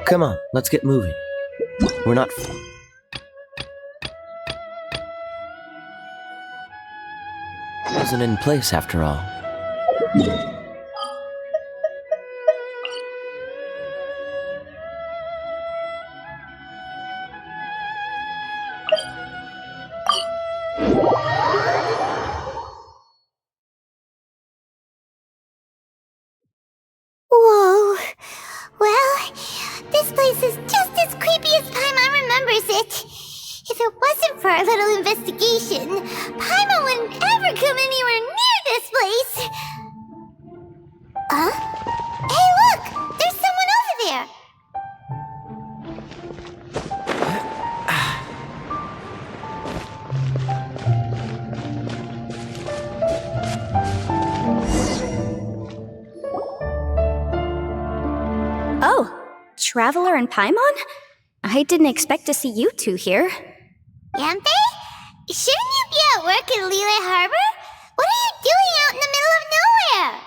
Come on, let's get moving. We're not... Wasn't in place after all. Whoa. Well, this place is just as creepy as Paimon remembers it. If it wasn't for our little investigation, Paimon wouldn't ever come anywhere near this place. Hey, look! There's someone over there! Oh, Traveler and Paimon? I didn't expect to see you two here. Yampe? Shouldn't you be at work in Liyue Harbor? What are you doing out in the middle of nowhere?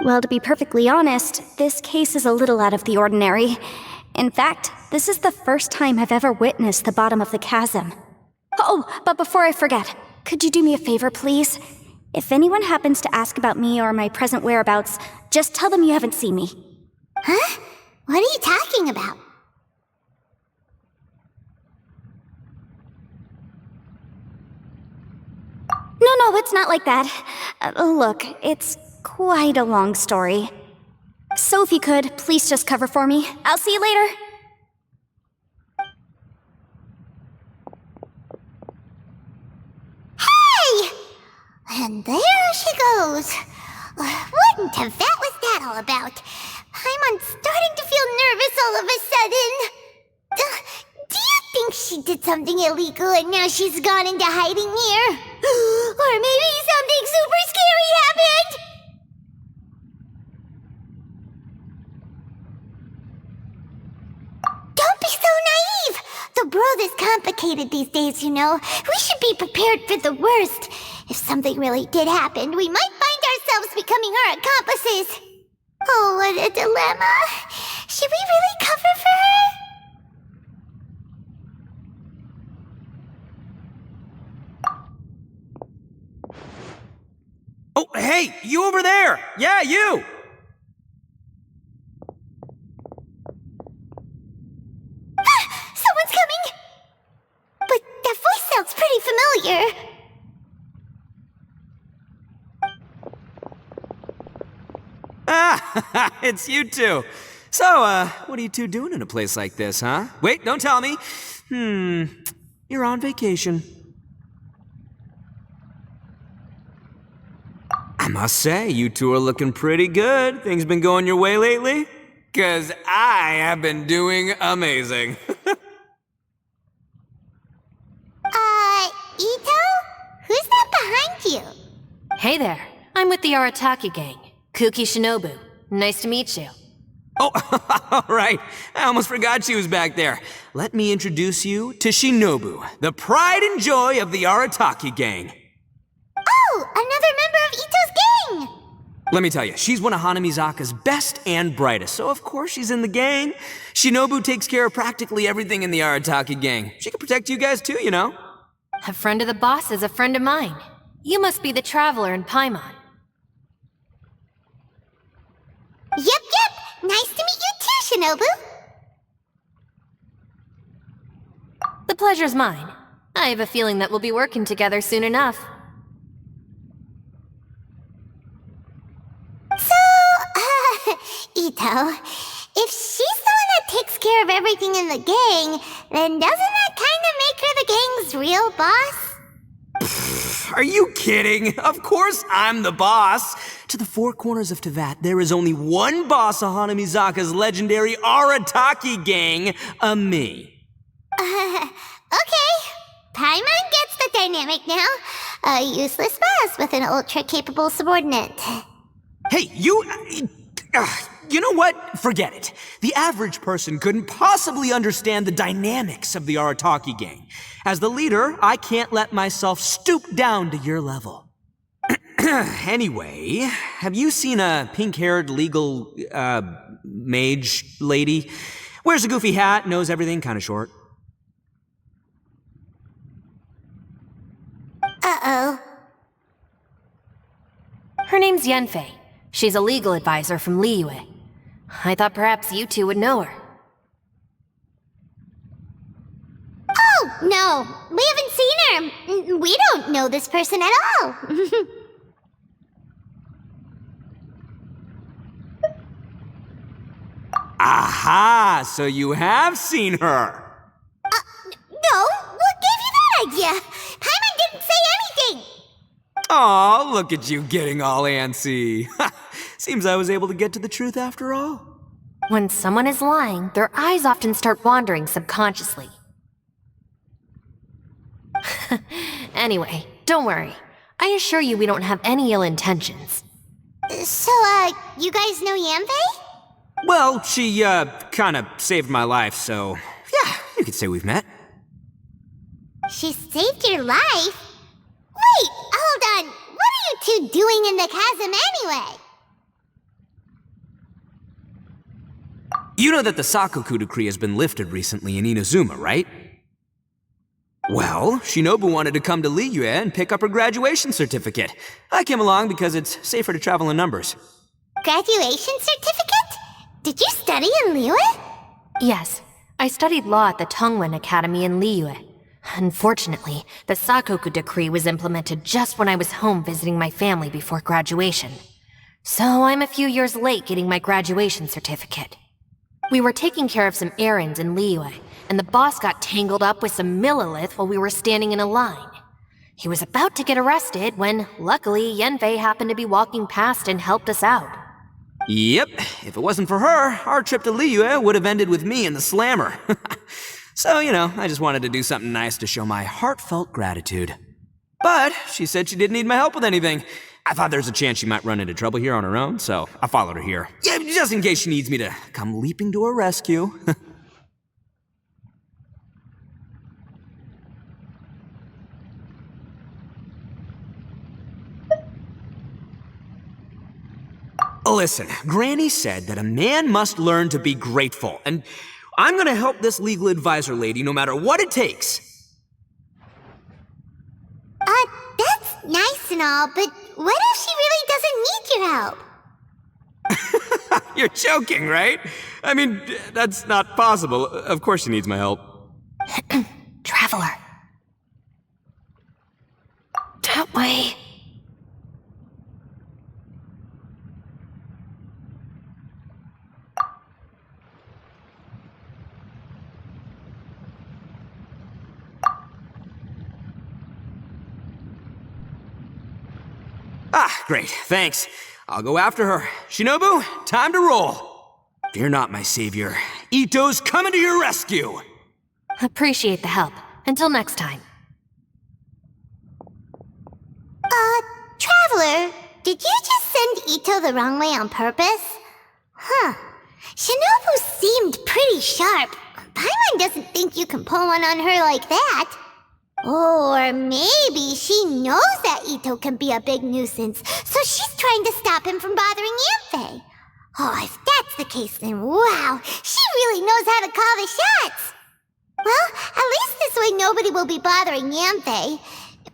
Well, to be perfectly honest, this case is a little out of the ordinary. In fact, this is the first time I've ever witnessed the bottom of the chasm. Oh, but before I forget, could you do me a favor, please? If anyone happens to ask about me or my present whereabouts, just tell them you haven't seen me. Huh? What are you talking about? No, it's not like that. Look, it's quite a long story. So if you could, please just cover for me. I'll see you later. Hey! And there she goes. What in Teyvat was that all about? Paimon's starting to feel nervous all of a sudden. Do you think she did something illegal and now she's gone into hiding here? Or maybe something super scary happened? Don't be so naive! The world is complicated these days, you know. We should be prepared for the worst. If something really did happen, we might find ourselves becoming her accomplices. Oh, what a dilemma. Should we really cover for her? Oh, hey, you over there! Yeah, you! Someone's coming! But that voice sounds pretty familiar. Ah, it's you two. So, what are you two doing in a place like this, huh? Wait, don't tell me. You're on vacation. I must say, you two are looking pretty good. Things been going your way lately? 'Cause I have been doing amazing. Ito? Who's that behind you? Hey there, I'm with the Arataki gang. Kuki Shinobu. Nice to meet you. Oh, all right. I almost forgot she was back there. Let me introduce you to Shinobu, the pride and joy of the Arataki gang. Oh, another member of Ito's gang! Let me tell you, she's one of Hanamizaka's best and brightest, so of course she's in the gang. Shinobu takes care of practically everything in the Arataki gang. She can protect you guys too, you know. A friend of the boss is a friend of mine. You must be the Traveler in Paimon. Yep. Nice to meet you too, Shinobu. The pleasure's mine. I have a feeling that we'll be working together soon enough. So, Ito, if she's the one that takes care of everything in the gang, then doesn't that kind of make her the gang's real boss? Are you kidding? Of course I'm the boss. To the four corners of Teyvat, there is only one boss of Hanamizaka's legendary Arataki gang, me. Okay. Paimon gets the dynamic now. A useless boss with an ultra-capable subordinate. Hey, you know what? Forget it. The average person couldn't possibly understand the dynamics of the Arataki gang. As the leader, I can't let myself stoop down to your level. Anyway, have you seen a pink-haired legal, mage lady. Wears a goofy hat, knows everything, kinda short. Uh-oh. Her name's Yanfei. She's a legal advisor from Liyue. I thought perhaps you two would know her. Oh, no. We haven't seen her. We don't know this person at all. Aha! So you have seen her! No, what gave you that idea? Paimon didn't say anything. Aw, look at you getting all antsy. Seems I was able to get to the truth after all. When someone is lying, their eyes often start wandering subconsciously. Anyway, don't worry. I assure you we don't have any ill intentions. So, you guys know Yanfei? Well, she, kinda saved my life, so yeah, you could say we've met. She saved your life? Wait, hold on. What are you two doing in the chasm anyway? You know that the Sakoku decree has been lifted recently in Inazuma, right? Well, Shinobu wanted to come to Liyue and pick up her graduation certificate. I came along because it's safer to travel in numbers. Graduation certificate? Did you study in Liyue? Yes, I studied law at the Tongwen Academy in Liyue. Unfortunately, the Sakoku decree was implemented just when I was home visiting my family before graduation. So I'm a few years late getting my graduation certificate. We were taking care of some errands in Liyue, and the boss got tangled up with some Millilith while we were standing in a line. He was about to get arrested when, luckily, Yanfei happened to be walking past and helped us out. Yep, if it wasn't for her, our trip to Liyue would have ended with me and the slammer. So, I just wanted to do something nice to show my heartfelt gratitude. But she said she didn't need my help with anything. I thought there's a chance she might run into trouble here on her own, so I followed her here. Yeah, just in case she needs me to come leaping to her rescue. Listen, Granny said that a man must learn to be grateful, and I'm gonna help this legal advisor lady no matter what it takes. That's nice and all, but what if she really doesn't need your help? You're joking, right? I mean, that's not possible. Of course she needs my help. Traveler. That way. Ah, great, thanks. I'll go after her. Shinobu, time to roll. Fear not, my savior. Ito's coming to your rescue! Appreciate the help. Until next time. Traveler, did you just send Ito the wrong way on purpose? Huh. Shinobu seemed pretty sharp. Paimon doesn't think you can pull one on her like that. Or maybe she knows that Ito can be a big nuisance, so she's trying to stop him from bothering Yanfei. Oh, if that's the case, then wow, she really knows how to call the shots. Well, at least this way nobody will be bothering Yanfei.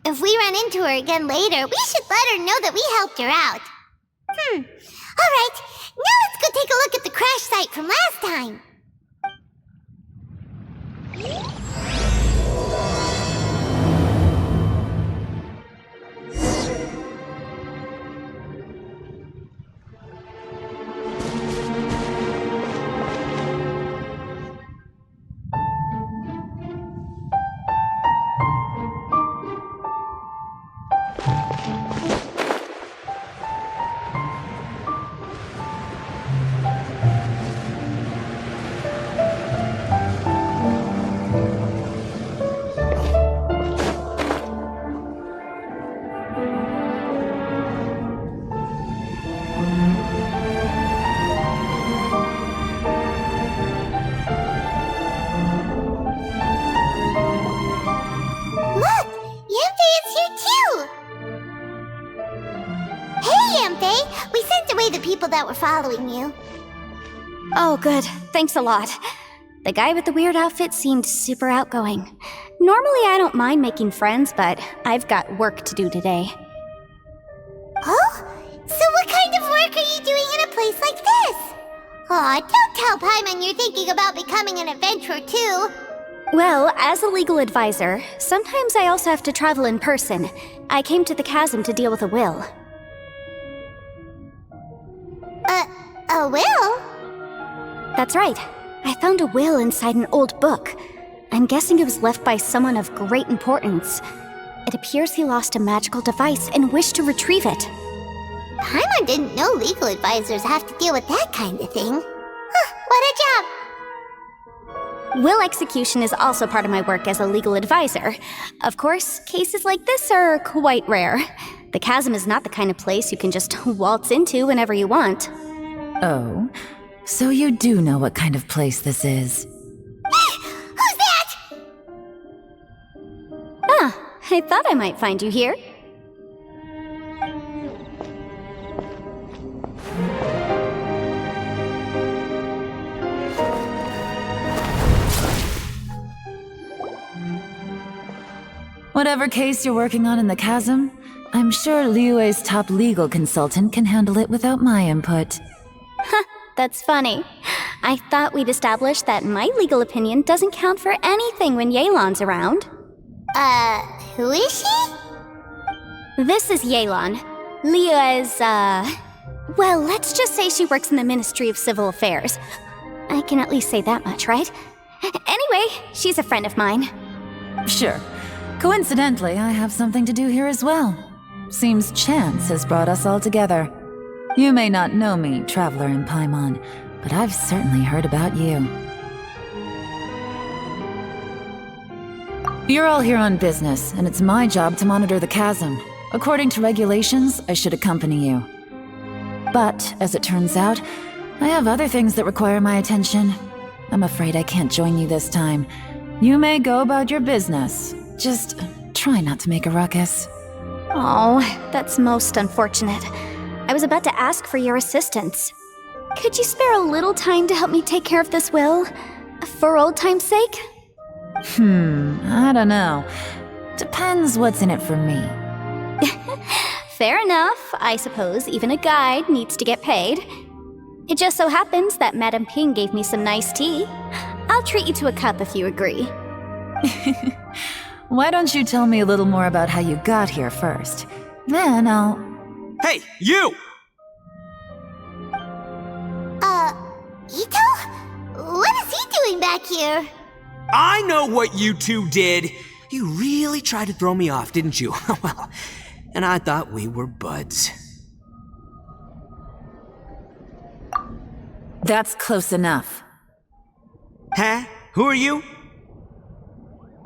If we run into her again later, we should let her know that we helped her out. Alright, now let's go take a look at the crash site from last time. That were following you. Oh, good. Thanks a lot. The guy with the weird outfit seemed super outgoing. Normally I don't mind making friends, but I've got work to do today. Oh? So what kind of work are you doing in a place like this? Aw, don't tell Paimon you're thinking about becoming an adventurer too. Well, as a legal advisor, sometimes I also have to travel in person. I came to the chasm to deal with a will. A will? That's right. I found a will inside an old book. I'm guessing it was left by someone of great importance. It appears he lost a magical device and wished to retrieve it. Paimon didn't know legal advisors have to deal with that kind of thing. Huh, what a job! Will execution is also part of my work as a legal advisor. Of course, cases like this are quite rare. The chasm is not the kind of place you can just waltz into whenever you want. Oh, so you do know what kind of place this is. Who's that? Ah, I thought I might find you here. Whatever case you're working on in the chasm, I'm sure Liyue's top legal consultant can handle it without my input. That's funny. I thought we'd established that my legal opinion doesn't count for anything when Yelan's around. Who is she? This is Yelan. Liyue's, well, let's just say she works in the Ministry of Civil Affairs. I can at least say that much, right? Anyway, she's a friend of mine. Sure. Coincidentally, I have something to do here as well. Seems chance has brought us all together. You may not know me, traveler in Paimon, but I've certainly heard about you. You're all here on business, and it's my job to monitor the chasm. According to regulations, I should accompany you. But, as it turns out, I have other things that require my attention. I'm afraid I can't join you this time. You may go about your business. Just try not to make a ruckus. Oh, that's most unfortunate. I was about to ask for your assistance. Could you spare a little time to help me take care of this will? For old time's sake? I don't know. Depends what's in it for me. Fair enough. I suppose even a guide needs to get paid. It just so happens that Madame Ping gave me some nice tea. I'll treat you to a cup if you agree. Why don't you tell me a little more about how you got here first? Then I'll... Hey, you! Ito? What is he doing back here? I know what you two did. You really tried to throw me off, didn't you? Well, and I thought we were buds. That's close enough. Huh? Who are you?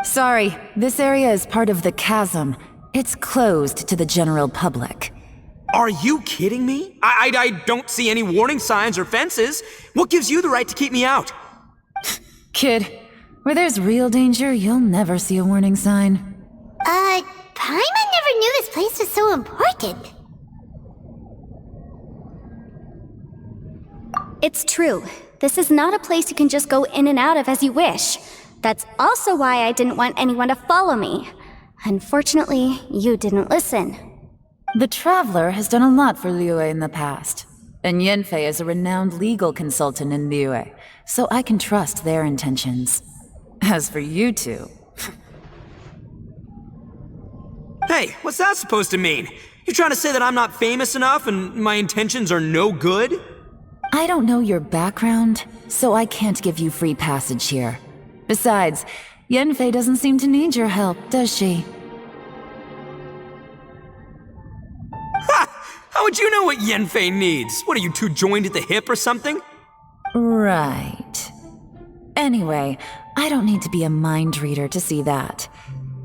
Sorry, this area is part of the chasm. It's closed to the general public. Are you kidding me? I don't see any warning signs or fences. What gives you the right to keep me out? Kid, where there's real danger, you'll never see a warning sign. Paimon never knew this place was so important. It's true. This is not a place you can just go in and out of as you wish. That's also why I didn't want anyone to follow me. Unfortunately, you didn't listen. The Traveler has done a lot for Liyue in the past, and Yanfei is a renowned legal consultant in Liyue, so I can trust their intentions. As for you two... Hey, what's that supposed to mean? You trying to say that I'm not famous enough and my intentions are no good? I don't know your background, so I can't give you free passage here. Besides, Yanfei doesn't seem to need your help, does she? Ha! How would you know what Yanfei needs? What, are you two joined at the hip or something? Right. Anyway, I don't need to be a mind reader to see that.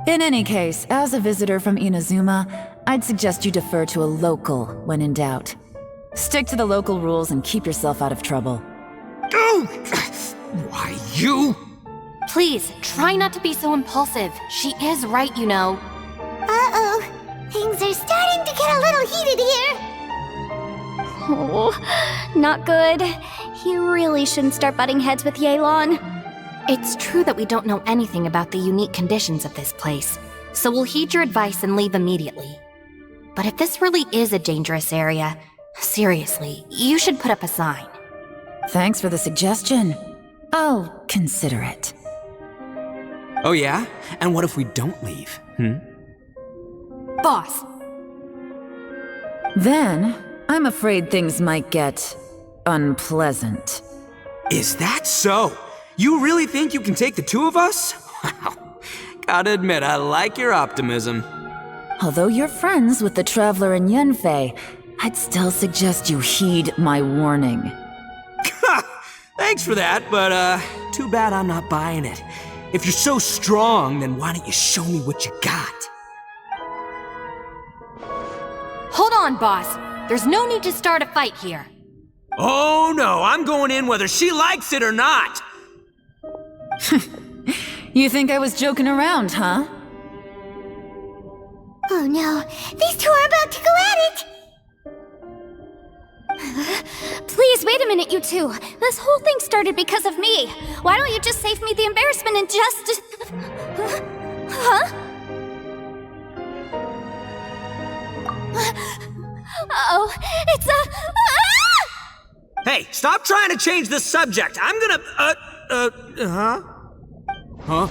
In any case, as a visitor from Inazuma, I'd suggest you defer to a local when in doubt. Stick to the local rules and keep yourself out of trouble. Oh! Why, you? Please, try not to be so impulsive. She is right, you know. Uh-oh. Things are starting to get a little heated here. Oh, not good. You really shouldn't start butting heads with Yelan. It's true that we don't know anything about the unique conditions of this place, so we'll heed your advice and leave immediately. But if this really is a dangerous area, seriously, you should put up a sign. Thanks for the suggestion. I'll consider it. Oh yeah? And what if we don't leave? Boss! Then, I'm afraid things might get unpleasant. Is that so? You really think you can take the two of us? Wow. Gotta admit, I like your optimism. Although you're friends with the Traveler and Yenfei, I'd still suggest you heed my warning. Thanks for that, but too bad I'm not buying it. If you're so strong, then why don't you show me what you got? Hold on, boss. There's no need to start a fight here. Oh no, I'm going in whether she likes it or not! You think I was joking around, huh? Oh no, these two are about to go at it! Please, wait a minute, you two. This whole thing started because of me. Why don't you just save me the embarrassment and just... Huh? Uh-oh, it's a... Ah! Hey, stop trying to change the subject. I'm gonna, Huh?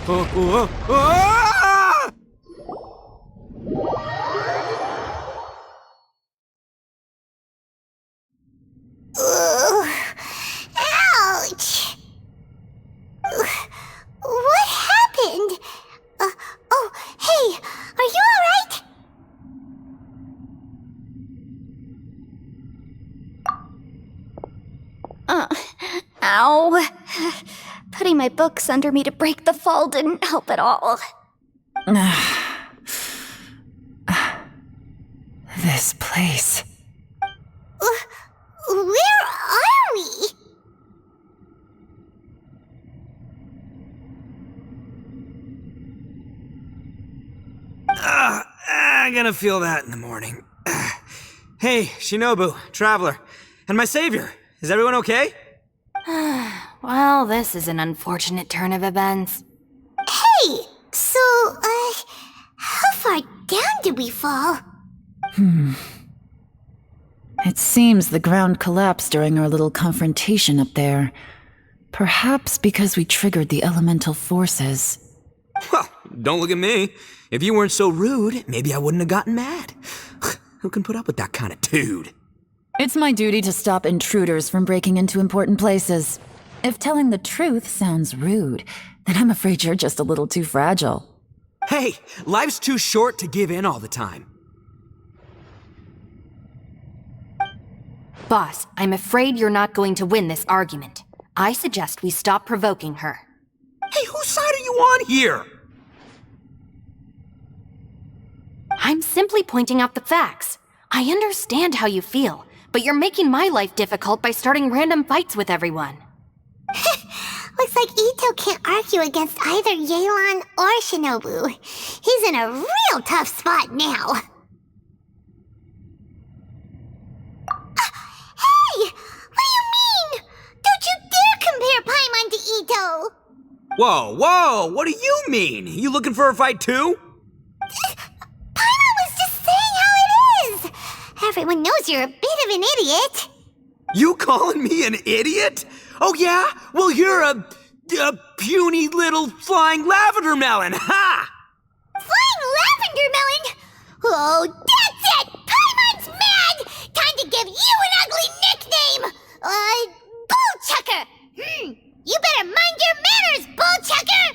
Ah! Ouch! What happened? Oh, hey, are you alright? Ow. Putting my books under me to break the fall didn't help at all. This place. Where are we? I'm gonna feel that in the morning. Hey, Shinobu, Traveler, and my savior. Is everyone okay? Well, this is an unfortunate turn of events. Hey, so, how far down did we fall? It seems the ground collapsed during our little confrontation up there. Perhaps because we triggered the elemental forces. Well, don't look at me. If you weren't so rude, maybe I wouldn't have gotten mad. Who can put up with that kind of dude? It's my duty to stop intruders from breaking into important places. If telling the truth sounds rude, then I'm afraid you're just a little too fragile. Hey, life's too short to give in all the time. Boss, I'm afraid you're not going to win this argument. I suggest we stop provoking her. Hey, whose side are you on here? I'm simply pointing out the facts. I understand how you feel, but you're making my life difficult by starting random fights with everyone. Looks like Ito can't argue against either Yelan or Shinobu. He's in a real tough spot now. Hey! What do you mean? Don't you dare compare Paimon to Ito! Whoa, what do you mean? You looking for a fight too? Paimon was just saying how it is! Everyone knows you're a bit of an idiot. You calling me an idiot? Oh yeah? Well, you're a puny little flying lavender melon, ha! Flying lavender melon? Oh, that's it! Paimon's mad! Time to give you an ugly nickname! Bullchucker! You better mind your manners, Bullchucker!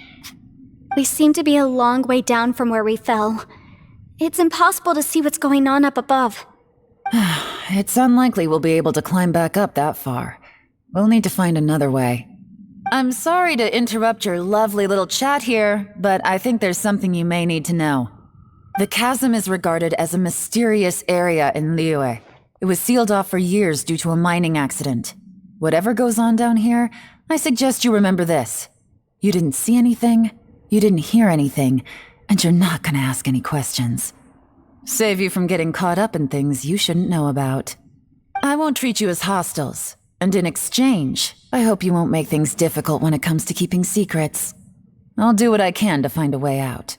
We seem to be a long way down from where we fell. It's impossible to see what's going on up above. It's unlikely we'll be able to climb back up that far. We'll need to find another way. I'm sorry to interrupt your lovely little chat here, but I think there's something you may need to know. The chasm is regarded as a mysterious area in Liyue. It was sealed off for years due to a mining accident. Whatever goes on down here, I suggest you remember this. You didn't see anything, you didn't hear anything, and you're not gonna ask any questions. Save you from getting caught up in things you shouldn't know about. I won't treat you as hostiles. And in exchange, I hope you won't make things difficult when it comes to keeping secrets. I'll do what I can to find a way out.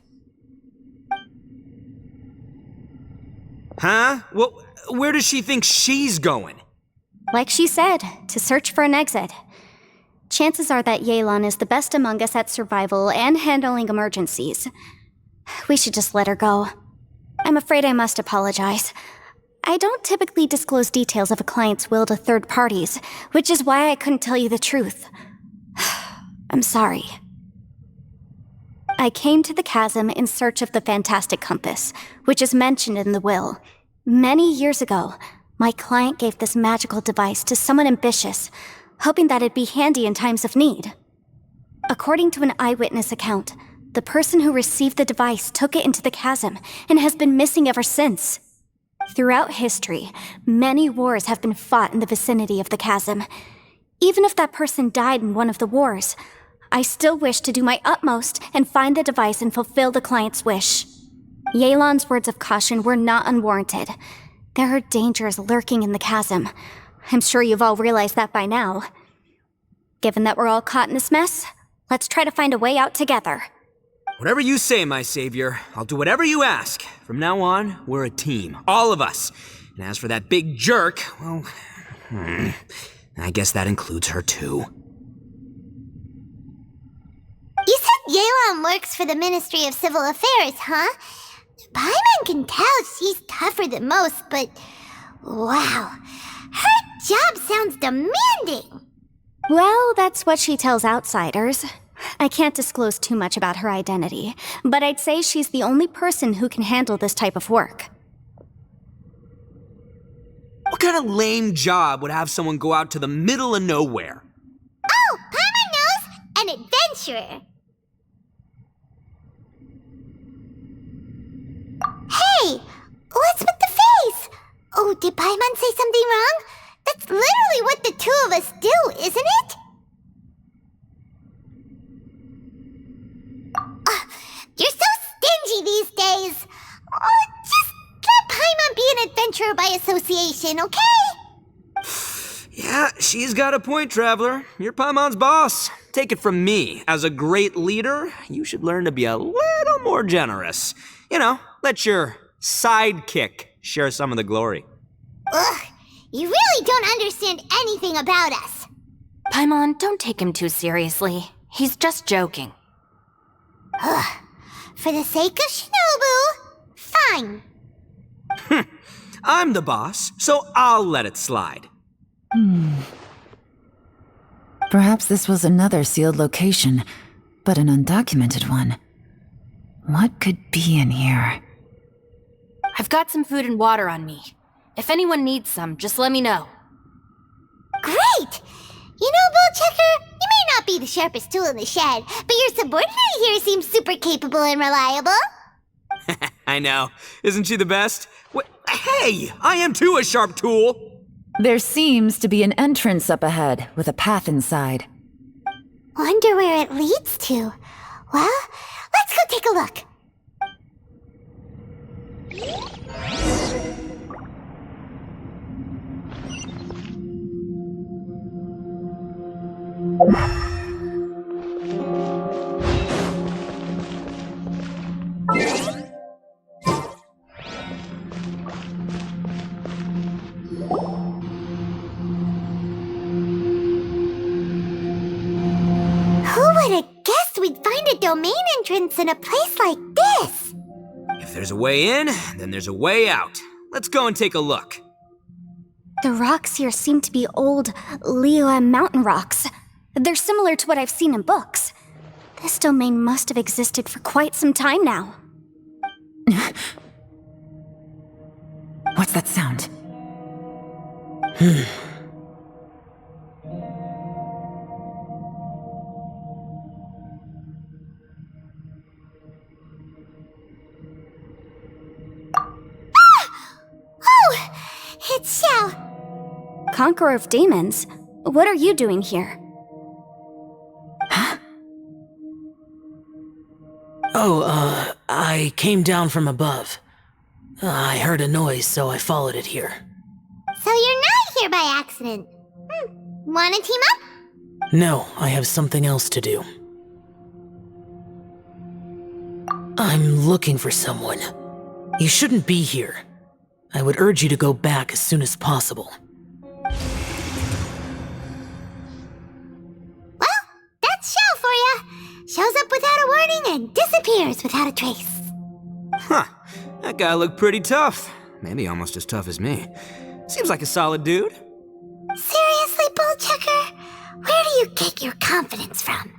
Huh? Well, where does she think she's going? Like she said, to search for an exit. Chances are that Yelan is the best among us at survival and handling emergencies. We should just let her go. I'm afraid I must apologize. I don't typically disclose details of a client's will to third parties, which is why I couldn't tell you the truth. I'm sorry. I came to the chasm in search of the fantastic compass, which is mentioned in the will. Many years ago, my client gave this magical device to someone ambitious, hoping that it'd be handy in times of need. According to an eyewitness account, the person who received the device took it into the chasm and has been missing ever since. Throughout history, many wars have been fought in the vicinity of the chasm. Even if that person died in one of the wars, I still wish to do my utmost and find the device and fulfill the client's wish. Yelan's words of caution were not unwarranted. There are dangers lurking in the chasm. I'm sure you've all realized that by now. Given that we're all caught in this mess, let's try to find a way out together. Whatever you say, my savior. I'll do whatever you ask. From now on, we're a team. All of us. And as for that big jerk, well, I guess that includes her too. You said Yelan works for the Ministry of Civil Affairs, huh? Paimon can tell she's tougher than most, but wow, her job sounds demanding. Well, that's what she tells outsiders. I can't disclose too much about her identity, but I'd say she's the only person who can handle this type of work. What kind of lame job would have someone go out to the middle of nowhere? Oh, Paimon knows! An adventurer. Hey! What's with the face? Oh, did Paimon say something wrong? That's literally what the two of us do, isn't it? You're so stingy these days. Oh, just let Paimon be an adventurer by association, okay? Yeah, she's got a point, Traveler. You're Paimon's boss. Take it from me. As a great leader, you should learn to be a little more generous. You know, let your sidekick share some of the glory. Ugh, you really don't understand anything about us. Paimon, don't take him too seriously. He's just joking. Ugh, for the sake of Shinobu, fine. I'm the boss, so I'll let it slide. Perhaps this was another sealed location, but an undocumented one. What could be in here? I've got some food and water on me. If anyone needs some, just let me know. Great! You know, Bullchecker, you may not be the sharpest tool in the shed, but your subordinate here seems super capable and reliable. I know. Isn't she the best? Hey, I am too a sharp tool. There seems to be an entrance up ahead, with a path inside. Wonder where it leads to. Well, let's go take a look. Who would have guessed we'd find a domain entrance in a place like this? If there's a way in, then there's a way out. Let's go and take a look. The rocks here seem to be old Liyue mountain rocks. They're similar to what I've seen in books. This domain must have existed for quite some time now. What's that sound? Oh, it's Xiao. Conqueror of Demons? What are you doing here? Oh, I came down from above. I heard a noise, so I followed it here. So you're not here by accident. Wanna team up? No, I have something else to do. I'm looking for someone. You shouldn't be here. I would urge you to go back as soon as possible. Well, that's Shell for ya. Shows up without a warning and disappears without a trace. Huh. That guy looked pretty tough. Maybe almost as tough as me. Seems like a solid dude. Seriously, Bullchucker? Where do you get your confidence from?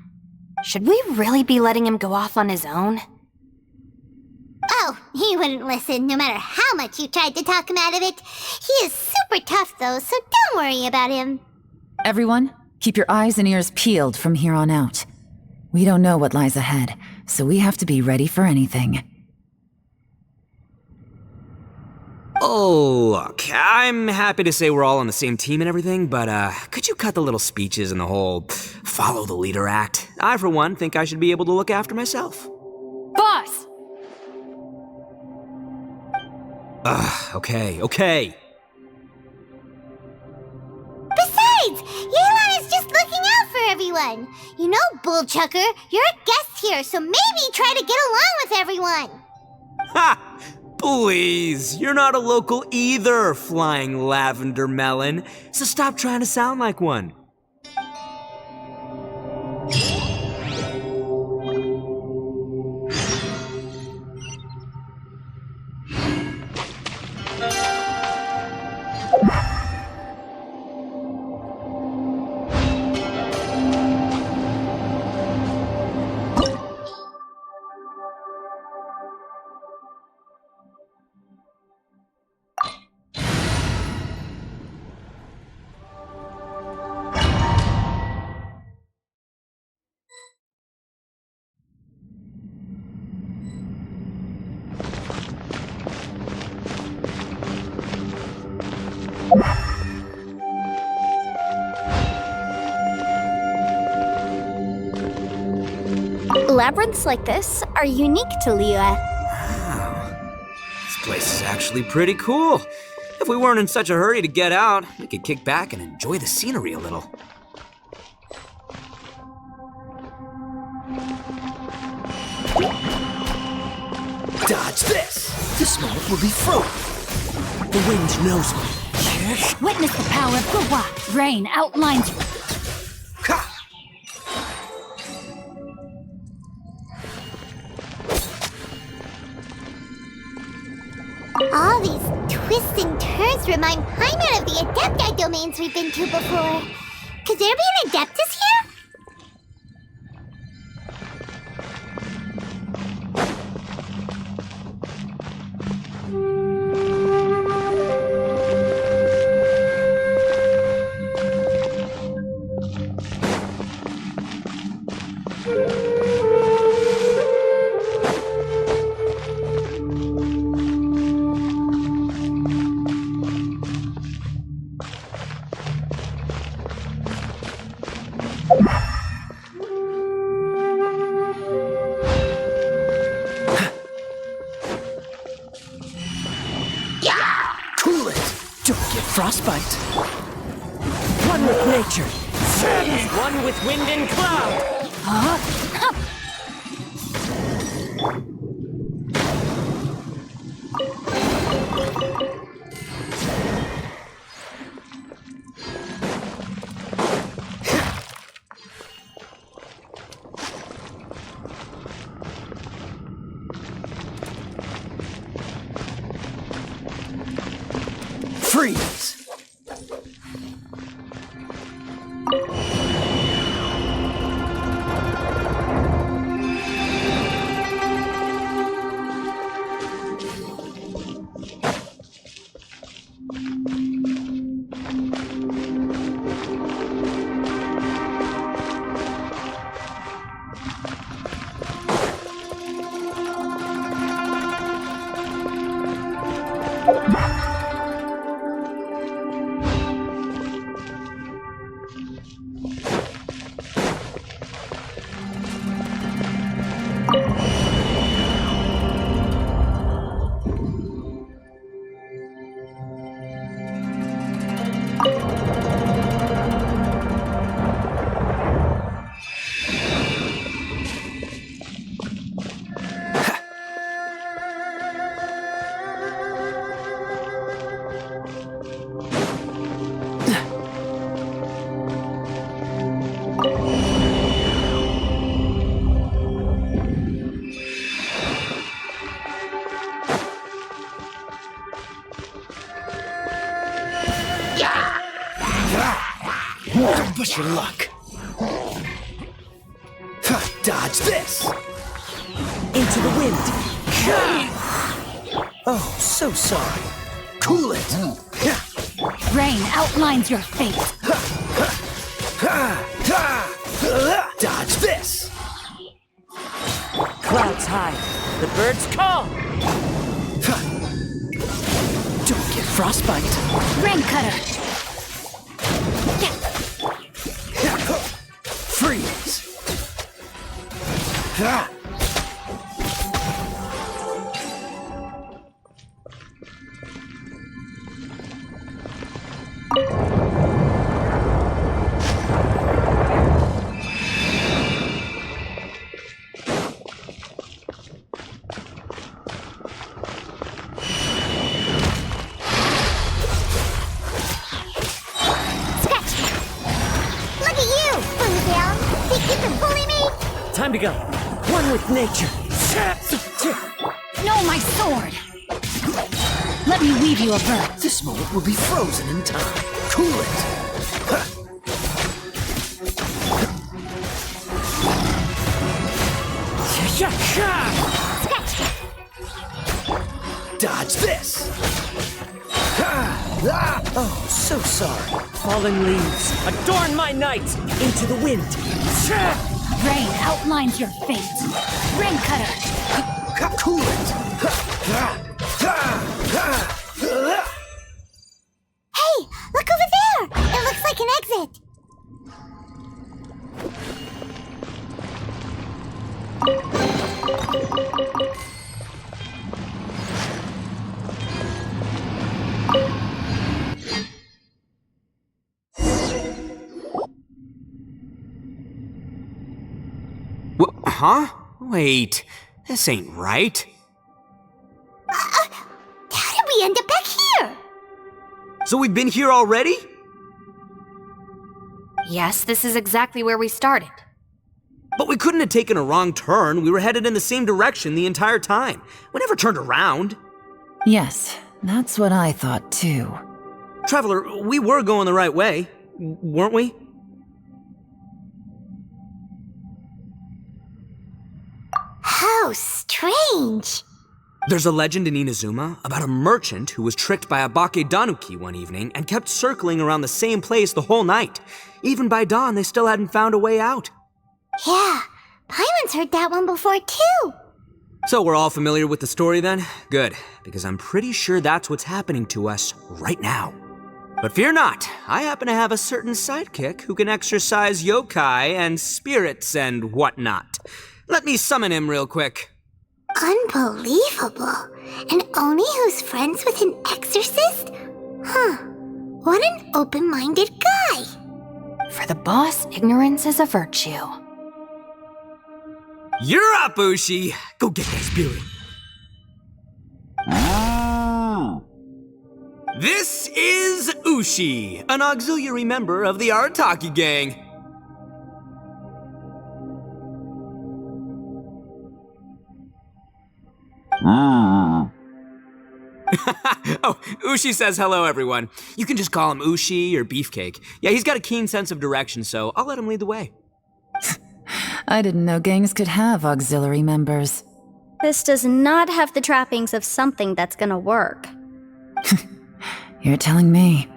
Should we really be letting him go off on his own? Oh, he wouldn't listen no matter how much you tried to talk him out of it. He is super tough though, so don't worry about him. Everyone, keep your eyes and ears peeled from here on out. We don't know what lies ahead, so we have to be ready for anything. Oh, look, I'm happy to say we're all on the same team and everything, but could you cut the little speeches and the whole follow the leader act? I, for one, think I should be able to look after myself. Boss! Okay. Besides, Yelan is just looking out for everyone. You know, Bullchucker, you're a guest here, so maybe try to get along with everyone. Ha! Please, you're not a local either, flying lavender melon, so stop trying to sound like one. Labyrinths like this are unique to Liyue. Wow. This place is actually pretty cool. If we weren't in such a hurry to get out, we could kick back and enjoy the scenery a little. Dodge this! The smoke will be frozen. The wind knows me. Witness the power of Guwa. Rain outlines. Ha! All these twists and turns remind Paimon of the Adepti domains we've been to before. Could there be an Adeptus here? Frostbite. One with nature. One with wind and cloud. Freeze. Don't push your luck. Dodge this! Into the wind. Oh, so sorry. Cool it! Rain outlines your fate. Dodge this! Clouds high. The birds call. Don't get frostbite. Rain cutter. Freeze! Time to go. One with nature. No, my sword. Let me weave you a verb. This moment will be frozen in time. Cool it! Dodge this! Oh, so sorry. Fallen leaves. Adorn my night. Into the wind. Rain outlines your fate. Rain cutter. Cool it! Hey, look over there! It looks like an exit. Huh? Wait, this ain't right. How did we end up back here? So we've been here already? Yes, this is exactly where we started. But we couldn't have taken a wrong turn. We were headed in the same direction the entire time. We never turned around. Yes, that's what I thought too. Traveler, we were going the right way, weren't we? How strange. There's a legend in Inazuma about a merchant who was tricked by a Bakedanuki one evening and kept circling around the same place the whole night. Even by dawn, they still hadn't found a way out. Yeah, Paimon's heard that one before too. So we're all familiar with the story then? Good, because I'm pretty sure that's what's happening to us right now. But fear not, I happen to have a certain sidekick who can exercise yokai and spirits and whatnot. Let me summon him real quick. Unbelievable. And Oni who's friends with an exorcist? Huh. What an open-minded guy. For the boss, ignorance is a virtue. You're up, Ushi! Go get that spirit. This is Ushi, an auxiliary member of the Arataki gang. Oh, Ushi says hello, everyone. You can just call him Ushi or Beefcake. Yeah, he's got a keen sense of direction, so I'll let him lead the way. I didn't know gangs could have auxiliary members. This does not have the trappings of something that's gonna work. You're telling me.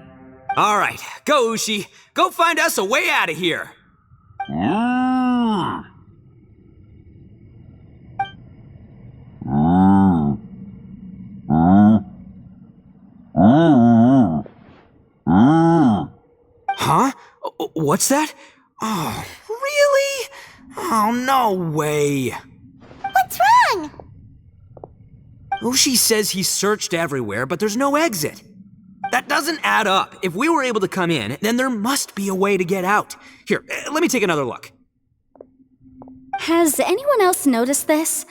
All right, go, Ushi. Go find us a way out of here. Huh? What's that? Oh, really? Oh, no way. What's wrong? Ushi says he searched everywhere, but there's no exit. That doesn't add up. If we were able to come in, then there must be a way to get out. Here, let me take another look. Has anyone else noticed this?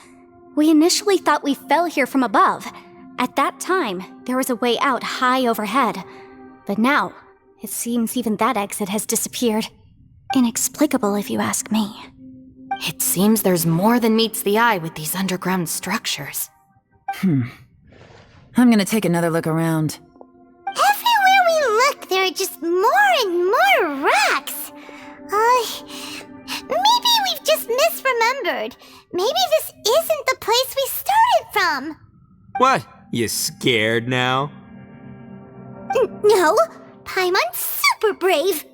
We initially thought we fell here from above. At that time, there was a way out high overhead. But now, it seems even that exit has disappeared. Inexplicable, if you ask me. It seems there's more than meets the eye with these underground structures. I'm gonna take another look around. Everywhere we look, there are are just more and more rocks. Maybe we've just misremembered. Maybe this isn't the place we started from. What? You scared now? No, Paimon's super brave.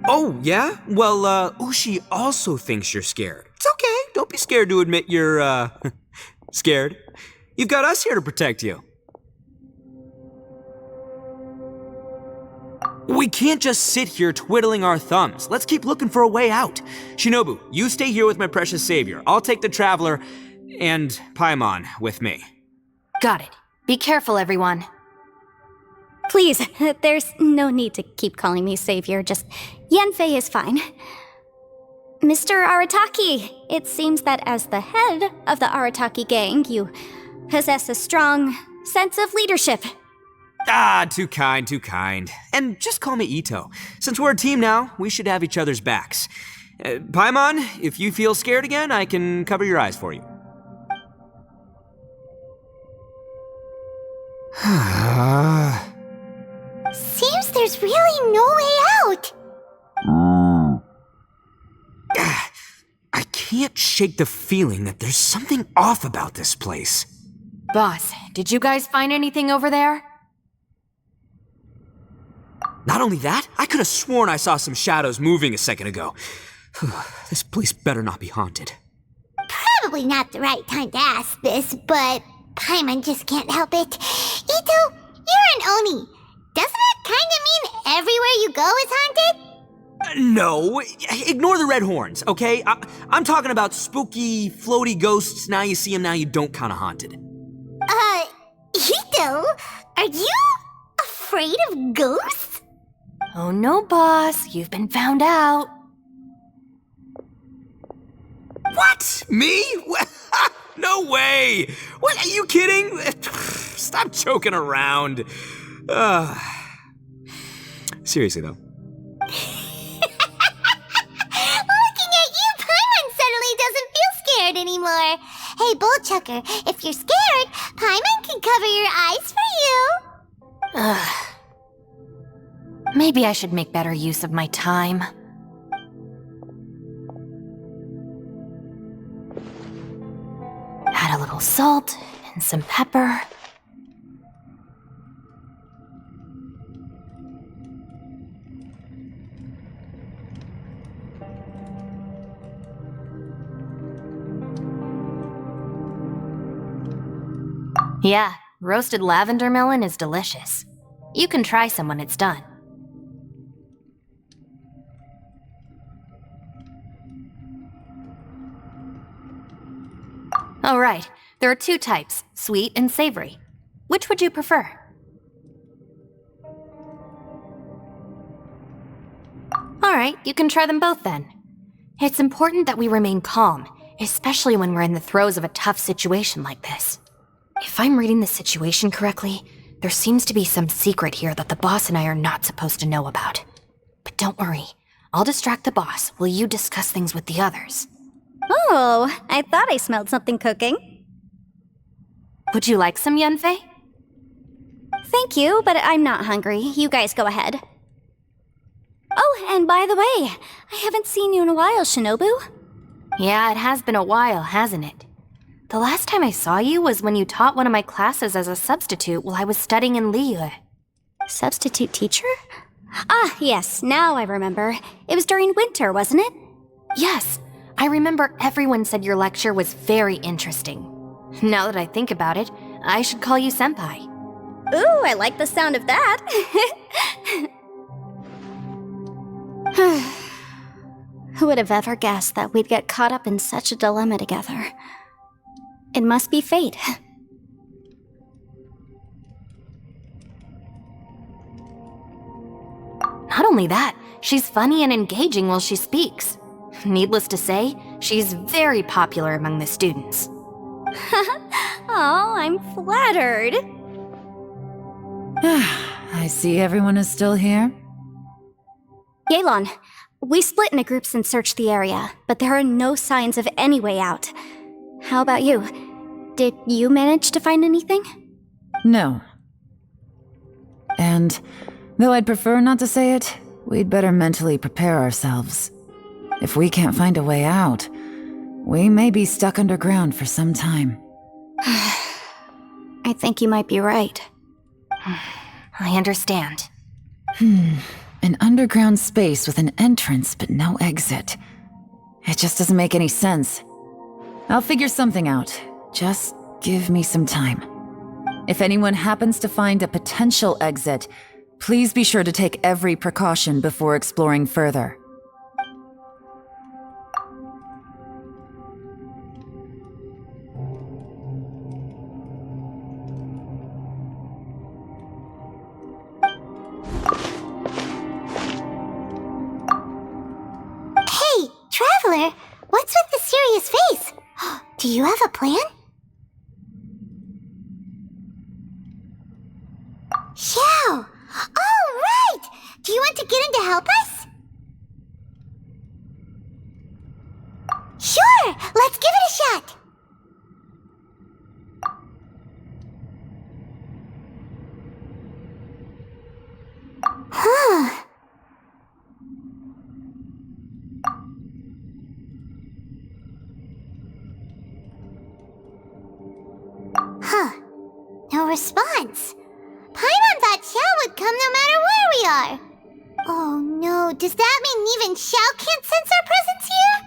Oh, yeah? Well, Ushi also thinks you're scared. It's okay. Don't be scared to admit you're, scared. You've got us here to protect you. We can't just sit here twiddling our thumbs. Let's keep looking for a way out. Shinobu, you stay here with my precious savior. I'll take the Traveler and Paimon with me. Got it. Be careful, everyone. Please, there's no need to keep calling me savior, just Yanfei is fine. Mr. Arataki, it seems that as the head of the Arataki gang, you possess a strong sense of leadership. Ah, too kind, too kind. And just call me Ito. Since we're a team now, we should have each other's backs. Paimon, if you feel scared again, I can cover your eyes for you. Seems there's really no way out. I can't shake the feeling that there's something off about this place. Boss, did you guys find anything over there? Not only that, I could have sworn I saw some shadows moving a second ago. This place better not be haunted. Probably not the right time to ask this, but Paimon just can't help it. Ito, you're an Oni. Doesn't it kind of mean everywhere you go is haunted? No, ignore the red horns, okay? I'm talking about spooky, floaty ghosts. Now you see them, now you don't kind of haunted. Ito, are you afraid of ghosts? Oh no, boss. You've been found out. What? Me? No way! What, are you kidding? Stop joking around. Seriously, though. Looking at you, Paimon suddenly doesn't feel scared anymore. Hey, Bullchucker, if you're scared, Paimon can cover your eyes for you. Maybe I should make better use of my time. Add a little salt and some pepper. Yeah, roasted lavender melon is delicious. You can try some when it's done. All right, there are two types, sweet and savory. Which would you prefer? All right, you can try them both then. It's important that we remain calm, especially when we're in the throes of a tough situation like this. If I'm reading the situation correctly, there seems to be some secret here that the boss and I are not supposed to know about. But don't worry, I'll distract the boss while you discuss things with the others. Oh, I thought I smelled something cooking. Would you like some, Yanfei? Thank you, but I'm not hungry. You guys go ahead. Oh, and by the way, I haven't seen you in a while, Shinobu. Yeah, it has been a while, hasn't it? The last time I saw you was when you taught one of my classes as a substitute while I was studying in Liyue. Substitute teacher? Ah, yes, now I remember. It was during winter, wasn't it? Yes, I remember everyone said your lecture was very interesting. Now that I think about it, I should call you senpai. Ooh, I like the sound of that. Who would have ever guessed that we'd get caught up in such a dilemma together? It must be fate. Not only that, she's funny and engaging while she speaks. Needless to say, she's very popular among the students. Oh, I'm flattered. I see everyone is still here. Yelan, we split into groups and searched the area, but there are no signs of any way out. How about you? Did you manage to find anything? No. And, though I'd prefer not to say it, we'd better mentally prepare ourselves. If we can't find a way out, we may be stuck underground for some time. I think you might be right. I understand. An underground space with an entrance but no exit. It just doesn't make any sense. I'll figure something out. Just give me some time. If anyone happens to find a potential exit, please be sure to take every precaution before exploring further. Hey, Traveler, what's with the serious face? Do you have a plan? Xiao! Oh, right! Do you want to get in to help us? Sure! Let's give it a shot! Huh. No response. Paimon thought Xiao would come no matter where we are. Oh no, does that mean even Xiao can't sense our presence here?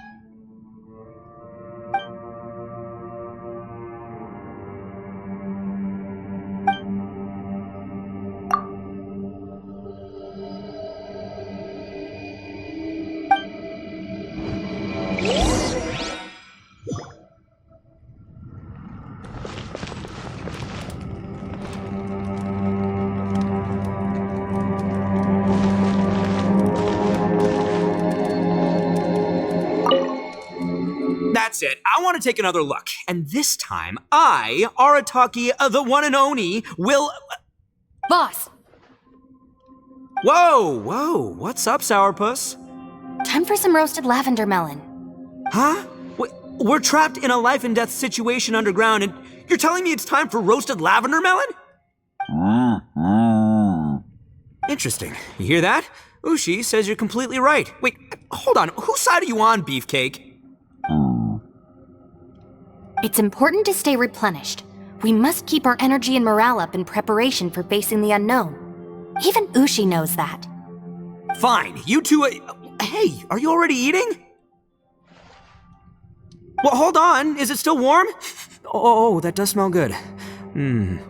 That's it. I want to take another look. And this time, I, Arataki, the one and only, will... Boss! Whoa! What's up, Sourpuss? Time for some roasted lavender melon. Huh? We're trapped in a life and death situation underground, and you're telling me it's time for roasted lavender melon? Interesting. You hear that? Ushi says you're completely right. Wait, hold on. Whose side are you on, Beefcake? It's important to stay replenished. We must keep our energy and morale up in preparation for facing the unknown. Even Ushi knows that. Fine, you two... hey, are you already eating? Well, hold on. Is it still warm? Oh, that does smell good. Fine,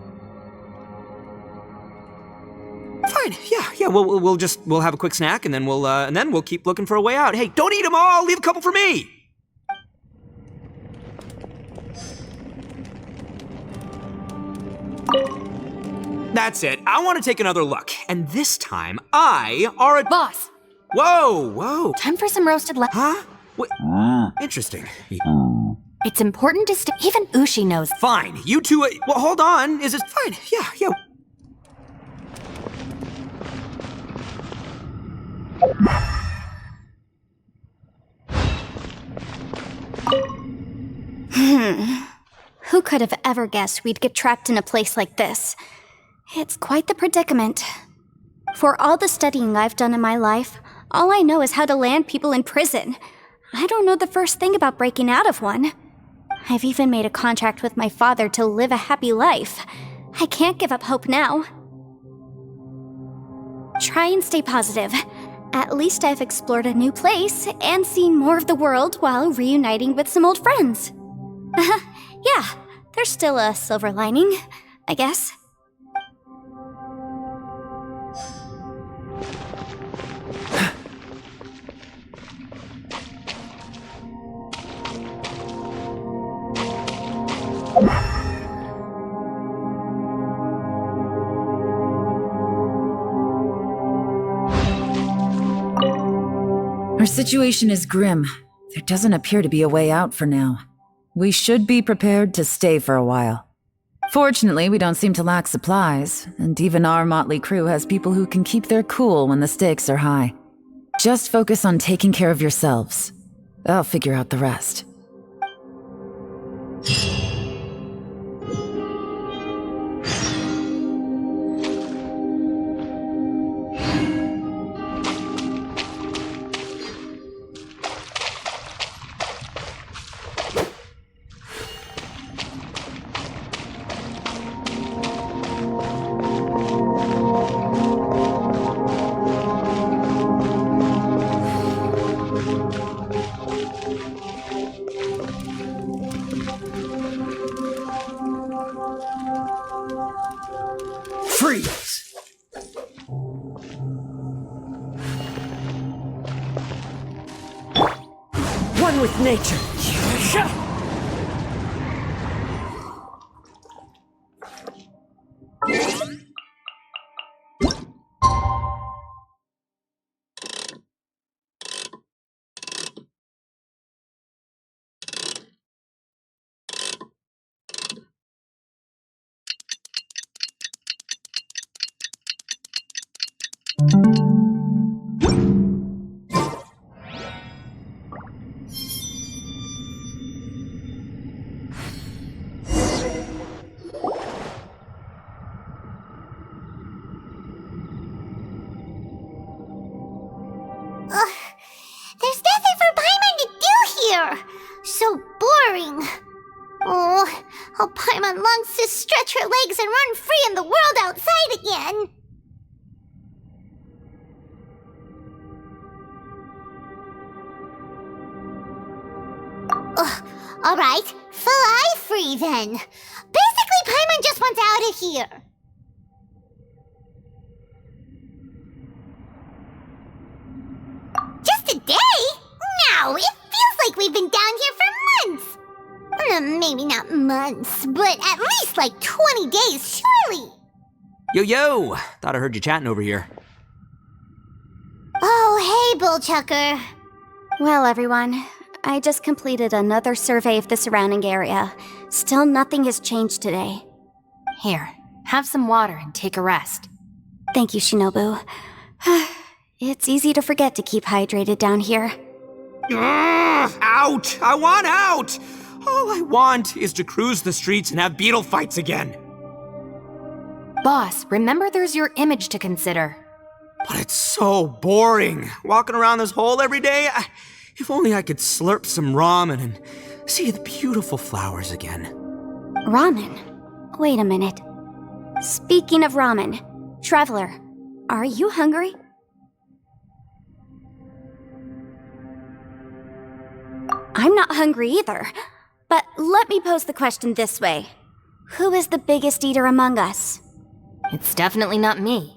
yeah. We'll have a quick snack, and then we'll keep looking for a way out. Hey, don't eat them all. Leave a couple for me. That's it. I want to take another look. And this time, I, Boss! Whoa! Time for some roasted Huh? Interesting. It's important to stay... Even Ushi knows. Fine, you two... well, hold on. Is it... Fine, yeah. Who could have ever guessed we'd get trapped in a place like this? It's quite the predicament. For all the studying I've done in my life, all I know is how to land people in prison. I don't know the first thing about breaking out of one. I've even made a contract with my father to live a happy life. I can't give up hope now. Try and stay positive. At least I've explored a new place and seen more of the world while reuniting with some old friends. Yeah, there's still a silver lining, I guess. Our situation is grim. There doesn't appear to be a way out for now. We should be prepared to stay for a while. Fortunately, we don't seem to lack supplies, and even our motley crew has people who can keep their cool when the stakes are high. Just focus on taking care of yourselves. I'll figure out the rest. Freeze! One with nature. There's nothing for Paimon to do here! So boring. Oh, how Paimon longs to stretch her legs and run free in the world outside again! Alright, fly free then. Basically, Paimon just wants out of here. Just a day? No, it feels like we've been down here for months. Maybe not months, but at least like 20 days, surely. Yo! Thought I heard you chatting over here. Oh, hey, Bullchucker. Well, everyone, I just completed another survey of the surrounding area. Still nothing has changed today. Here, have some water and take a rest. Thank you, Shinobu. It's easy to forget to keep hydrated down here. Out! I want out! All I want is to cruise the streets and have beetle fights again. Boss, remember there's your image to consider. But it's so boring, walking around this hole every day. If only I could slurp some ramen and see the beautiful flowers again. Ramen? Wait a minute. Speaking of ramen, Traveler, are you hungry? I'm not hungry either. But let me pose the question this way. Who is the biggest eater among us? It's definitely not me.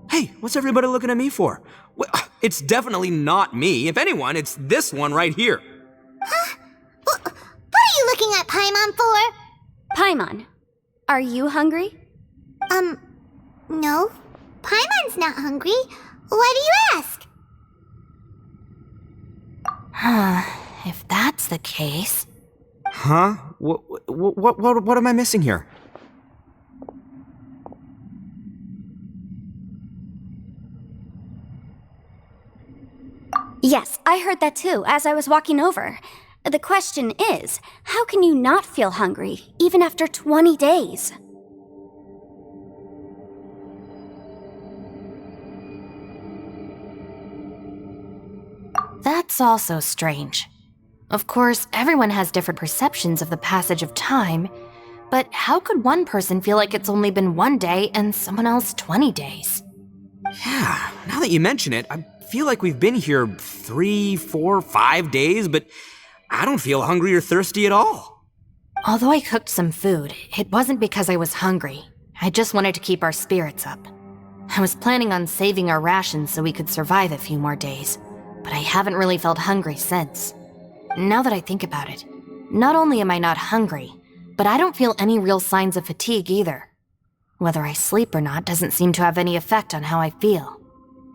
Hey, what's everybody looking at me for? Well, it's definitely not me. If anyone, it's this one right here. Huh? What are you looking at Paimon for? Paimon, are you hungry? No. Paimon's not hungry. Why do you ask? If that's the case... Huh? What am I missing here? Yes, I heard that too, as I was walking over. The question is, how can you not feel hungry, even after 20 days? That's also strange. Of course, everyone has different perceptions of the passage of time, but how could one person feel like it's only been 1 day and someone else 20 days? Yeah, now that you mention it, I feel like we've been here 3, 4, 5 days, but I don't feel hungry or thirsty at all. Although I cooked some food, it wasn't because I was hungry. I just wanted to keep our spirits up. I was planning on saving our rations so we could survive a few more days, but I haven't really felt hungry since. Now that I think about it, not only am I not hungry, but I don't feel any real signs of fatigue either. Whether I sleep or not doesn't seem to have any effect on how I feel.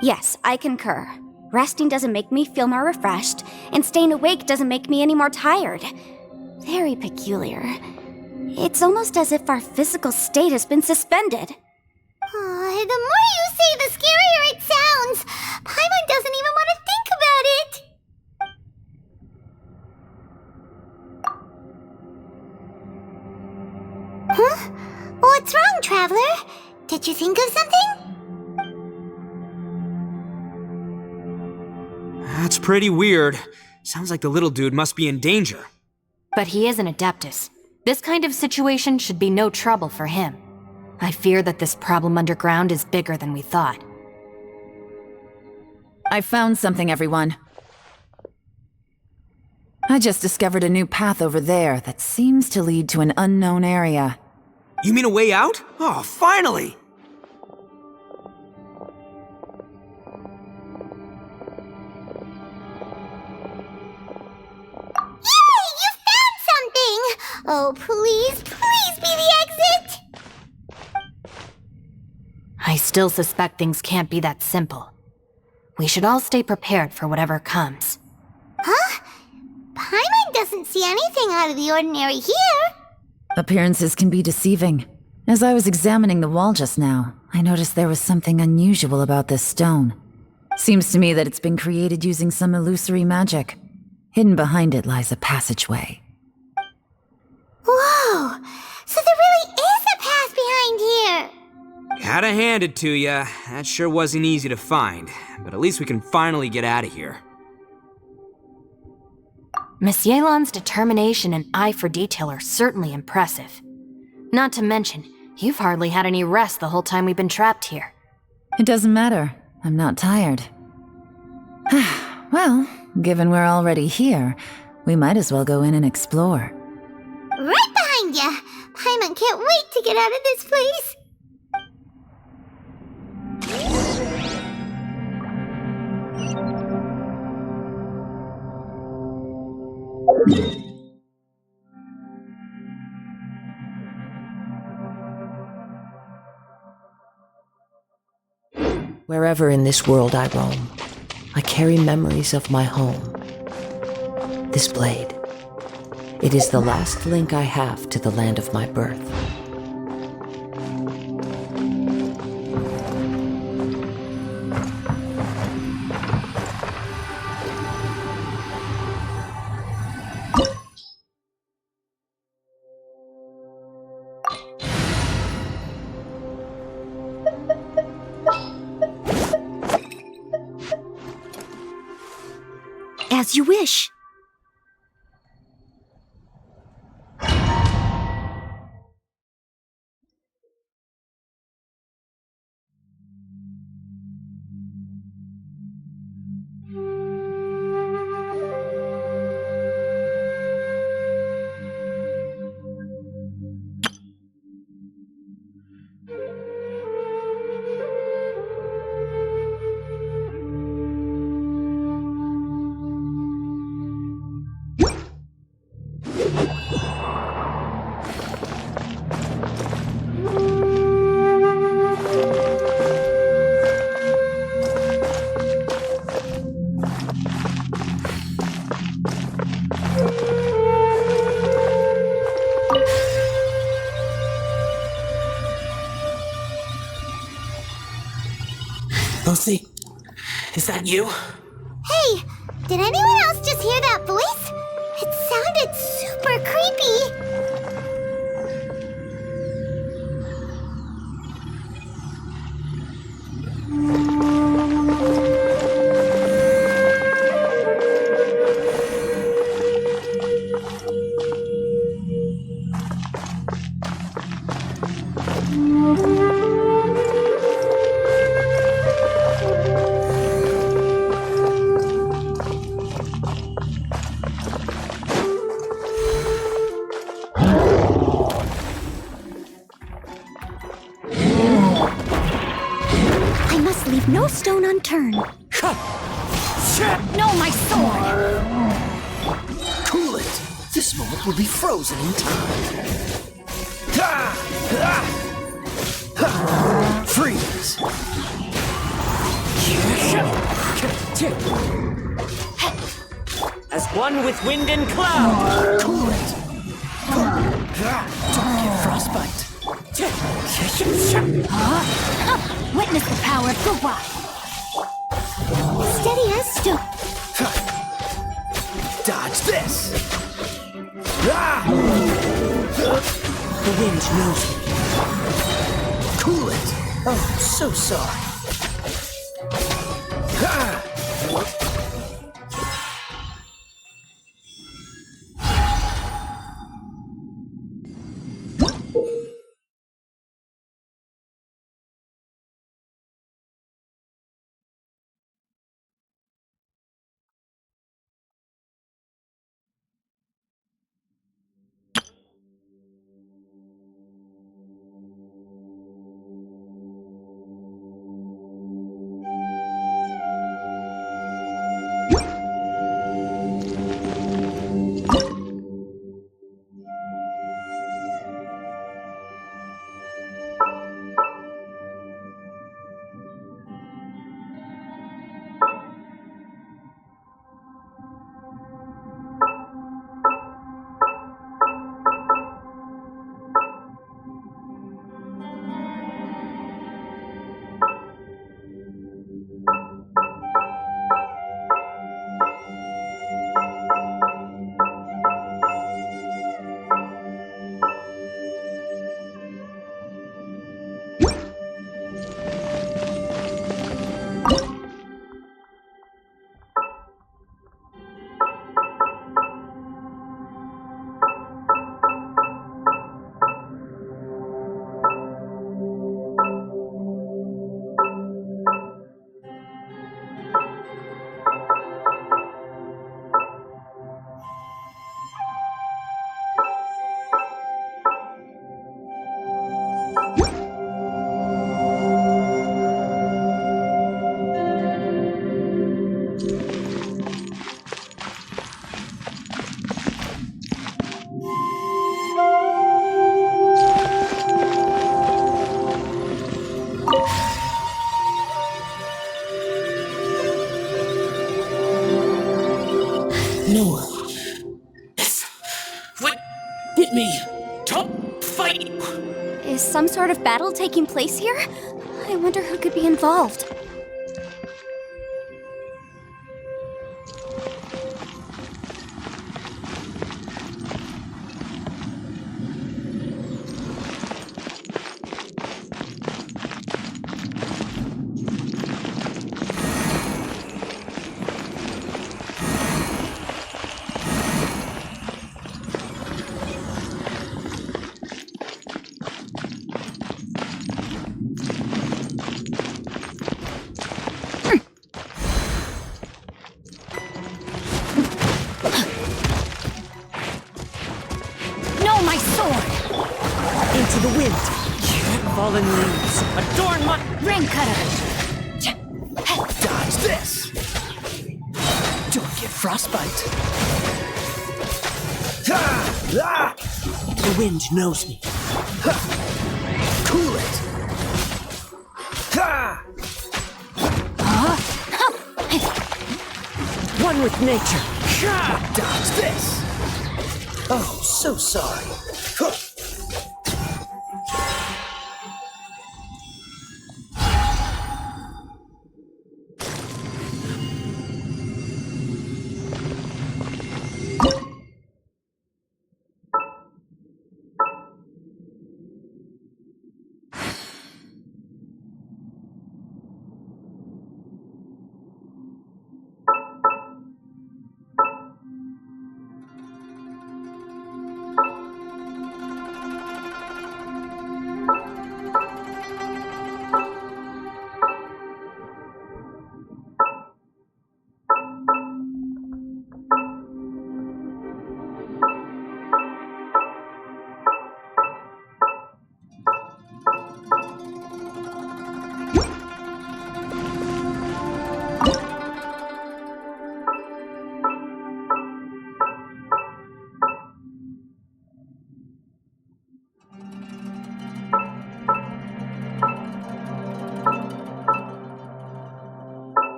Yes, I concur. Resting doesn't make me feel more refreshed, and staying awake doesn't make me any more tired. Very peculiar. It's almost as if our physical state has been suspended. The more you say, the scarier it sounds. Paimon doesn't even want to think about it. Huh? What's wrong, Traveler? Did you think of something? That's pretty weird. Sounds like the little dude must be in danger. But he is an Adeptus. This kind of situation should be no trouble for him. I fear that this problem underground is bigger than we thought. I found something, everyone. I just discovered a new path over there that seems to lead to an unknown area. You mean a way out? Oh, finally! Yay! You found something! Oh, please, please be the exit! I still suspect things can't be that simple. We should all stay prepared for whatever comes. Huh? Paimon doesn't see anything out of the ordinary here. Appearances can be deceiving. As I was examining the wall just now, I noticed there was something unusual about this stone. Seems to me that it's been created using some illusory magic. Hidden behind it lies a passageway. Whoa! So there really is a path behind here! Gotta hand it to ya. That sure wasn't easy to find, but at least we can finally get out of here. Miss Yelan's determination and eye for detail are certainly impressive. Not to mention, you've hardly had any rest the whole time we've been trapped here. It doesn't matter. I'm not tired. Well, given we're already here, we might as well go in and explore. Right behind ya! Paimon can't wait to get out of this place! Wherever in this world I roam, I carry memories of my home. This blade, it is the last link I have to the land of my birth. As you wish. Lucy, is that you? Hey, did anyone else just hear that voice? It sounded super creepy. Leave no stone unturned. No, my sword! Cool it! This moment will be frozen in time. Freeze! As one with wind and cloud. Cool it! Don't get frostbite. Witness the power of Gua! Steady as stone. Dodge this! The wind knows me. Cool it! Oh, so sorry. Is some sort of battle taking place here? I wonder who could be involved. Into the wind. Fallen leaves. Adorn my Rain cutter. Dodge this! Don't get frostbite. The wind knows me. Cool it! One with nature. Dodge this! Oh, so sorry.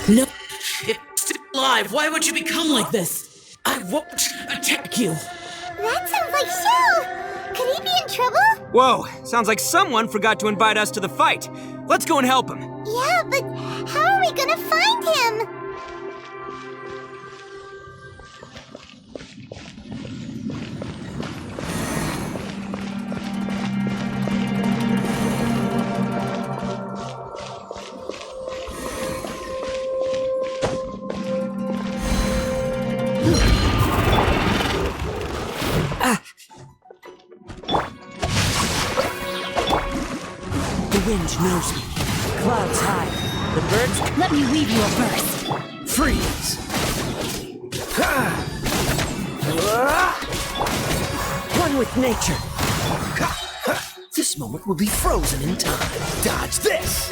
No, it's still alive. Why would you become like this? I won't attack you. That sounds like Shell! Could he be in trouble? Whoa, sounds like someone forgot to invite us to the fight. Let's go and help him. Yeah, but how are we gonna find him? The wind knows me. Clouds high. The birds. Let me weave you a verse. Freeze! One with nature. This moment will be frozen in time. Dodge this!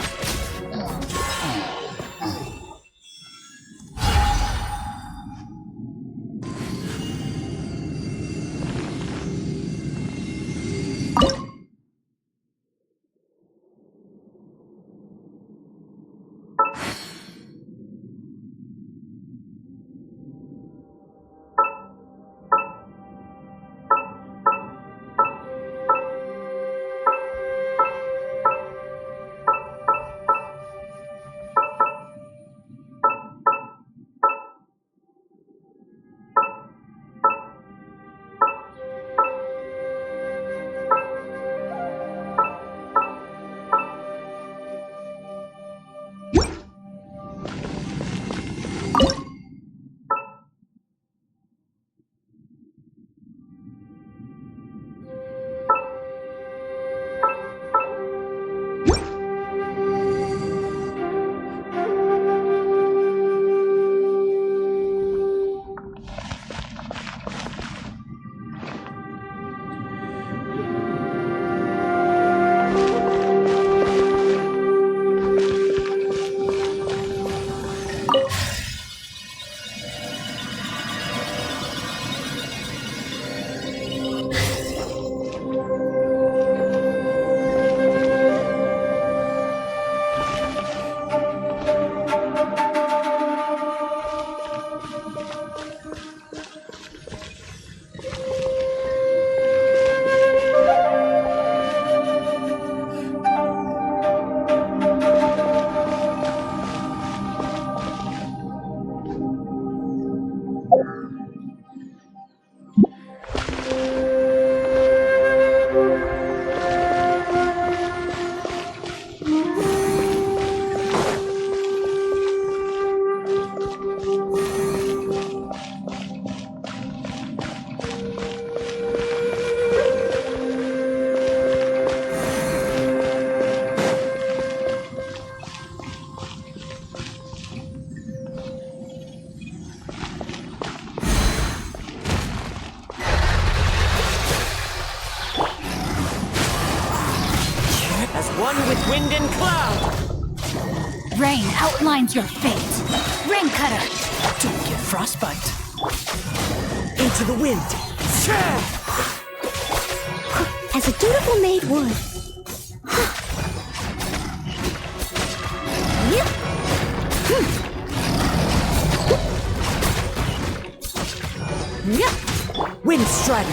cloud! Rain outlines your fate. Rain cutter. Don't get frostbite. Into the wind! As a dutiful maid would. Wind strider!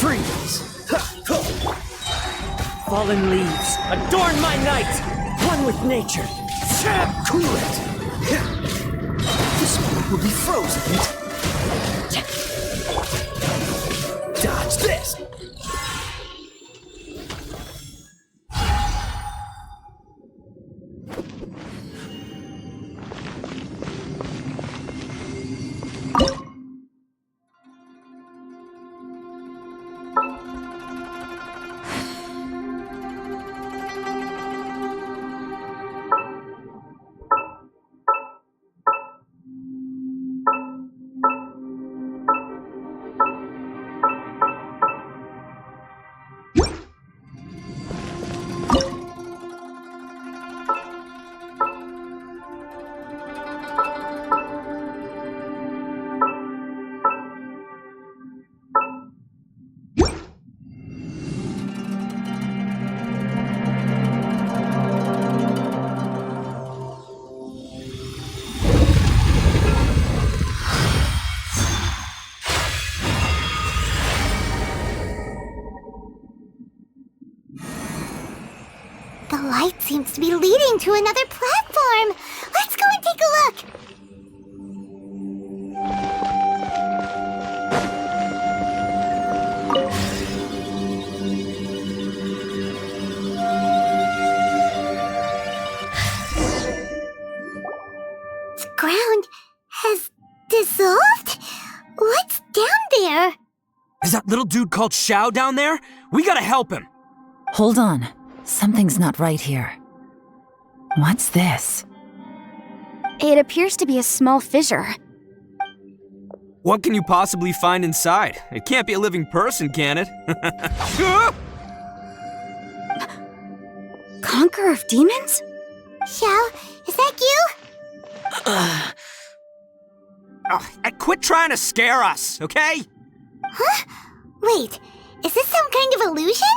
Freeze! Fallen leaves, adorn my night! One with nature! Cool it! This one will be frozen. Dodge this! The light seems to be leading to another platform. Let's go and take a look. The ground has dissolved? What's down there? Is that little dude called Xiao down there? We gotta help him! Hold on. Something's not right here. What's this? It appears to be a small fissure. What can you possibly find inside? It can't be a living person, can it? Conqueror of demons? Xiao, is that you? Quit trying to scare us, okay? Huh? Wait, is this some kind of illusion?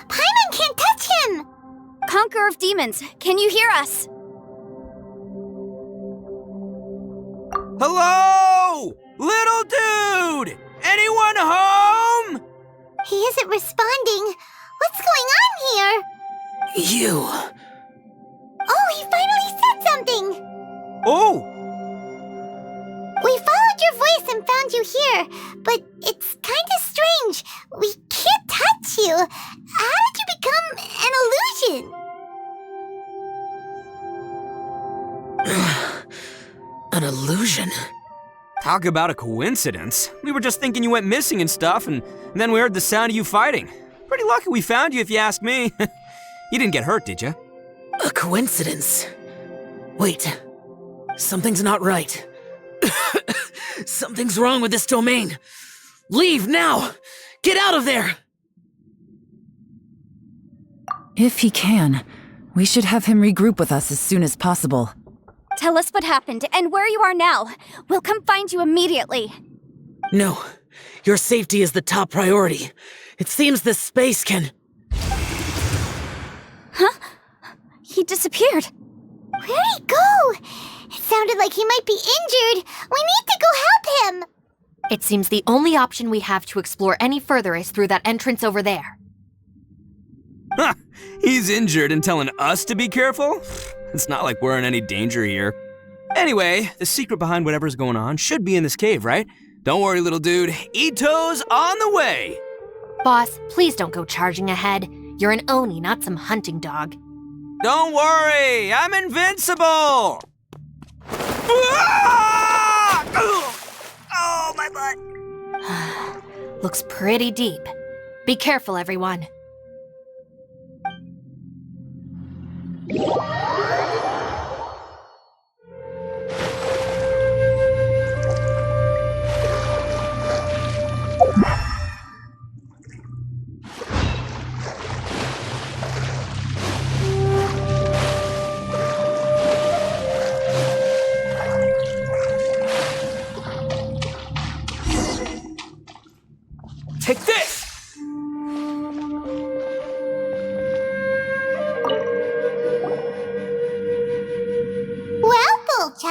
Paimon can't touch him! Conqueror of demons, can you hear us? Hello? Little dude! Anyone home? He isn't responding. What's going on here? You. Oh, he finally said something! Oh! We followed your voice and found you here, but it's kinda strange. We can't touch you. How did you become an illusion? An illusion? Talk about a coincidence. We were just thinking you went missing and stuff, and then we heard the sound of you fighting. Pretty lucky we found you, if you ask me. You didn't get hurt, did you? A coincidence? Wait. Something's not right. Something's wrong with this domain. Leave now! Get out of there! If he can, we should have him regroup with us as soon as possible. Tell us what happened and where you are now. We'll come find you immediately. No. Your safety is the top priority. It seems this space can... Huh? He disappeared. Where'd he go? It sounded like he might be injured. We need to go help him. It seems the only option we have to explore any further is through that entrance over there. Huh, he's injured and telling us to be careful? It's not like we're in any danger here. Anyway, the secret behind whatever's going on should be in this cave, right? Don't worry, little dude. Ito's on the way! Boss, please don't go charging ahead. You're an Oni, not some hunting dog. Don't worry, I'm invincible! Oh, my butt! Looks pretty deep. Be careful, everyone.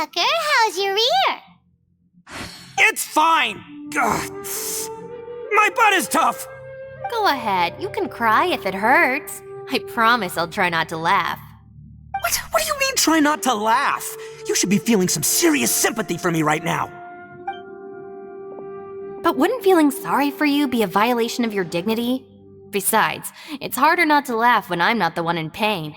Chucker. How's your ear? It's fine! Ugh. My butt is tough! Go ahead, you can cry if it hurts. I promise I'll try not to laugh. What do you mean, try not to laugh? You should be feeling some serious sympathy for me right now. But wouldn't feeling sorry for you be a violation of your dignity? Besides, it's harder not to laugh when I'm not the one in pain.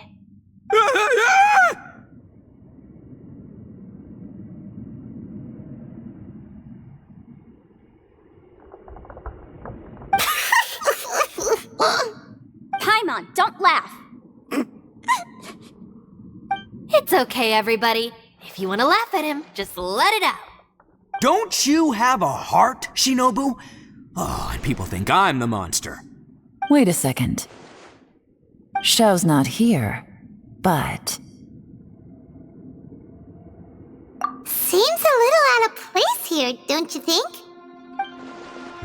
Paimon, don't laugh! It's okay, everybody. If you want to laugh at him, just let it out. Don't you have a heart, Shinobu? Oh, and people think I'm the monster. Wait a second. Xiao's not here, but... Seems a little out of place here, don't you think?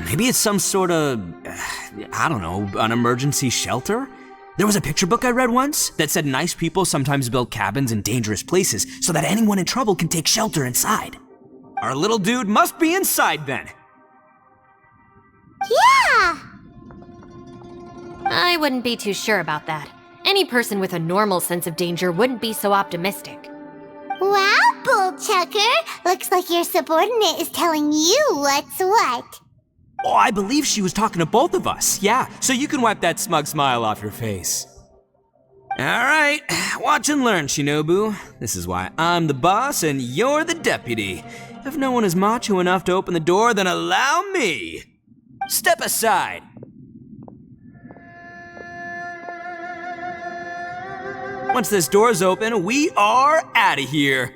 Maybe it's some sort of, I don't know, an emergency shelter? There was a picture book I read once that said nice people sometimes build cabins in dangerous places so that anyone in trouble can take shelter inside. Our little dude must be inside then. Yeah! I wouldn't be too sure about that. Any person with a normal sense of danger wouldn't be so optimistic. Wow, Bull Chucker! Looks like your subordinate is telling you what's what. Oh, I believe she was talking to both of us. Yeah, so you can wipe that smug smile off your face. All right, watch and learn, Shinobu. This is why I'm the boss and you're the deputy. If no one is macho enough to open the door, then allow me. Step aside. Once this door's open, we are out of here.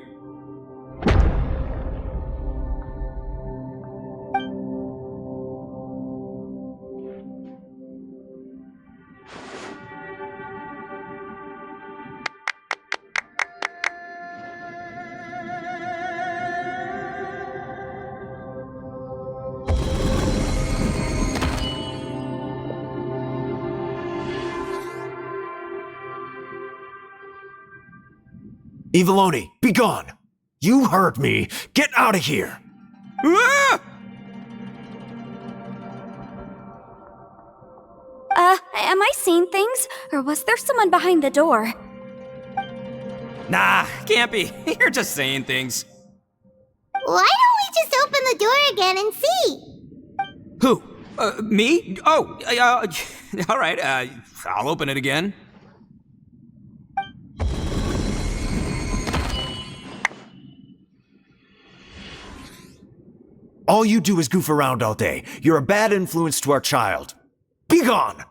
Eviloni, be gone! You heard me! Get out of here! Ah! Am I seeing things? Or was there someone behind the door? Nah, can't be. You're just saying things. Why don't we just open the door again and see? Who? Me? Oh, all right, I'll open it again. All you do is goof around all day. You're a bad influence to our child. Be gone!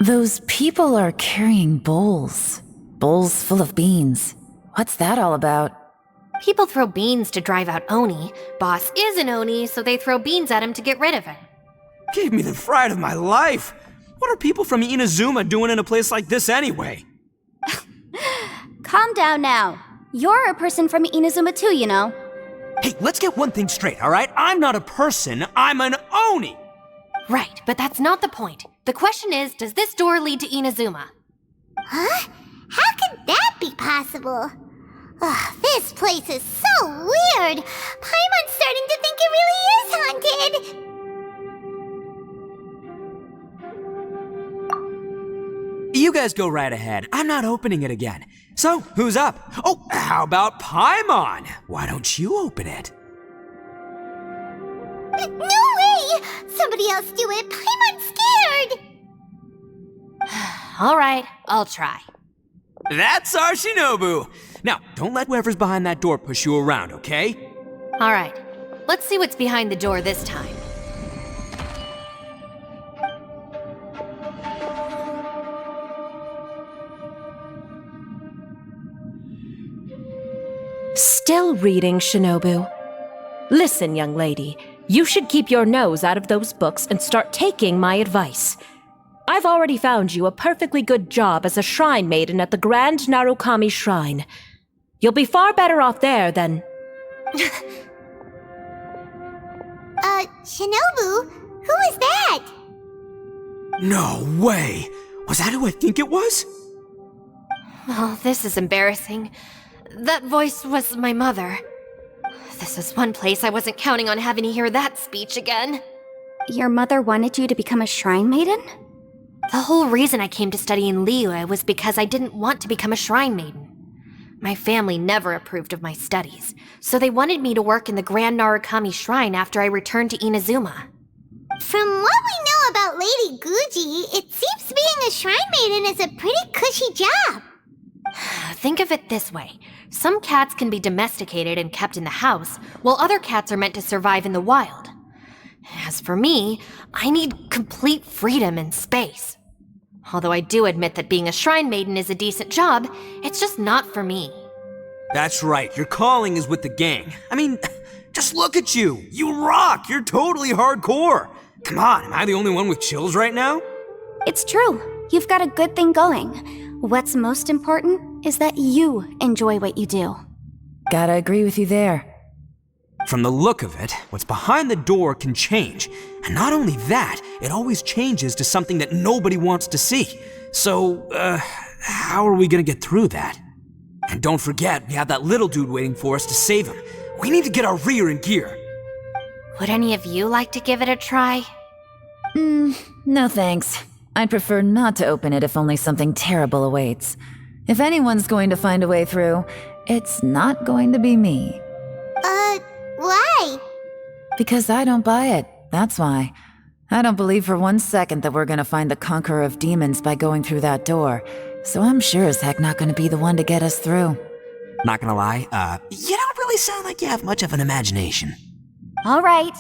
Those people are carrying bowls. Bowls full of beans. What's that all about? People throw beans to drive out Oni. Boss is an Oni, so they throw beans at him to get rid of him. Gave me the fright of my life. What are people from Inazuma doing in a place like this anyway? Calm down now. You're a person from Inazuma too, you know. Hey, let's get one thing straight, all right? I'm not a person, I'm an Oni! Right, but that's not the point. The question is, does this door lead to Inazuma? Huh? How could that be possible? Ugh, this place is so weird! Paimon's starting to think it really is haunted! You guys go right ahead. I'm not opening it again. So, who's up? Oh, how about Paimon? Why don't you open it? No way! Somebody else do it! Paimon's scared! All right, I'll try. That's our Shinobu! Now, don't let whoever's behind that door push you around, okay? All right, let's see what's behind the door this time. Still reading, Shinobu. Listen, young lady, you should keep your nose out of those books and start taking my advice. I've already found you a perfectly good job as a shrine maiden at the Grand Narukami Shrine. You'll be far better off there than... Shinobu? Who is that? No way! Was that who I think it was? Oh, this is embarrassing. That voice was my mother. This is one place I wasn't counting on having to hear that speech again. Your mother wanted you to become a shrine maiden? The whole reason I came to study in Liyue was because I didn't want to become a shrine maiden. My family never approved of my studies, so they wanted me to work in the Grand Narukami Shrine after I returned to Inazuma. From what we know about Lady Guji, it seems being a shrine maiden is a pretty cushy job. Think of it this way. Some cats can be domesticated and kept in the house, while other cats are meant to survive in the wild. As for me, I need complete freedom and space. Although I do admit that being a shrine maiden is a decent job, it's just not for me. That's right, your calling is with the gang. I mean, just look at you. You rock, you're totally hardcore. Come on, am I the only one with chills right now? It's true. You've got a good thing going. What's most important is that you enjoy what you do. Gotta agree with you there. From the look of it, what's behind the door can change. And not only that, it always changes to something that nobody wants to see. So, how are we gonna get through that? And don't forget, we have that little dude waiting for us to save him. We need to get our rear in gear. Would any of you like to give it a try? No thanks. I'd prefer not to open it if only something terrible awaits. If anyone's going to find a way through, it's not going to be me. Why? Because I don't buy it, that's why. I don't believe for 1 second that we're gonna find the Conqueror of Demons by going through that door, so I'm sure as heck not gonna be the one to get us through. Not gonna lie, you don't really sound like you have much of an imagination. All right,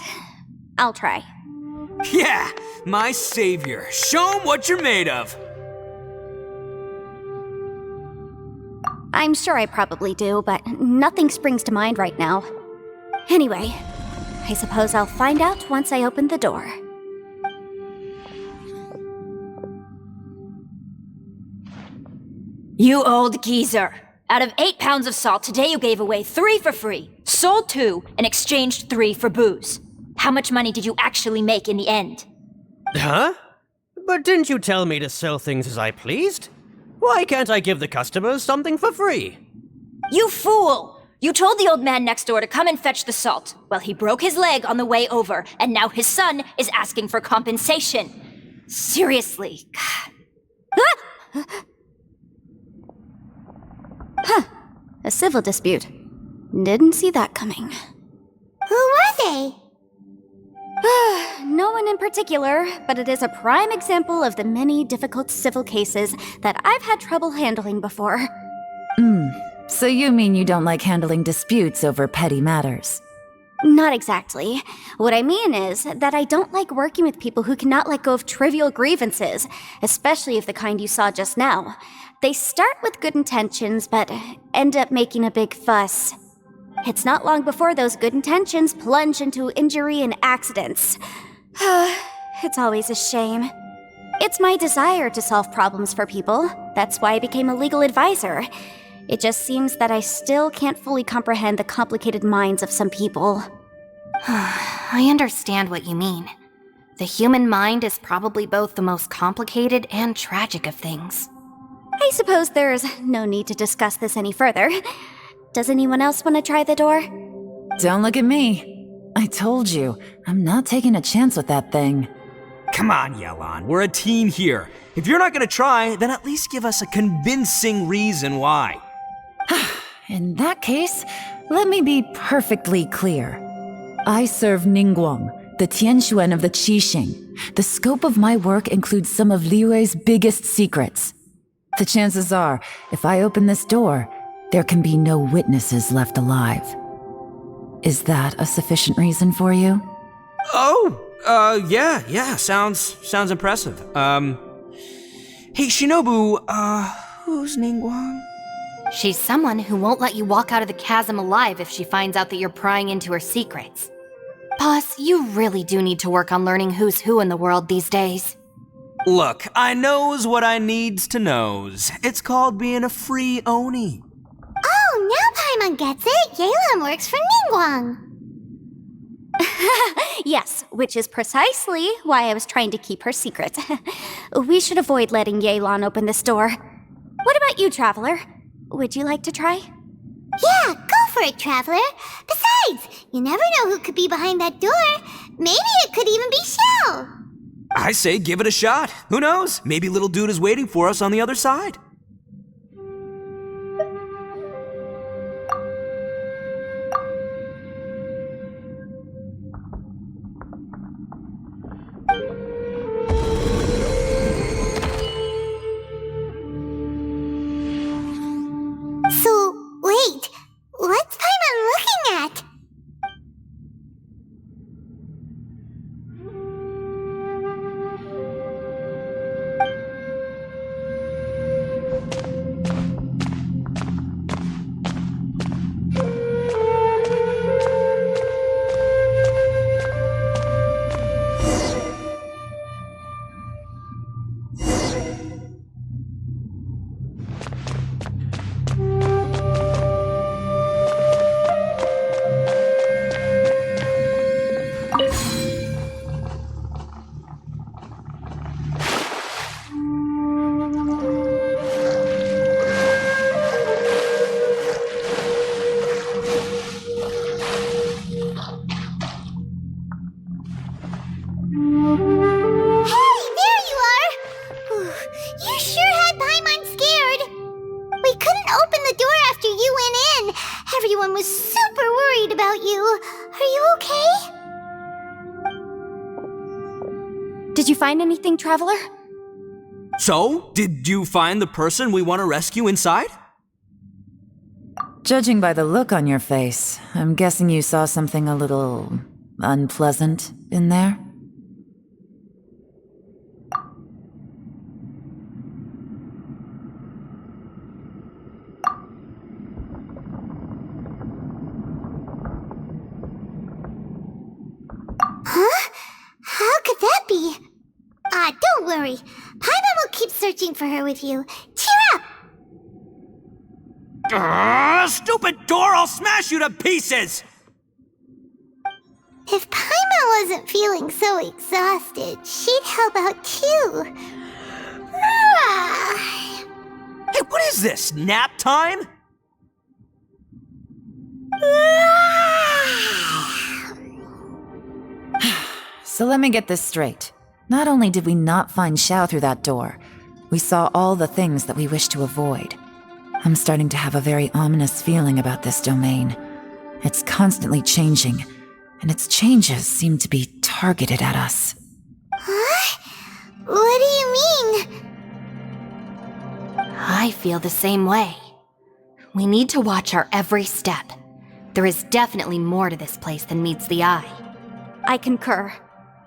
I'll try. Yeah, my savior. Show 'em what you're made of. I'm sure I probably do, but nothing springs to mind right now. Anyway, I suppose I'll find out once I open the door. You old geezer. Out of 8 pounds of salt, today you gave away 3 for free, sold 2, and exchanged 3 for booze. How much money did you actually make in the end? Huh? But didn't you tell me to sell things as I pleased? Why can't I give the customers something for free? You fool! You told the old man next door to come and fetch the salt. Well, he broke his leg on the way over, and now his son is asking for compensation. Seriously. Huh. A civil dispute. Didn't see that coming. Who were they? No one in particular, but it is a prime example of the many difficult civil cases that I've had trouble handling before. So you mean you don't like handling disputes over petty matters? Not exactly. What I mean is that I don't like working with people who cannot let go of trivial grievances, especially of the kind you saw just now. They start with good intentions, but end up making a big fuss. It's not long before those good intentions plunge into injury and accidents. It's always a shame. It's my desire to solve problems for people. That's why I became a legal advisor. It just seems that I still can't fully comprehend the complicated minds of some people. I understand what you mean. The human mind is probably both the most complicated and tragic of things. I suppose there's no need to discuss this any further. Does anyone else want to try the door? Don't look at me. I told you, I'm not taking a chance with that thing. Come on, Yelan, we're a team here. If you're not gonna try, then at least give us a convincing reason why. In that case, let me be perfectly clear. I serve Ningguang, the Tianxuan of the Qixing. The scope of my work includes some of Liyue's biggest secrets. The chances are, if I open this door, there can be no witnesses left alive. Is that a sufficient reason for you? Yeah, sounds impressive. Hey, Shinobu, who's Ningguang? She's someone who won't let you walk out of the chasm alive if she finds out that you're prying into her secrets. Boss, you really do need to work on learning who's who in the world these days. Look, I knows what I needs to knows. It's called being a free Oni. Oh, now Paimon gets it. Yelan works for Ningguang. Yes, which is precisely why I was trying to keep her secret. We should avoid letting Yelan open this door. What about about you, Traveler? Would you like to try? Yeah, go for it, Traveler. Besides, you never know who could be behind that door. Maybe it could even be Shell. I say give it a shot. Who knows? Maybe little dude is waiting for us on the other side. So, wait, what's Paimon looking at? Everyone was super worried about you. Are you okay? Did you find anything, Traveler? So, did you find the person we want to rescue inside? Judging by the look on your face, I'm guessing you saw something a little unpleasant in there? Huh? How could that be? Don't worry. Paimon will keep searching for her with you. Cheer up! Stupid door! I'll smash you to pieces! If Paimon wasn't feeling so exhausted, she'd help out too. Hey, what is this? Nap time? So let me get this straight. Not only did we not find Xiao through that door, we saw all the things that we wish to avoid. I'm starting to have a very ominous feeling about this domain. It's constantly changing, and its changes seem to be targeted at us. Huh? What do you mean? I feel the same way. We need to watch our every step. There is definitely more to this place than meets the eye. I concur.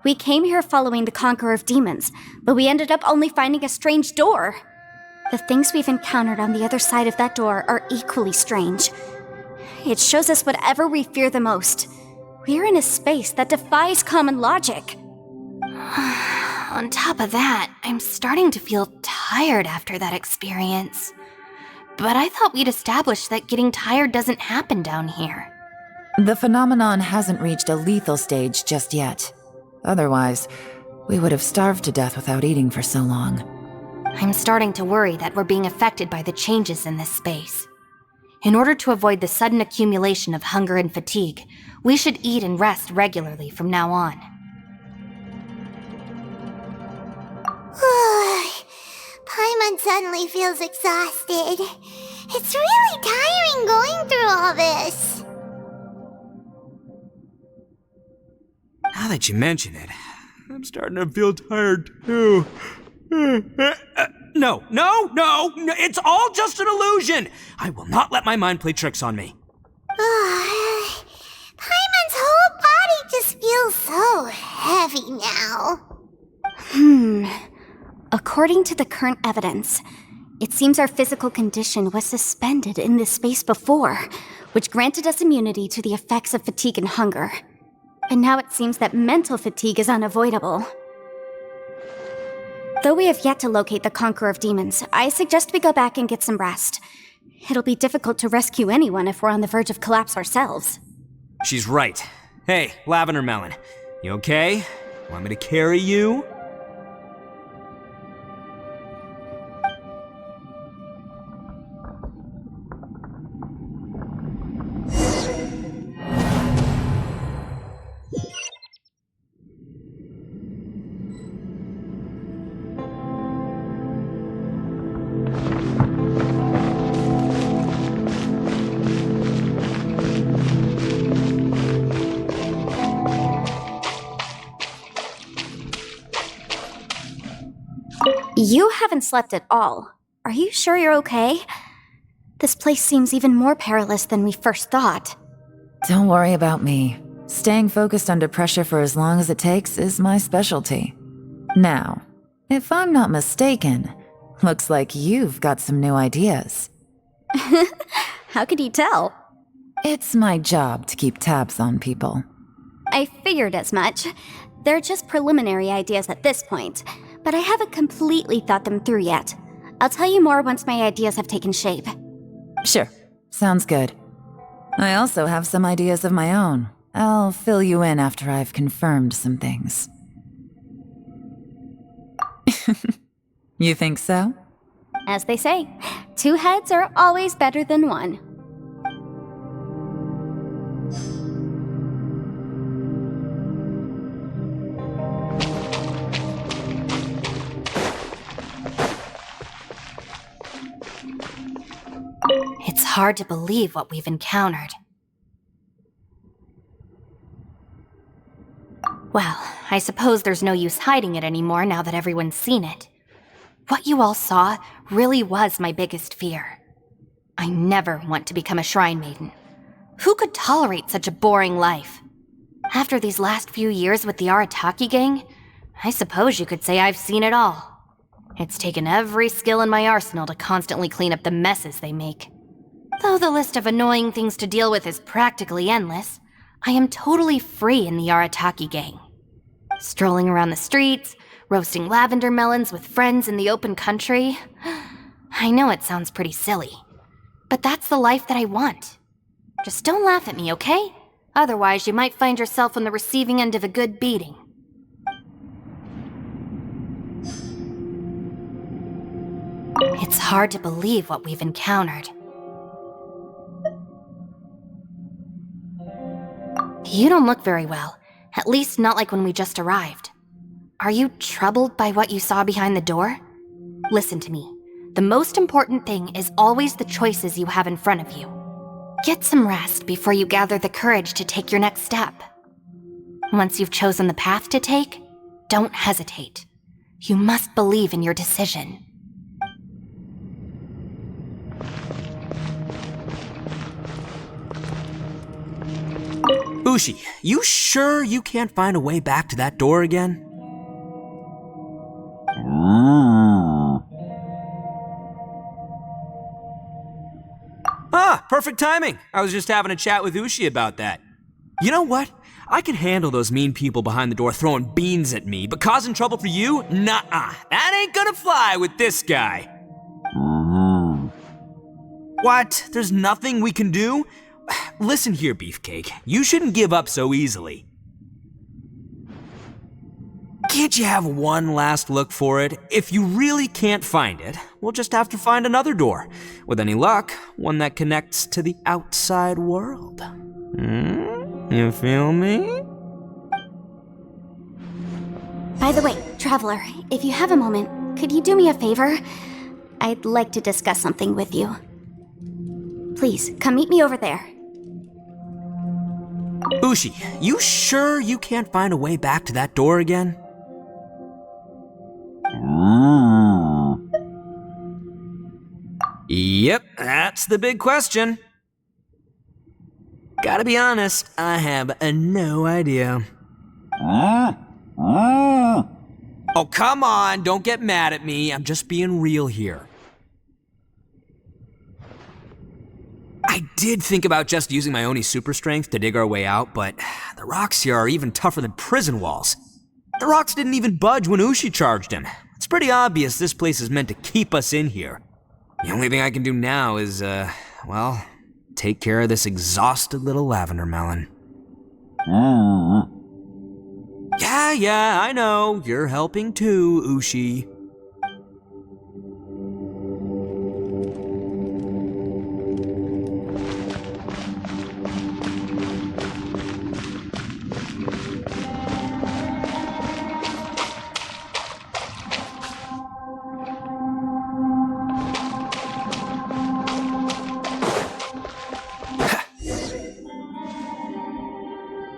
We came here following the Conqueror of Demons, but we ended up only finding a strange door. The things we've encountered on the other side of that door are equally strange. It shows us whatever we fear the most. We're in a space that defies common logic. On top of that, I'm starting to feel tired after that experience. But I thought we'd established that getting tired doesn't happen down here. The phenomenon hasn't reached a lethal stage just yet. Otherwise, we would have starved to death without eating for so long. I'm starting to worry that we're being affected by the changes in this space. In order to avoid the sudden accumulation of hunger and fatigue, we should eat and rest regularly from now on. Paimon suddenly feels exhausted. It's really tiring going through all this. Now that you mention it, I'm starting to feel tired too. No, it's all just an illusion. I will not let my mind play tricks on me. Paimon's whole body just feels so heavy now. According to the current evidence, it seems our physical condition was suspended in this space before, which granted us immunity to the effects of fatigue and hunger. And now it seems that mental fatigue is unavoidable. Though we have yet to locate the Conqueror of Demons, I suggest we go back and get some rest. It'll be difficult to rescue anyone if we're on the verge of collapse ourselves. She's right. Hey, Lavender Melon, you okay? Want me to carry you? You haven't slept at all. Are you sure you're okay? This place seems even more perilous than we first thought. Don't worry about me. Staying focused under pressure for as long as it takes is my specialty. Now, if I'm not mistaken, looks like you've got some new ideas. How could you tell? It's my job to keep tabs on people. I figured as much. They're just preliminary ideas at this point, but I haven't completely thought them through yet. I'll tell you more once my ideas have taken shape. Sure, sounds good. I also have some ideas of my own. I'll fill you in after I've confirmed some things. You think so? As they say, 2 heads are always better than 1. It's hard to believe what we've encountered. Well, I suppose there's no use hiding it anymore now that everyone's seen it. What you all saw really was my biggest fear. I never want to become a shrine maiden. Who could tolerate such a boring life? After these last few years with the Arataki gang, I suppose you could say I've seen it all. It's taken every skill in my arsenal to constantly clean up the messes they make. Though the list of annoying things to deal with is practically endless, I am totally free in the Arataki gang. Strolling around the streets, roasting lavender melons with friends in the open country. I know it sounds pretty silly, but that's the life that I want. Just don't laugh at me, okay? Otherwise, you might find yourself on the receiving end of a good beating. It's hard to believe what we've encountered. You don't look very well, at least not like when we just arrived. Are you troubled by what you saw behind the door? Listen to me. The most important thing is always the choices you have in front of you. Get some rest before you gather the courage to take your next step. Once you've chosen the path to take, don't hesitate. You must believe in your decision. Ushi, you sure you can't find a way back to that door again? Ah, perfect timing. I was just having a chat with Ushi about that. You know what? I can handle those mean people behind the door throwing beans at me, but causing trouble for you? Nuh-uh. That ain't gonna fly with this guy. What? There's nothing we can do? Listen here, Beefcake. You shouldn't give up so easily. Can't you have one last look for it? If you really can't find it, we'll just have to find another door. With any luck, one that connects to the outside world. You feel me? By the way, Traveler, if you have a moment, could you do me a favor? I'd like to discuss something with you. Please, come meet me over there. Ushi, you sure you can't find a way back to that door again? Yep, that's the big question. Gotta be honest, I have no idea. Oh, come on, don't get mad at me. I'm just being real here. I did think about just using my Oni super strength to dig our way out, but the rocks here are even tougher than prison walls. The rocks didn't even budge when Ushi charged him. It's pretty obvious this place is meant to keep us in here. The only thing I can do now is, well, take care of this exhausted little lavender melon. Yeah, I know. You're helping too, Ushi.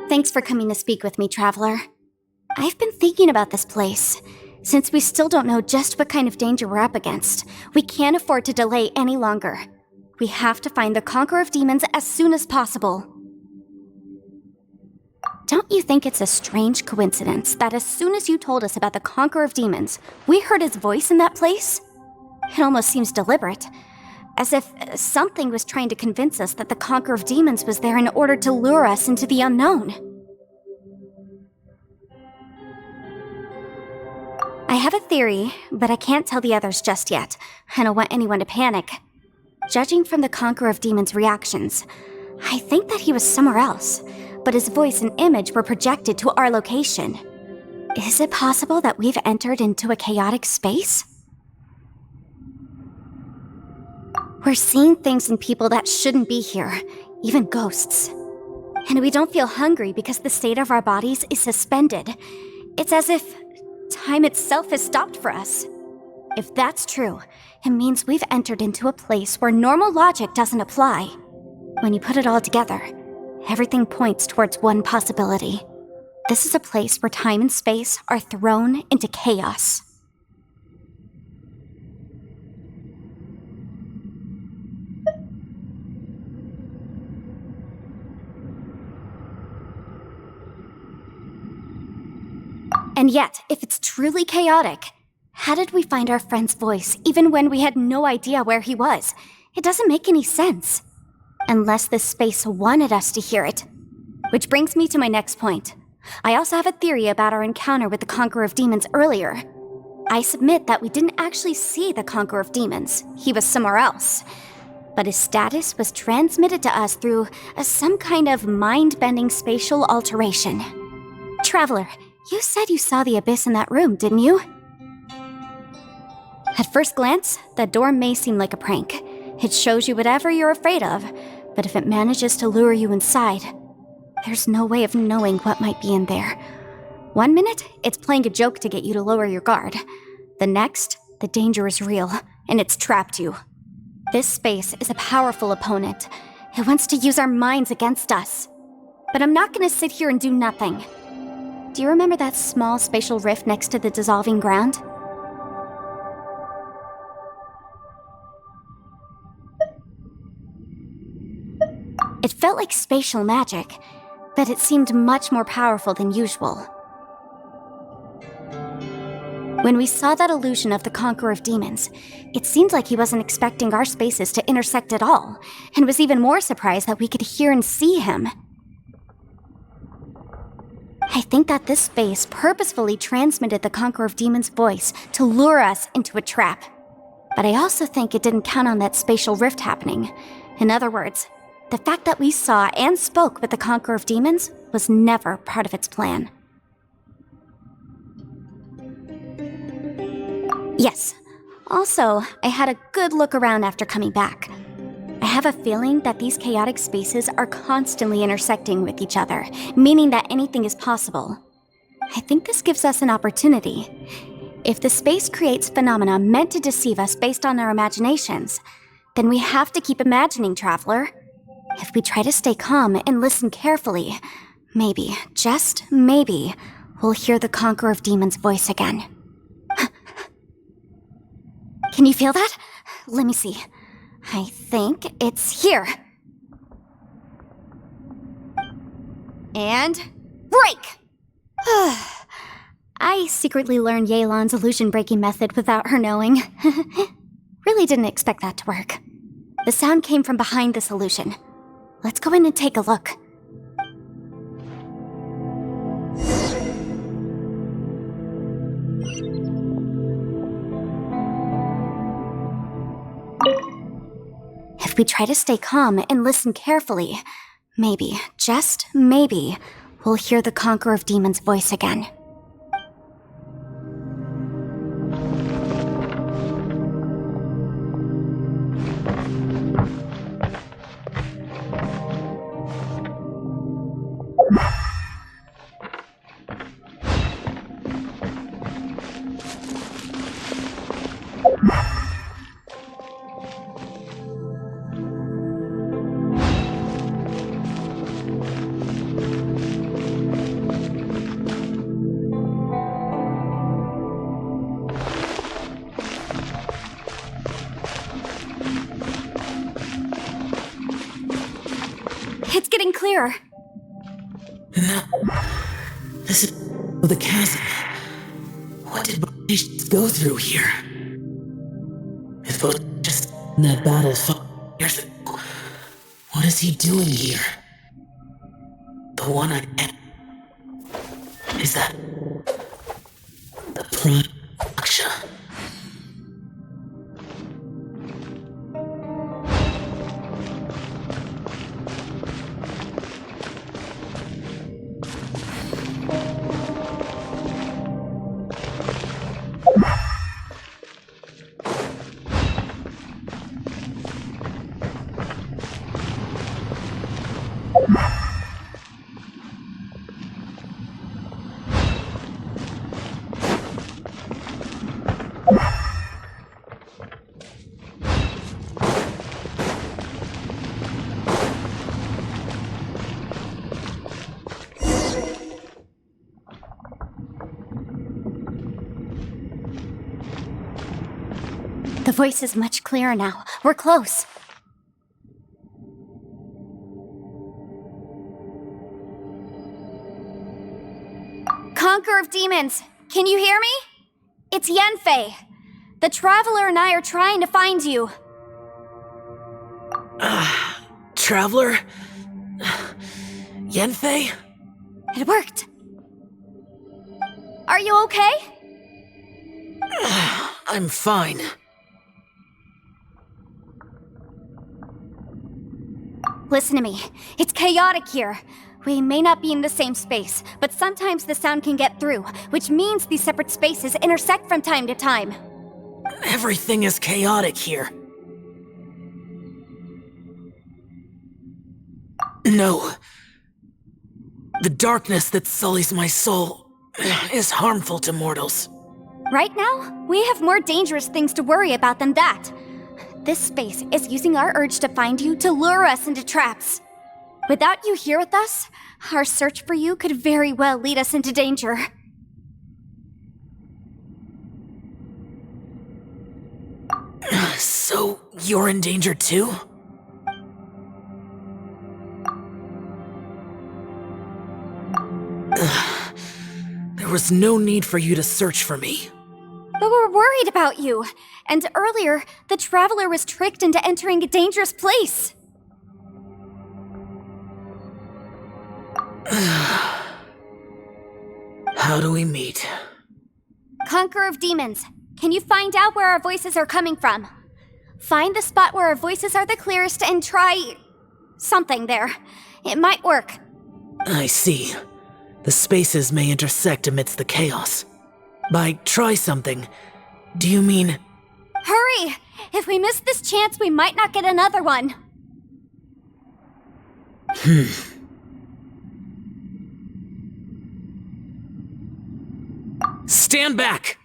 Thanks for coming to speak with me, Traveler. I've been thinking about this place. Since we still don't know just what kind of danger we're up against, we can't afford to delay any longer. We have to find the Conqueror of Demons as soon as possible. Don't you think it's a strange coincidence that as soon as you told us about the Conqueror of Demons, we heard his voice in that place? It almost seems deliberate, as if something was trying to convince us that the Conqueror of Demons was there in order to lure us into the unknown. I have a theory, but I can't tell the others just yet. I don't want anyone to panic. Judging from the Conqueror of Demons' reactions, I think that he was somewhere else, but his voice and image were projected to our location. Is it possible that we've entered into a chaotic space? We're seeing things and people that shouldn't be here, even ghosts. And we don't feel hungry because the state of our bodies is suspended. It's as if time itself has stopped for us. If that's true, it means we've entered into a place where normal logic doesn't apply. When you put it all together, everything points towards one possibility. This is a place where time and space are thrown into chaos. And yet, if it's truly chaotic, how did we find our friend's voice even when we had no idea where he was? It doesn't make any sense. Unless this space wanted us to hear it. Which brings me to my next point. I also have a theory about our encounter with the Conqueror of Demons earlier. I submit that we didn't actually see the Conqueror of Demons. He was somewhere else. But his status was transmitted to us through some kind of mind-bending spatial alteration. Traveler, you said you saw the abyss in that room, didn't you? At first glance, that door may seem like a prank. It shows you whatever you're afraid of, but if it manages to lure you inside, there's no way of knowing what might be in there. One minute, it's playing a joke to get you to lower your guard. The next, the danger is real, and it's trapped you. This space is a powerful opponent. It wants to use our minds against us. But I'm not gonna sit here and do nothing. Do you remember that small spatial rift next to the dissolving ground? It felt like spatial magic, but it seemed much more powerful than usual. When we saw that illusion of the Conqueror of Demons, it seemed like he wasn't expecting our spaces to intersect at all, and was even more surprised that we could hear and see him. I think that this space purposefully transmitted the Conqueror of Demons' voice to lure us into a trap. But I also think it didn't count on that spatial rift happening. In other words, the fact that we saw and spoke with the Conqueror of Demons was never part of its plan. Yes. Also, I had a good look around after coming back. I have a feeling that these chaotic spaces are constantly intersecting with each other, meaning that anything is possible. I think this gives us an opportunity. If the space creates phenomena meant to deceive us based on our imaginations, then we have to keep imagining, Traveler. If we try to stay calm and listen carefully, maybe, just maybe, we'll hear the Conqueror of Demons' voice again. Can you feel that? Let me see. I think it's here. And break! I secretly learned Yelan's illusion-breaking method without her knowing. Really didn't expect that to work. The sound came from behind this illusion. Let's go in and take a look. If we try to stay calm and listen carefully, maybe, just maybe, we'll hear the Conqueror of Demons' voice again. It's getting clearer. No. This is the chasm. What did Botish go through here? If Botish just in that battle 5 years ago, what is he doing here? The one I met. Is that the Prime Aksha? The voice is much clearer now. We're close. Conqueror of Demons, can you hear me? It's Yanfei. The Traveler and I are trying to find you. Traveler? Yanfei? It worked. Are you okay? I'm fine. Listen to me. It's chaotic here. We may not be in the same space, but sometimes the sound can get through, which means these separate spaces intersect from time to time. Everything is chaotic here. No. The darkness that sullies my soul is harmful to mortals. Right now, we have more dangerous things to worry about than that. This space is using our urge to find you to lure us into traps. Without you here with us, our search for you could very well lead us into danger. So, you're in danger too? There was no need for you to search for me. But we're worried about you. And earlier, the Traveler was tricked into entering a dangerous place. How do we meet? Conqueror of Demons, can you find out where our voices are coming from? Find the spot where our voices are the clearest and try something there. It might work. I see. The spaces may intersect amidst the chaos. By try something, do you mean... Hurry! If we miss this chance, we might not get another one. Stand back!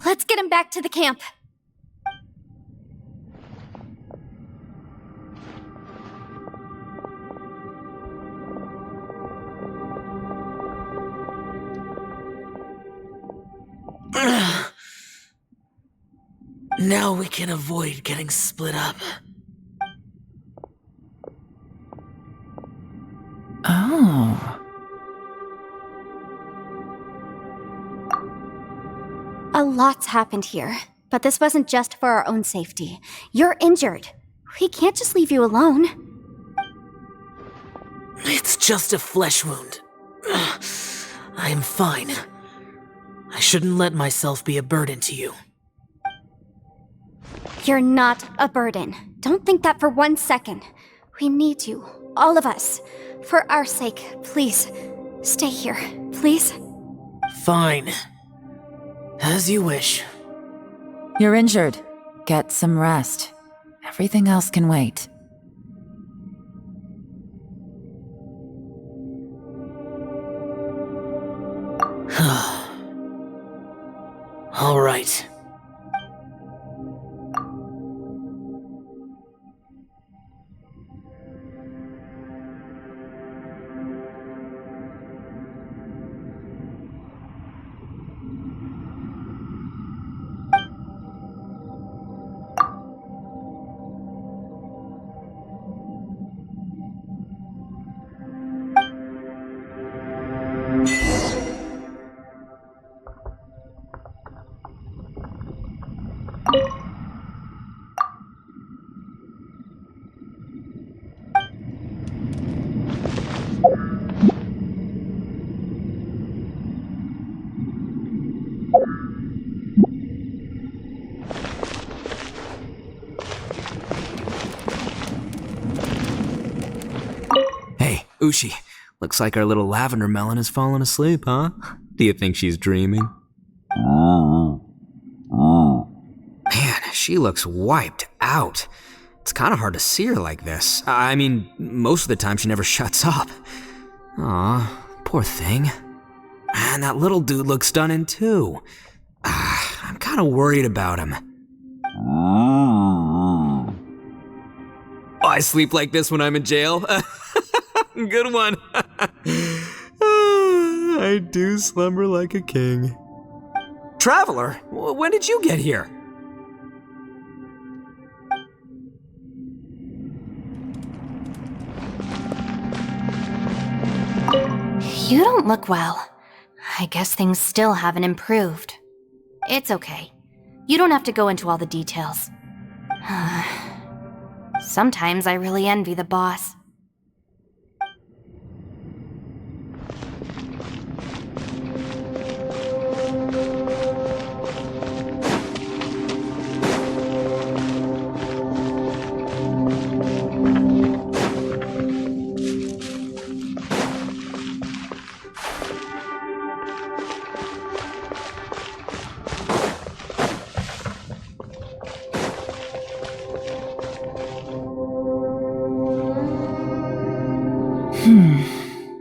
Let's get him back to the camp. Now we can avoid getting split up. Oh. A lot's happened here, but this wasn't just for our own safety. You're injured. We can't just leave you alone. It's just a flesh wound. I am fine. I shouldn't let myself be a burden to you. You're not a burden. Don't think that for 1 second. We need you, all of us. For our sake, please, stay here, please. Fine. As you wish. You're injured. Get some rest. Everything else can wait. Ushi, looks like our little lavender melon has fallen asleep, huh? Do you think she's dreaming? Man, she looks wiped out. It's kind of hard to see her like this. I mean, most of the time she never shuts up. Aw, poor thing. And that little dude looks stunning too. I'm kind of worried about him. I sleep like this when I'm in jail. Good one. I do slumber like a king. Traveler, when did you get here? You don't look well. I guess things still haven't improved. It's okay. You don't have to go into all the details. Sometimes I really envy the boss.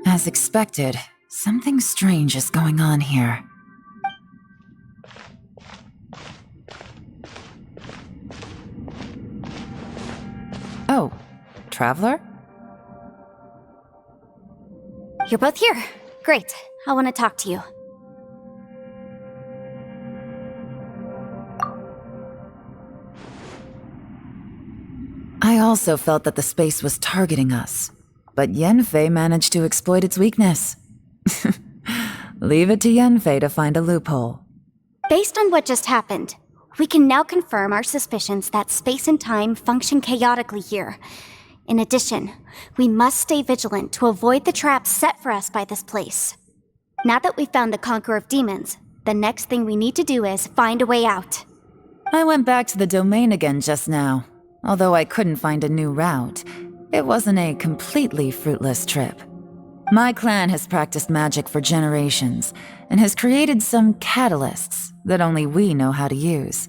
As expected, something strange is going on here. Oh, Traveler? You're both here. Great. I want to talk to you. I also felt that the space was targeting us, but Yenfei managed to exploit its weakness. Leave it to Yenfei to find a loophole. Based on what just happened, we can now confirm our suspicions that space and time function chaotically here. In addition, we must stay vigilant to avoid the traps set for us by this place. Now that we've found the Conqueror of Demons, the next thing we need to do is find a way out. I went back to the domain again just now. Although I couldn't find a new route, it wasn't a completely fruitless trip. My clan has practiced magic for generations and has created some catalysts that only we know how to use.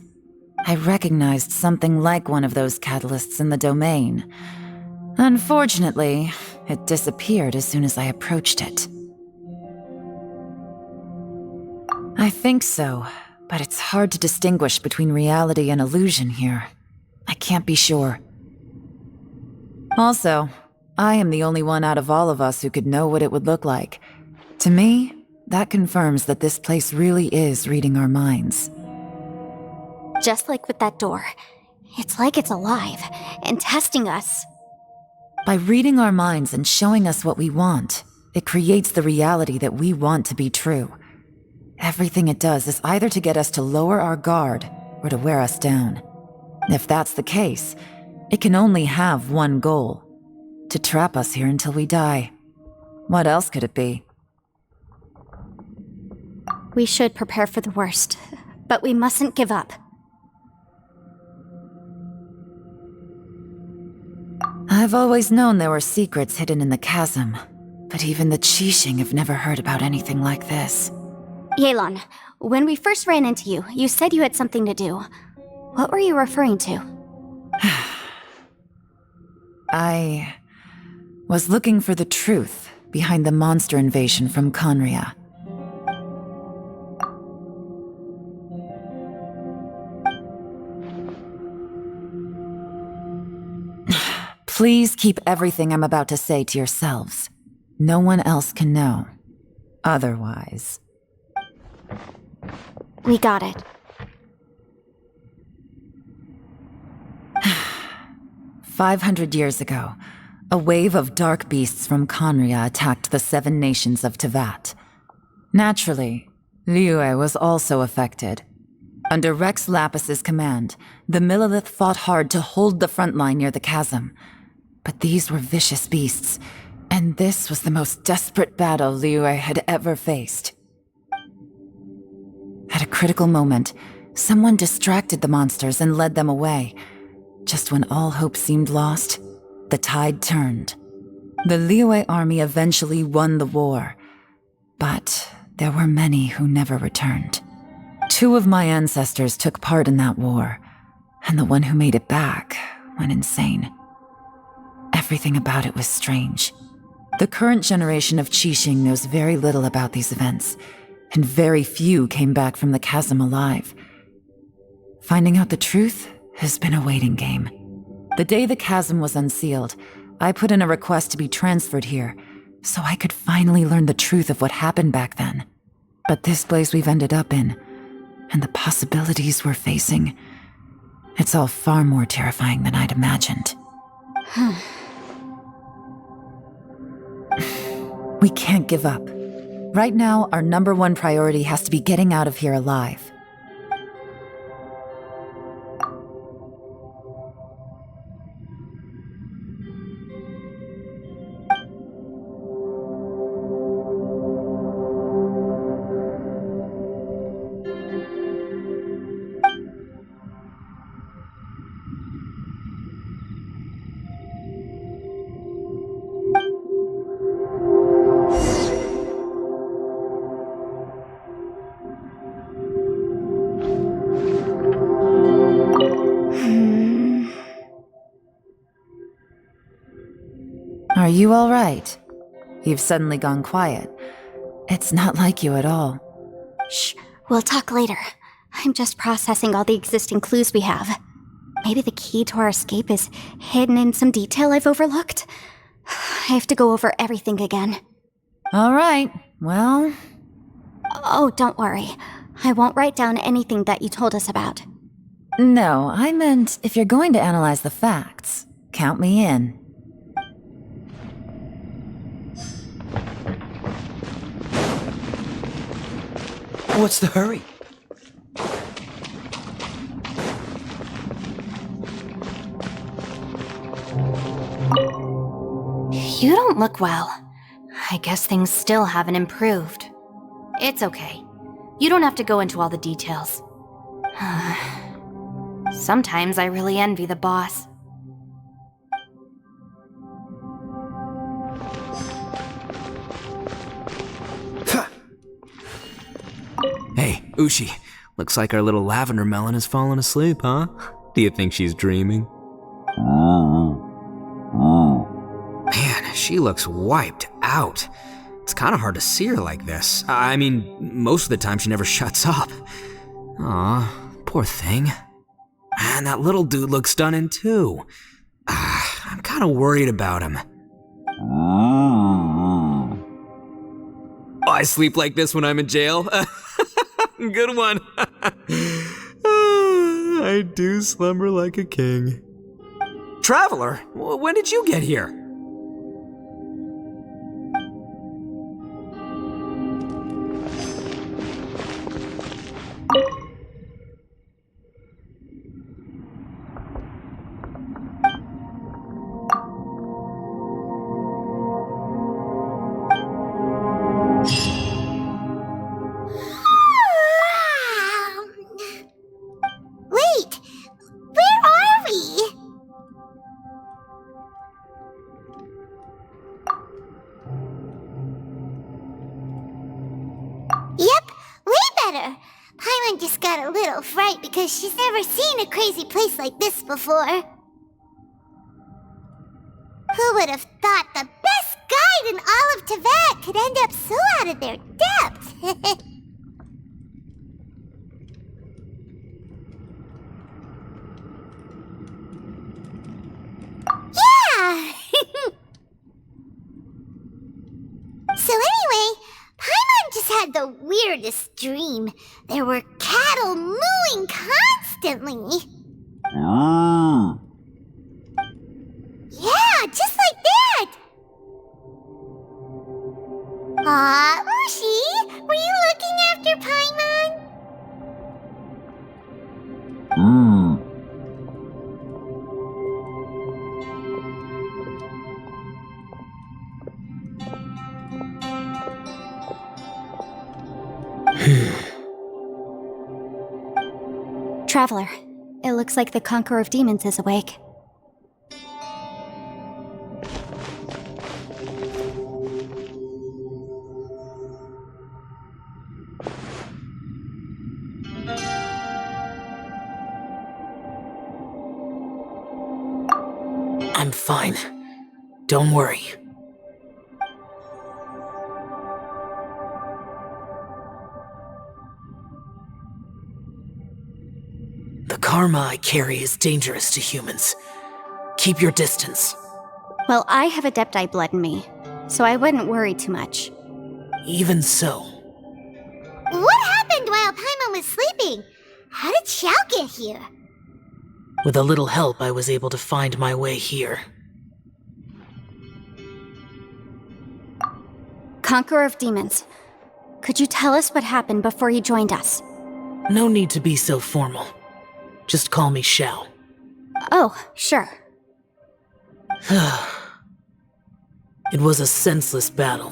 I recognized something like one of those catalysts in the domain. Unfortunately, it disappeared as soon as I approached it. I think so, but it's hard to distinguish between reality and illusion here. I can't be sure. Also, I am the only one out of all of us who could know what it would look like. To me, that confirms that this place really is reading our minds. Just like with that door, it's like it's alive and testing us. By reading our minds and showing us what we want, it creates the reality that we want to be true. Everything it does is either to get us to lower our guard or to wear us down. If that's the case, it can only have one goal: to trap us here until we die. What else could it be? We should prepare for the worst, but we mustn't give up. I've always known there were secrets hidden in the chasm, but even the Qixing have never heard about anything like this. Yelan, when we first ran into you, you said you had something to do. What were you referring to? I was looking for the truth behind the monster invasion from Khaenri'ah. Please keep everything I'm about to say to yourselves. No one else can know. Otherwise. We got it. 500 years ago, a wave of dark beasts from Khaenri'ah attacked the 7 nations of Teyvat. Naturally, Liyue was also affected. Under Rex Lapis's command, the Millelith fought hard to hold the front line near the chasm. But these were vicious beasts, and this was the most desperate battle Liyue had ever faced. At a critical moment, someone distracted the monsters and led them away. Just when all hope seemed lost, the tide turned. The Liyue army eventually won the war, but there were many who never returned. 2 of my ancestors took part in that war, and the one who made it back went insane. Everything about it was strange. The current generation of Qixing knows very little about these events, and very few came back from the chasm alive. Finding out the truth has been a waiting game. The day the chasm was unsealed, I put in a request to be transferred here, so I could finally learn the truth of what happened back then. But this place we've ended up in, and the possibilities we're facing, it's all far more terrifying than I'd imagined. We can't give up. Right now, our #1 priority has to be getting out of here alive. Are you all right? You've suddenly gone quiet. It's not like you at all. Shh, we'll talk later. I'm just processing all the existing clues we have. Maybe the key to our escape is hidden in some detail I've overlooked. I have to go over everything again. All right, well... Oh, don't worry. I won't write down anything that you told us about. No, I meant if you're going to analyze the facts, count me in. What's the hurry? You don't look well. I guess things still haven't improved. It's okay. You don't have to go into all the details. Sometimes I really envy the boss. Hey, Ushi. Looks like our little lavender melon has fallen asleep, huh? Do you think she's dreaming? Man, she looks wiped out. It's kind of hard to see her like this. I mean, most of the time she never shuts up. Aw, poor thing. Man, that little dude looks stunning too. I'm kind of worried about him. I sleep like this when I'm in jail. Good one. I do slumber like a king. Traveler, when did you get here? Wait, where are we? Yep, way better. Paimon just got a little fright because she's never seen a crazy place like this before. Who would have thought the best guide in all of Teyvat could end up so out of their depth? Yeah! So anyway, Paimon just had the weirdest dream. There were cattle mooing constantly. Yeah, just like that! Aw, Ushi, were you looking after Paimon? Traveler, it looks like the Conqueror of Demons is awake. I'm fine. Don't worry. The karma I carry is dangerous to humans. Keep your distance. Well, I have Adepti blood in me, so I wouldn't worry too much. Even so. What happened while Paimon was sleeping? How did Xiao get here? With a little help, I was able to find my way here. Conqueror of Demons, could you tell us what happened before you joined us? No need to be so formal. Just call me Xiao. Oh, sure. It was a senseless battle.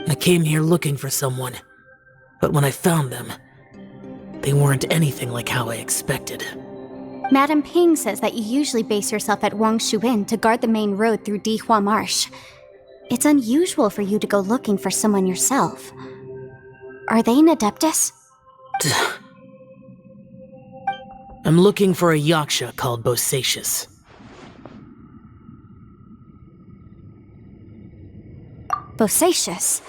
I came here looking for someone, but when I found them, they weren't anything like how I expected. Madame Ping says that you usually base yourself at Wangshu Inn to guard the main road through Dihua Marsh. It's unusual for you to go looking for someone yourself. Are they an Adeptus? I'm looking for a Yaksha called Bosacius. Bosacius?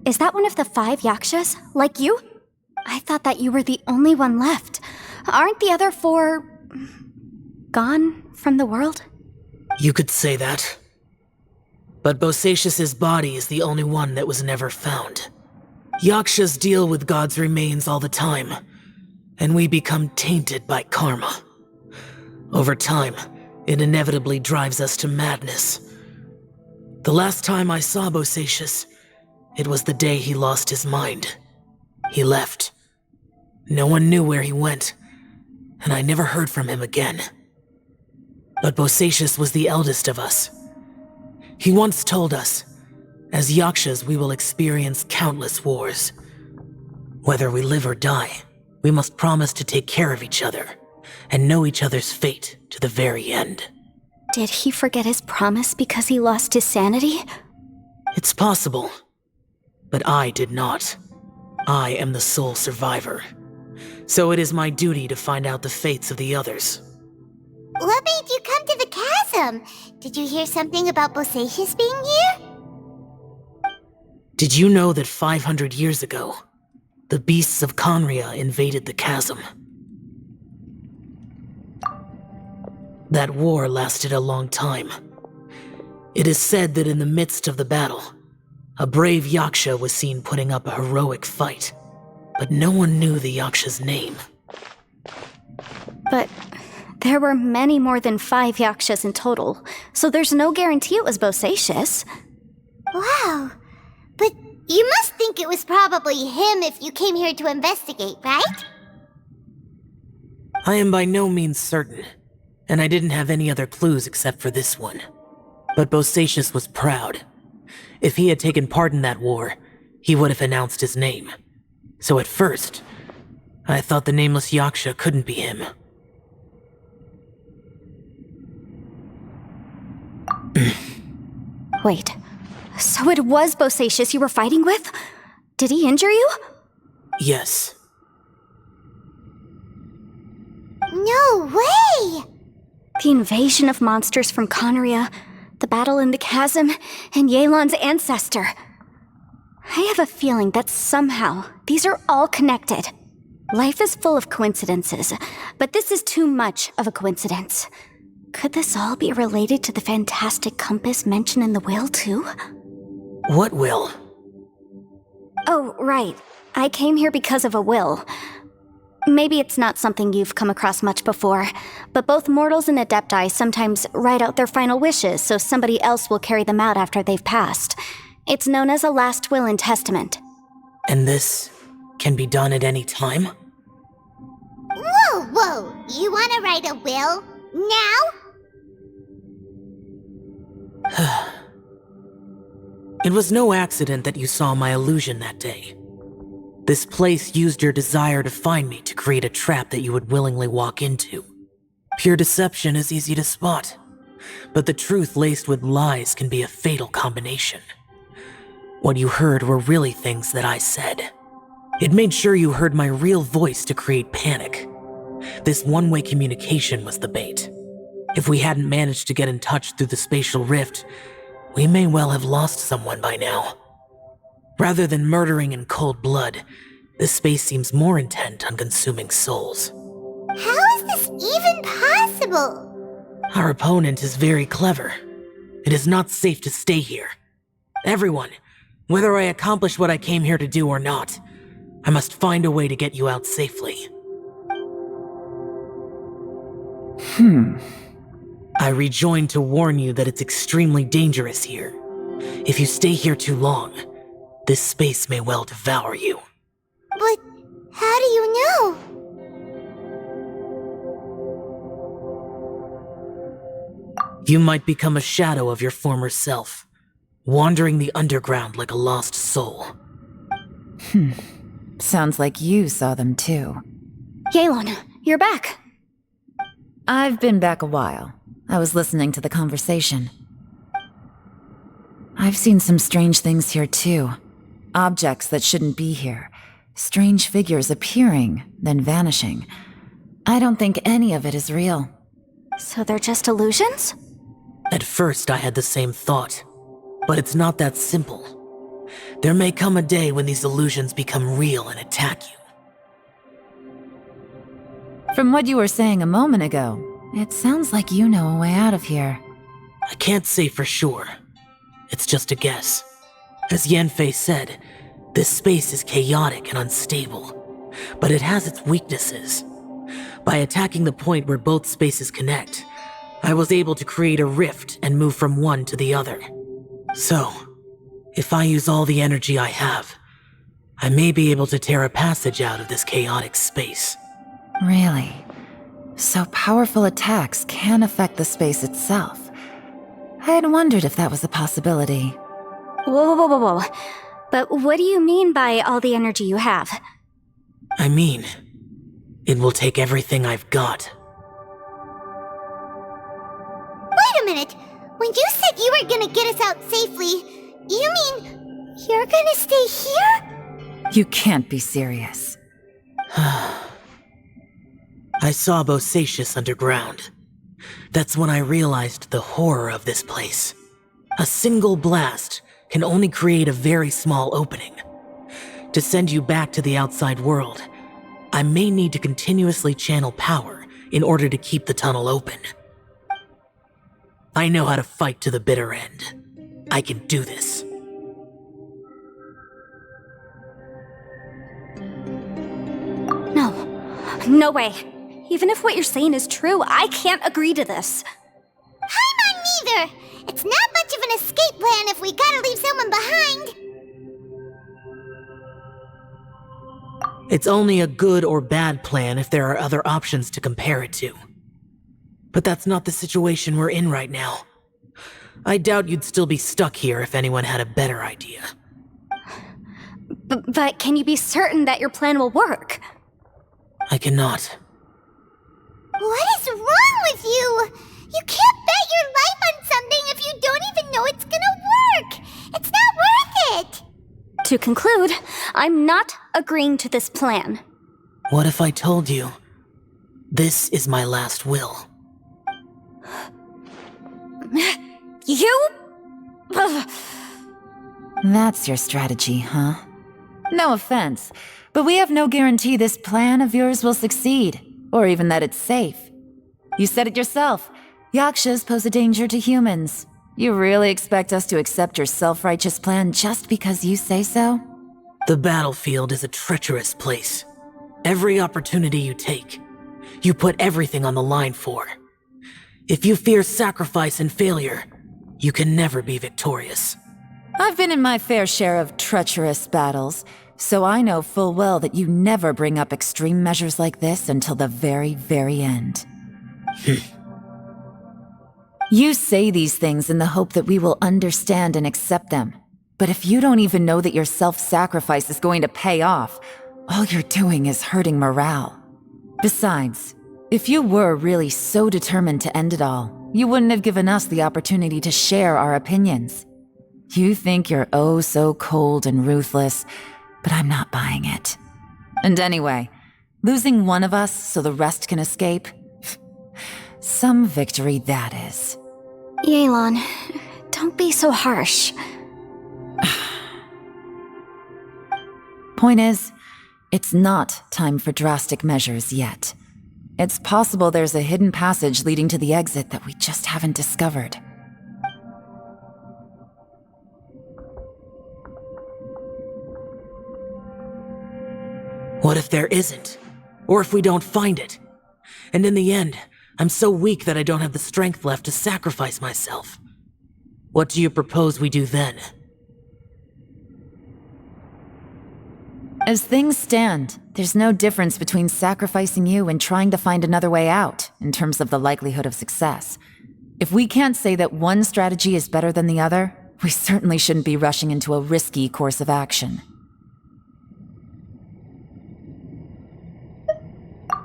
Is that one of the 5 Yakshas, like you? I thought that you were the only one left. Aren't the other 4... gone from the world? You could say that. But Bosacius's body is the only one that was never found. Yakshas deal with God's remains all the time, and we become tainted by karma. Over time, it inevitably drives us to madness. The last time I saw Bosacius, it was the day he lost his mind. He left. No one knew where he went, and I never heard from him again. But Bosacius was the eldest of us. He once told us, as Yakshas we will experience countless wars. Whether we live or die, we must promise to take care of each other, and know each other's fate to the very end. Did he forget his promise because he lost his sanity? It's possible, but I did not. I am the sole survivor. So it is my duty to find out the fates of the others. What made you come to the chasm? Did you hear something about Bosacius being here? Did you know that 500 years ago, the beasts of Khaenri'ah invaded the chasm? That war lasted a long time. It is said that in the midst of the battle, a brave Yaksha was seen putting up a heroic fight, but no one knew the Yaksha's name. But there were many more than 5 Yakshas in total, so there's no guarantee it was Bosacius. Wow. But you must think it was probably him if you came here to investigate, right? I am by no means certain, and I didn't have any other clues except for this one. But Bosacius was proud. If he had taken part in that war, he would have announced his name. So at first, I thought the nameless Yaksha couldn't be him. Wait, so it was Bosacius you were fighting with? Did he injure you? Yes. No way! The invasion of monsters from Khaenri'ah, the battle in the chasm, and Yelan's ancestor. I have a feeling that somehow these are all connected. Life is full of coincidences, but this is too much of a coincidence. Could this all be related to the fantastic compass mentioned in the will, too? What will? Oh, right. I came here because of a will. Maybe it's not something you've come across much before, but both mortals and Adepti sometimes write out their final wishes so somebody else will carry them out after they've passed. It's known as a last will and testament. And this can be done at any time? Whoa, whoa! You want to write a will? Now? It was no accident that you saw my illusion that day. This place used your desire to find me to create a trap that you would willingly walk into. Pure deception is easy to spot, but the truth laced with lies can be a fatal combination. What you heard were really things that I said. It made sure you heard my real voice to create panic. This one-way communication was the bait. If we hadn't managed to get in touch through the spatial rift, we may well have lost someone by now. Rather than murdering in cold blood, this space seems more intent on consuming souls. How is this even possible? Our opponent is very clever. It is not safe to stay here. Everyone, whether I accomplish what I came here to do or not, I must find a way to get you out safely. I rejoined to warn you that it's extremely dangerous here. If you stay here too long, this space may well devour you. But how do you know? You might become a shadow of your former self, wandering the underground like a lost soul. Sounds like you saw them too. Yelan, you're back. I've been back a while. I was listening to the conversation. I've seen some strange things here too. Objects that shouldn't be here. Strange figures appearing, then vanishing. I don't think any of it is real. So they're just illusions? At first, I had the same thought, but it's not that simple. There may come a day when these illusions become real and attack you. From what you were saying a moment ago, it sounds like you know a way out of here. I can't say for sure. It's just a guess. As Yanfei said, this space is chaotic and unstable, but it has its weaknesses. By attacking the point where both spaces connect, I was able to create a rift and move from one to the other. So, if I use all the energy I have, I may be able to tear a passage out of this chaotic space. Really? So powerful attacks can affect the space itself. I had wondered if that was a possibility. Whoa. But what do you mean by all the energy you have? I mean, it will take everything I've got. Wait a minute! When you said you were gonna get us out safely, you mean you're gonna stay here? You can't be serious. I saw Bosacius underground. That's when I realized the horror of this place. A single blast can only create a very small opening. To send you back to the outside world, I may need to continuously channel power in order to keep the tunnel open. I know how to fight to the bitter end. I can do this. No way. Even if what you're saying is true, I can't agree to this. I'm on neither! It's not much of an escape plan if we gotta leave someone behind! It's only a good or bad plan if there are other options to compare it to. But that's not the situation we're in right now. I doubt you'd still be stuck here if anyone had a better idea. But can you be certain that your plan will work? I cannot. What is wrong with you? You can't bet your life on something if you don't even know it's gonna work! It's not worth it! To conclude, I'm not agreeing to this plan. What if I told you, this is my last will? You? That's your strategy, huh? No offense, but we have no guarantee this plan of yours will succeed, or even that it's safe. You said it yourself. Yakshas pose a danger to humans. You really expect us to accept your self-righteous plan just because you say so? The battlefield is a treacherous place. Every opportunity you take, you put everything on the line for. If you fear sacrifice and failure, you can never be victorious. I've been in my fair share of treacherous battles, so I know full well that you never bring up extreme measures like this until the very, very end. You say these things in the hope that we will understand and accept them. But if you don't even know that your self-sacrifice is going to pay off, all you're doing is hurting morale. Besides, if you were really so determined to end it all, you wouldn't have given us the opportunity to share our opinions. You think you're oh so cold and ruthless, but I'm not buying it. And anyway, losing one of us so the rest can escape? Some victory, that is. Yelan, don't be so harsh. Point is, it's not time for drastic measures yet. It's possible there's a hidden passage leading to the exit that we just haven't discovered. What if there isn't? Or if we don't find it? And in the end, I'm so weak that I don't have the strength left to sacrifice myself. What do you propose we do then? As things stand, there's no difference between sacrificing you and trying to find another way out, in terms of the likelihood of success. If we can't say that one strategy is better than the other, we certainly shouldn't be rushing into a risky course of action.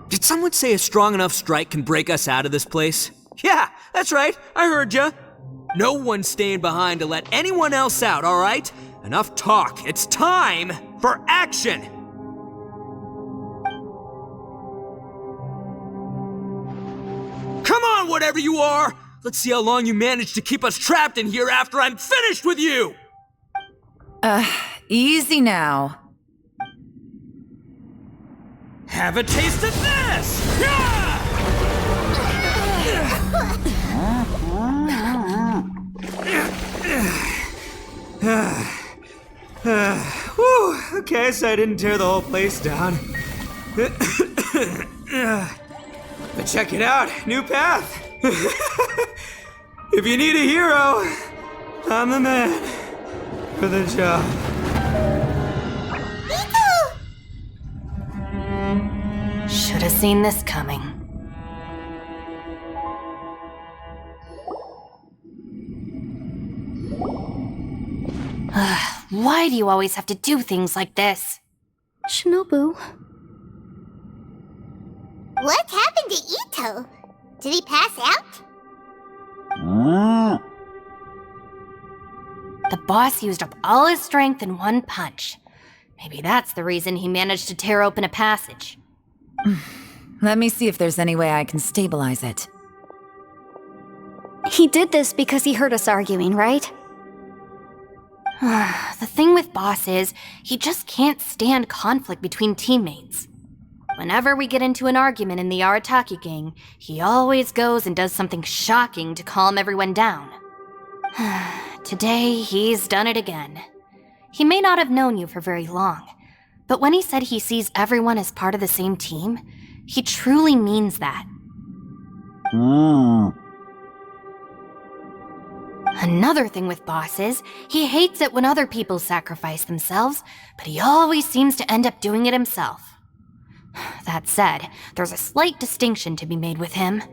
Did someone say a strong enough strike can break us out of this place? Yeah, that's right, I heard ya. No one's staying behind to let anyone else out, all right? Enough talk, it's time for action! Come on, whatever you are! Let's see how long you manage to keep us trapped in here after I'm finished with you! Easy now. Have a taste of this! Yeah! Whew, okay, so I didn't tear the whole place down. But check it out, new path. If you need a hero, I'm the man for the job. Should have seen this coming. Why do you always have to do things like this? Shinobu. What happened to Ito? Did he pass out? The boss used up all his strength in one punch. Maybe that's the reason he managed to tear open a passage. Let me see if there's any way I can stabilize it. He did this because he heard us arguing, right? The thing with Boss is, he just can't stand conflict between teammates. Whenever we get into an argument in the Arataki gang, he always goes and does something shocking to calm everyone down. Today, he's done it again. He may not have known you for very long, but when he said he sees everyone as part of the same team, he truly means that. Another thing with Boss is, he hates it when other people sacrifice themselves, but he always seems to end up doing it himself. That said, there's a slight distinction to be made with him.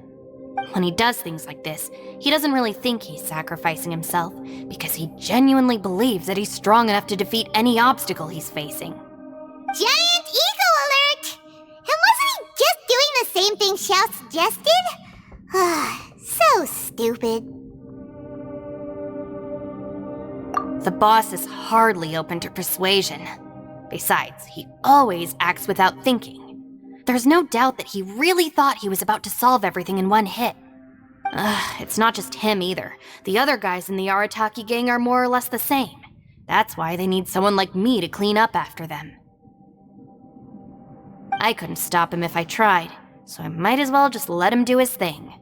When he does things like this, he doesn't really think he's sacrificing himself, because he genuinely believes that he's strong enough to defeat any obstacle he's facing. Giant ego alert! And wasn't he just doing the same thing Xiao suggested? So stupid. The boss is hardly open to persuasion. Besides, he always acts without thinking. There's no doubt that he really thought he was about to solve everything in one hit. It's not just him either. The other guys in the Arataki gang are more or less the same. That's why they need someone like me to clean up after them. I couldn't stop him if I tried, so I might as well just let him do his thing.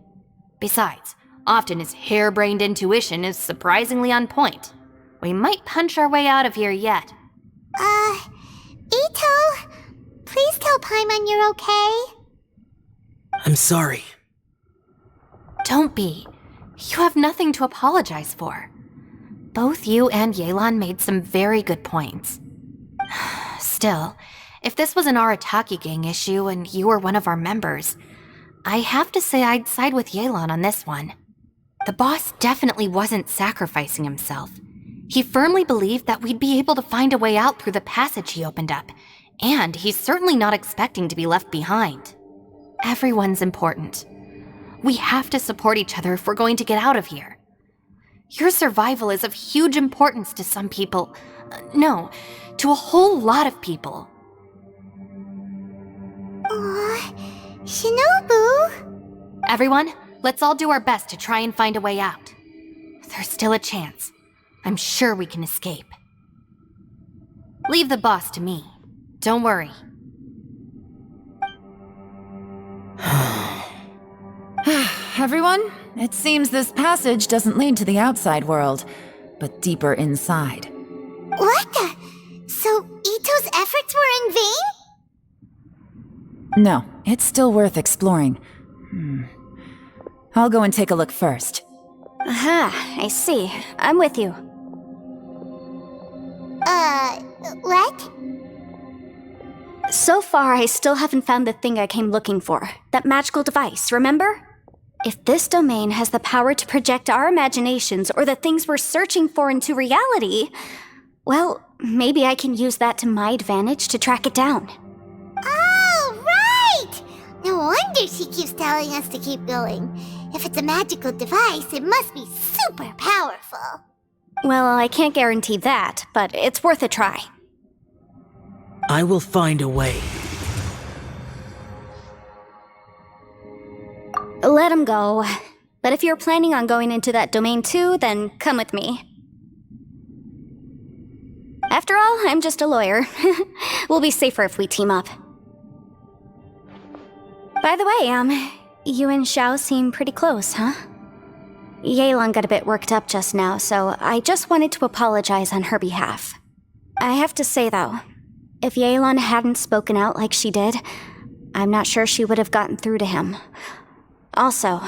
Besides, often his harebrained intuition is surprisingly on point. We might punch our way out of here yet. Ito, please tell Paimon you're okay. I'm sorry. Don't be. You have nothing to apologize for. Both you and Yelan made some very good points. Still, if this was an Arataki gang issue and you were one of our members, I have to say I'd side with Yelan on this one. The boss definitely wasn't sacrificing himself. He firmly believed that we'd be able to find a way out through the passage he opened up, and he's certainly not expecting to be left behind. Everyone's important. We have to support each other if we're going to get out of here. Your survival is of huge importance to some people. No, to a whole lot of people. Shinobu? Everyone, let's all do our best to try and find a way out. There's still a chance. I'm sure we can escape. Leave the boss to me. Don't worry. Everyone, it seems this passage doesn't lead to the outside world, but deeper inside. What the? So Ito's efforts were in vain? No, it's still worth exploring. I'll go and take a look first. Aha, I see. I'm with you. What? So far, I still haven't found the thing I came looking for. That magical device, remember? If this domain has the power to project our imaginations or the things we're searching for into reality, well, maybe I can use that to my advantage to track it down. Oh, right! No wonder she keeps telling us to keep going. If it's a magical device, it must be super powerful. Well, I can't guarantee that, but it's worth a try. I will find a way. Let him go. But if you're planning on going into that domain too, then come with me. After all, I'm just a lawyer. We'll be safer if we team up. By the way, you and Xiao seem pretty close, huh? Yelan got a bit worked up just now, so I just wanted to apologize on her behalf. I have to say, though, if Yelan hadn't spoken out like she did, I'm not sure she would have gotten through to him. Also,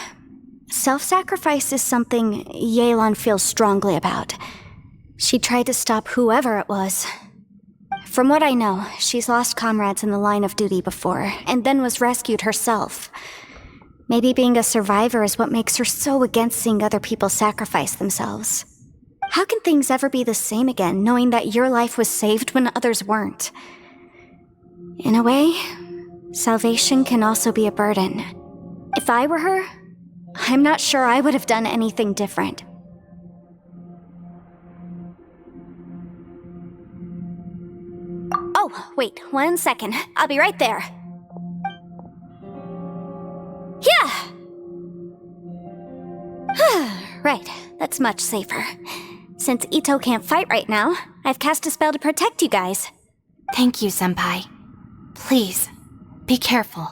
self-sacrifice is something Yelan feels strongly about. She tried to stop whoever it was. From what I know, she's lost comrades in the line of duty before, and then was rescued herself. Maybe being a survivor is what makes her so against seeing other people sacrifice themselves. How can things ever be the same again, knowing that your life was saved when others weren't? In a way, salvation can also be a burden. If I were her, I'm not sure I would have done anything different. Oh, wait, 1 second. I'll be right there. Yeah! Right, that's much safer. Since Ito can't fight right now, I've cast a spell to protect you guys. Thank you, Senpai. Please, be careful.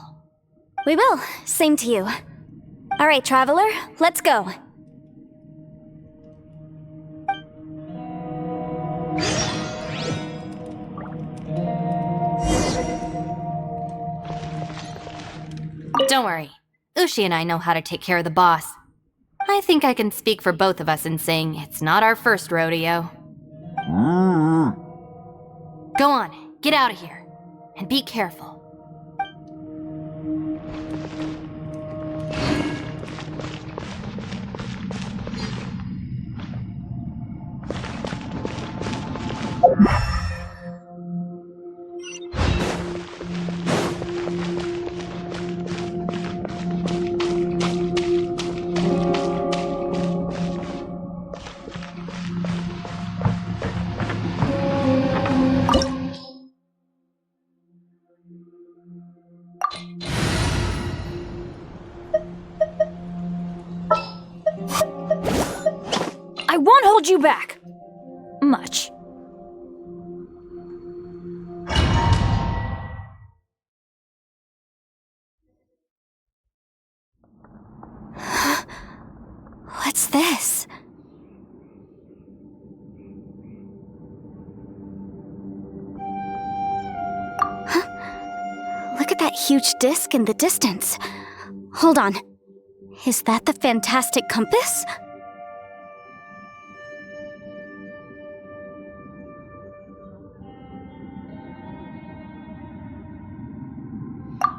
We will. Same to you. All right, Traveler, let's go. Don't worry. Ushi and I know how to take care of the boss. I think I can speak for both of us in saying it's not our first rodeo. Go on, get out of here. And be careful. I won't hold you back. Much. What's this? Huh? Look at that huge disc in the distance. Hold on. Is that the fantastic compass?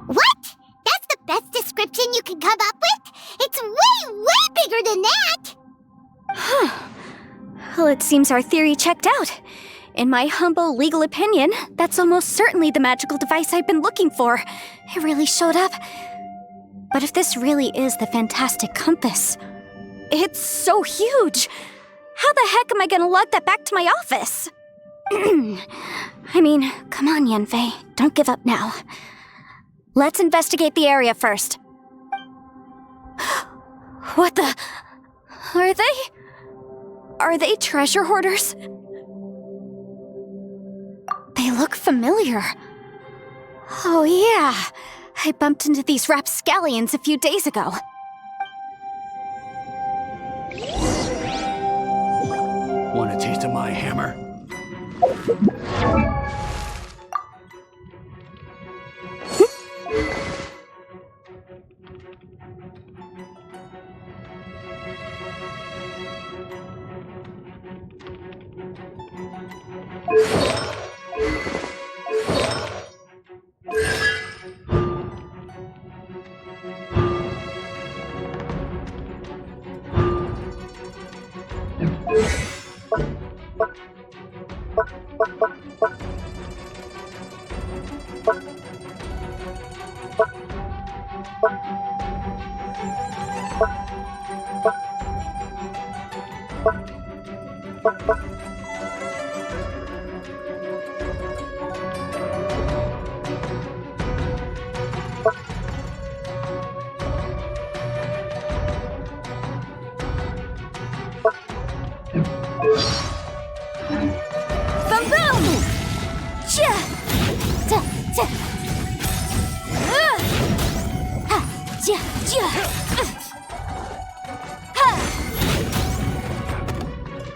What? That's the best description you can come up with? It's way, way bigger than that! Huh. Well, it seems our theory checked out. In my humble legal opinion, that's almost certainly the magical device I've been looking for. It really showed up. But if this really is the fantastic compass, it's so huge! How the heck am I gonna lug that back to my office? I mean, come on, Yanfei. Don't give up now. Let's investigate the area first. What the... Are they treasure hoarders? They look familiar. Oh yeah, I bumped into these rapscallions a few days ago. Want a taste of my hammer?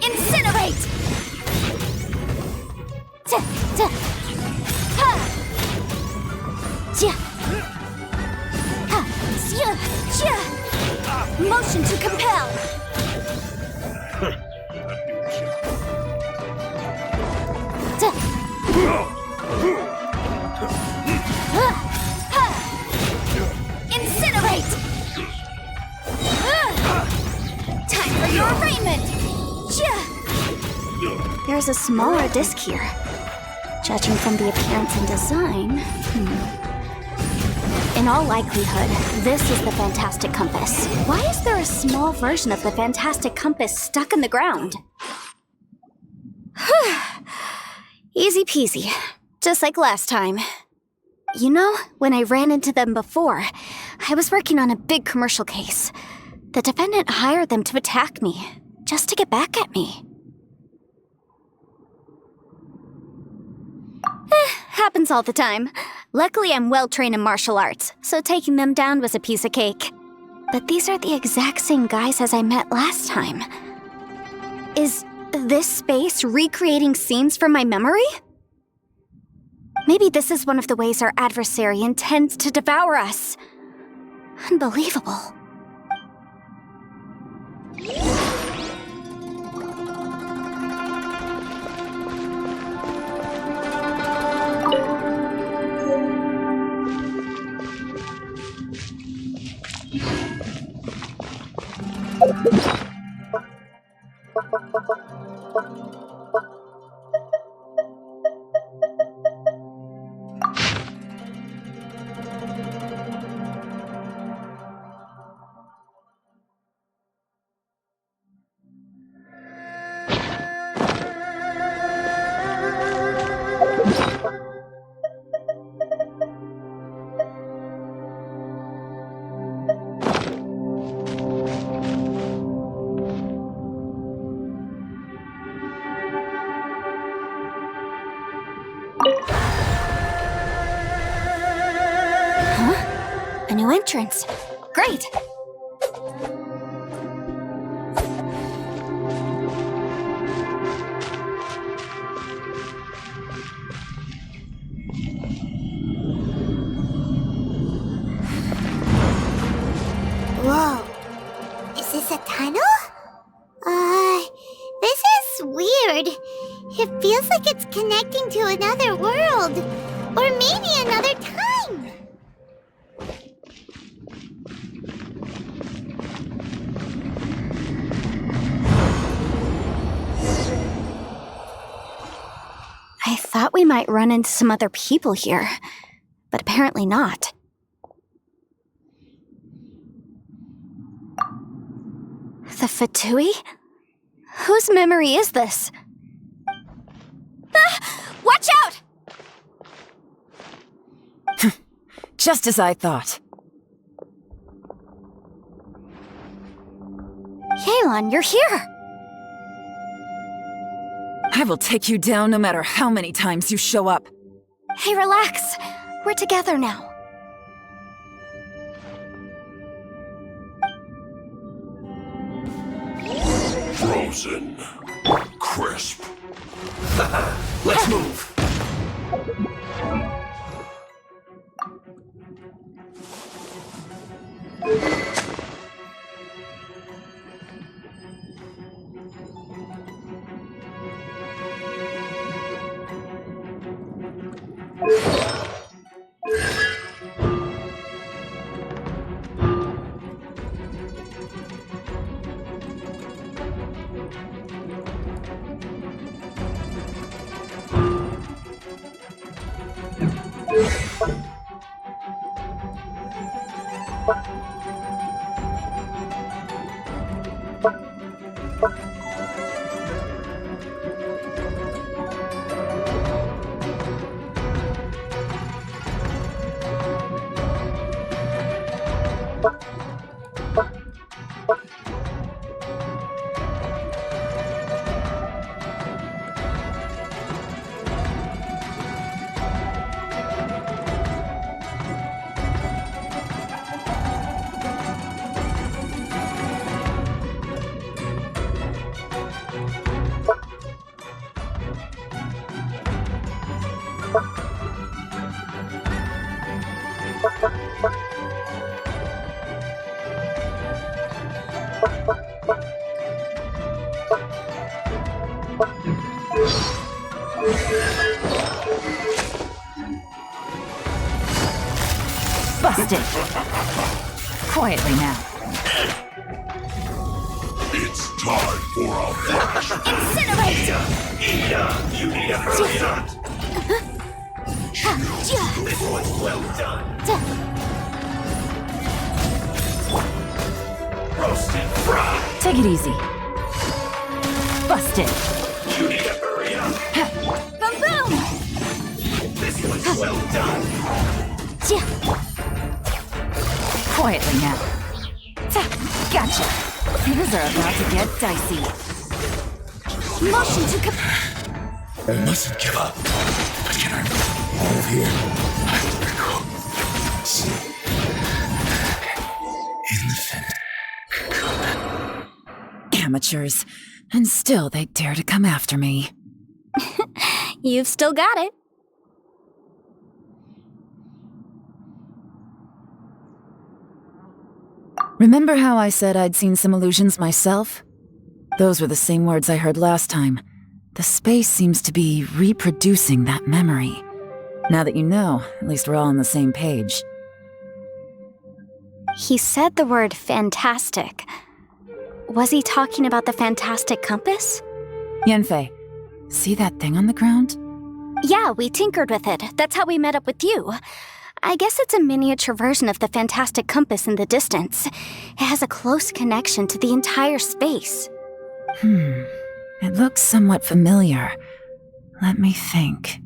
Incinerate! Motion to compel! Incinerate! Time for your arraignment! There's a smaller disc here. Judging from the appearance and design... In all likelihood, this is the Fantastic Compass. Why is there a small version of the Fantastic Compass stuck in the ground? Easy peasy. Just like last time. You know, when I ran into them before, I was working on a big commercial case. The defendant hired them to attack me, just to get back at me. Happens all the time. Luckily, I'm well-trained in martial arts, so taking them down was a piece of cake. But these are the exact same guys as I met last time. Is this space recreating scenes from my memory? Maybe this is one of the ways our adversary intends to devour us. Unbelievable. A new entrance. Great! Whoa. Is this a tunnel? This is weird. It feels like it's connecting to another world. Or maybe another time. I thought we might run into some other people here, but apparently not. The Fatui? Whose memory is this? Ah! Watch out! Just as I thought. Yelan, you're here! I will take you down no matter how many times you show up. Hey, relax. We're together now. Frozen. Crisp. Let's move. Busted! Quietly now. It's time for a flash. Incinerate! You need a hurry. This was well done. Roasted fried. Take it easy. Busted! You need to hurry up. Boom boom! This was well done. Quietly now. Gotcha! Things are about to get dicey. Motion to I mustn't give up. But can I move here? Amateurs. And still they dare to come after me. You've still got it. Remember how I said I'd seen some illusions myself? Those were the same words I heard last time. The space seems to be reproducing that memory. Now that you know, at least we're all on the same page. He said the word fantastic. Was he talking about the fantastic compass? Yanfei, see that thing on the ground? Yeah, we tinkered with it. That's how we met up with you. I guess it's a miniature version of the fantastic compass in the distance. It has a close connection to the entire space. It looks somewhat familiar. Let me think.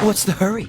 What's the hurry?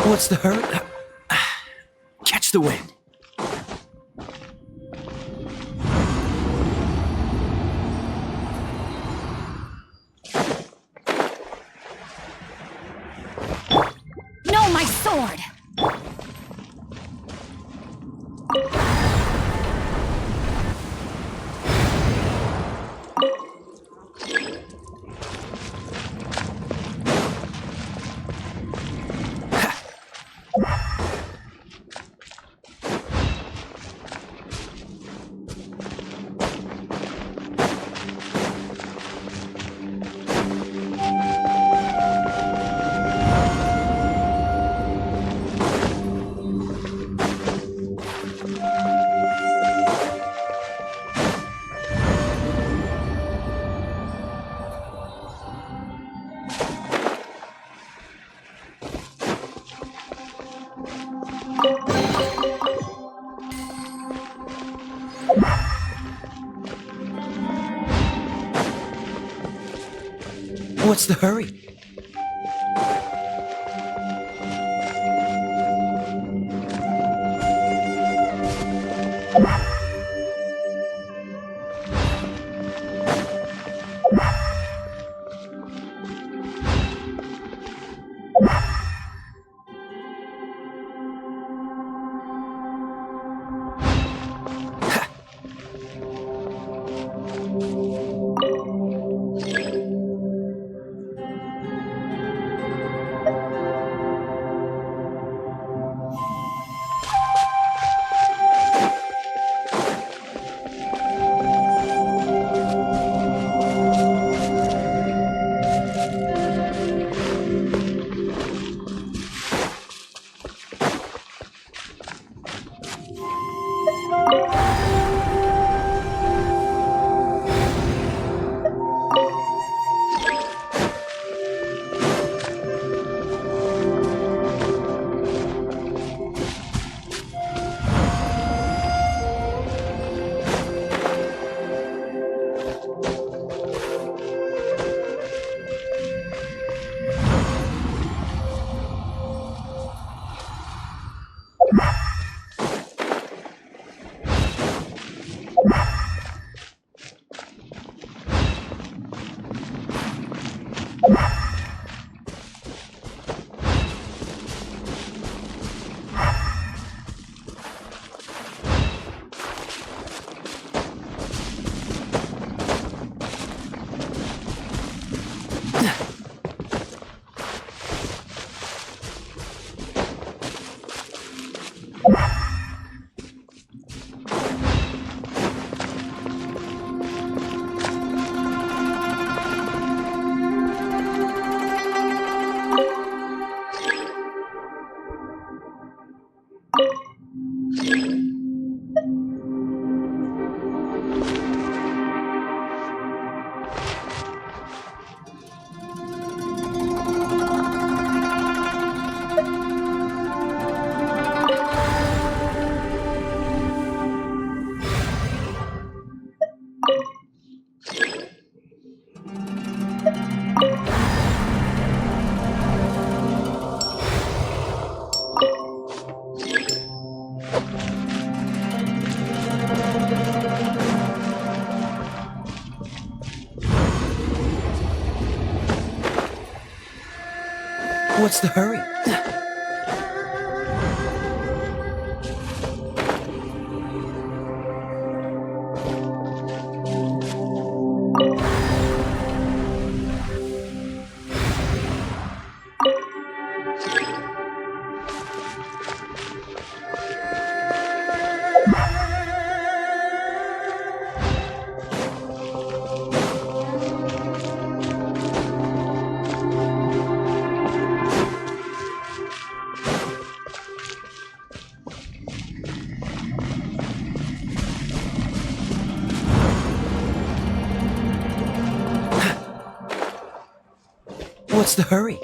What's the hurry? Catch the wind. No, my sword! What's the hurry? What's the hurry? What's the hurry?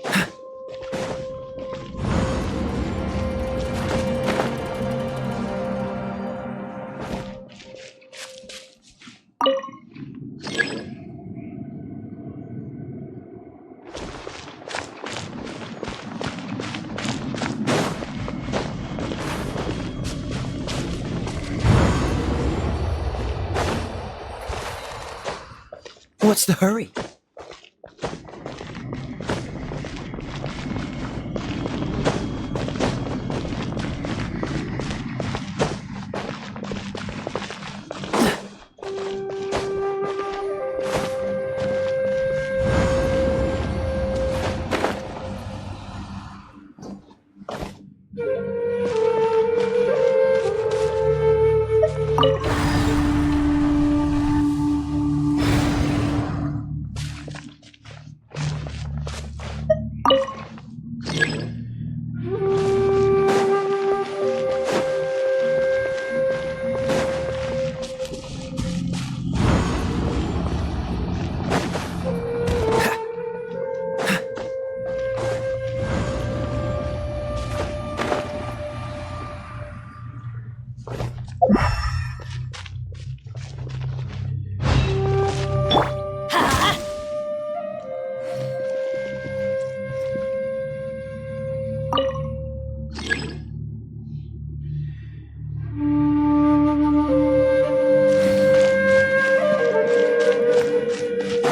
What's the hurry?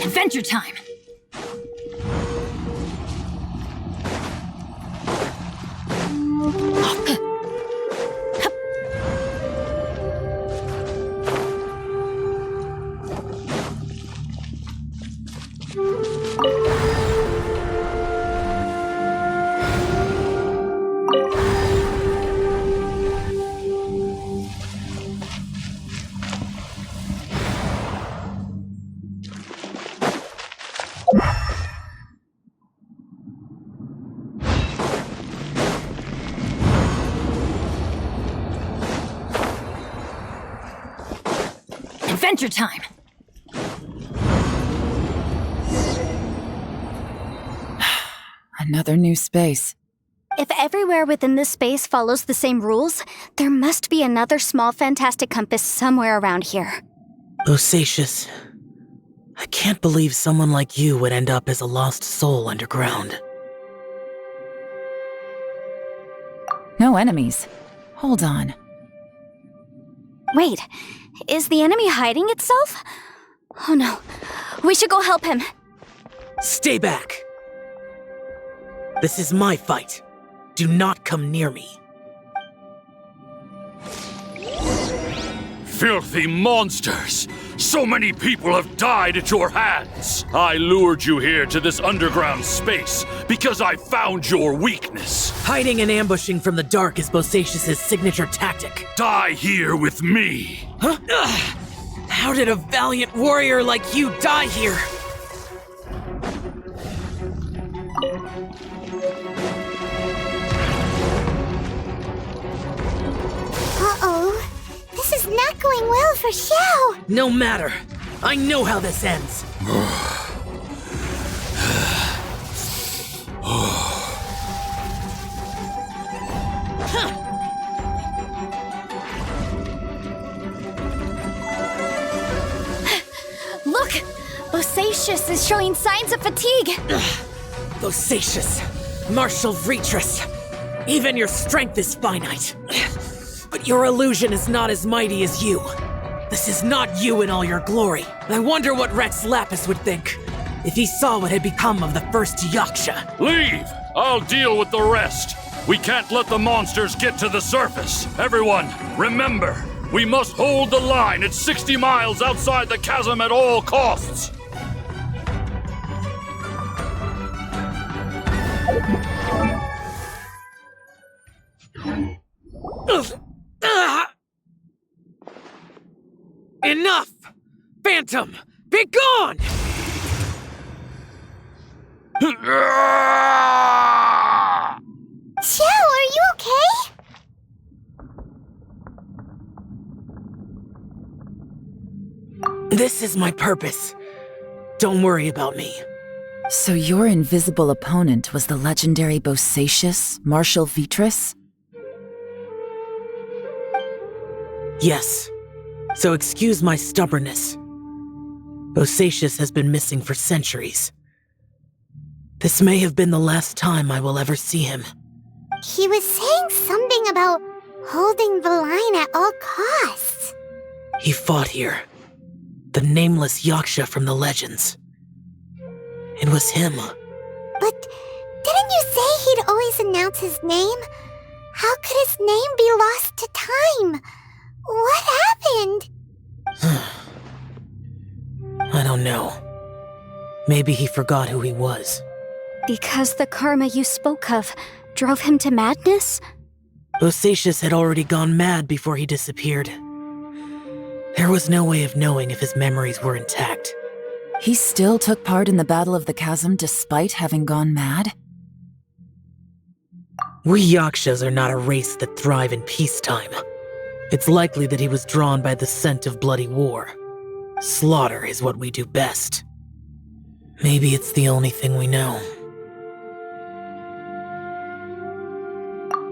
Adventure time! Adventure time! Another new space. If everywhere within this space follows the same rules, there must be another small fantastic compass somewhere around here. Bosacius, I can't believe someone like you would end up as a lost soul underground. No enemies. Hold on. Wait, is the enemy hiding itself? Oh no, we should go help him. Stay back! This is my fight. Do not come near me. Filthy monsters! So many people have died at your hands! I lured you here to this underground space because I found your weakness. Hiding and ambushing from the dark is Bosacius' signature tactic. Die here with me! Huh? Ugh. How did a valiant warrior like you die here? Uh-oh. This is not going well for Xiao. No matter. I know how this ends. Look! Bosacius is showing signs of fatigue. Bosacius, Marshal Retris, even your strength is finite. But your illusion is not as mighty as you. This is not you in all your glory. I wonder what Rex Lapis would think if he saw what had become of the first Yaksha. Leave! I'll deal with the rest. We can't let the monsters get to the surface. Everyone, remember, we must hold the line at 60 miles outside the chasm at all costs. Enough! Phantom, be gone! Joe, are you okay? This is my purpose. Don't worry about me. So your invisible opponent was the legendary Bosacius, Marshal Vitris? Yes. So excuse my stubbornness. Bosacius has been missing for centuries. This may have been the last time I will ever see him. He was saying something about holding the line at all costs. He fought here. The nameless Yaksha from the legends. It was him. But didn't you say he'd always announce his name? How could his name be lost to time? What happened? I don't know. Maybe he forgot who he was. Because the karma you spoke of drove him to madness? Bosacius had already gone mad before he disappeared. There was no way of knowing if his memories were intact. He still took part in the Battle of the Chasm despite having gone mad? We Yakshas are not a race that thrive in peacetime. It's likely that he was drawn by the scent of bloody war. Slaughter is what we do best. Maybe it's the only thing we know.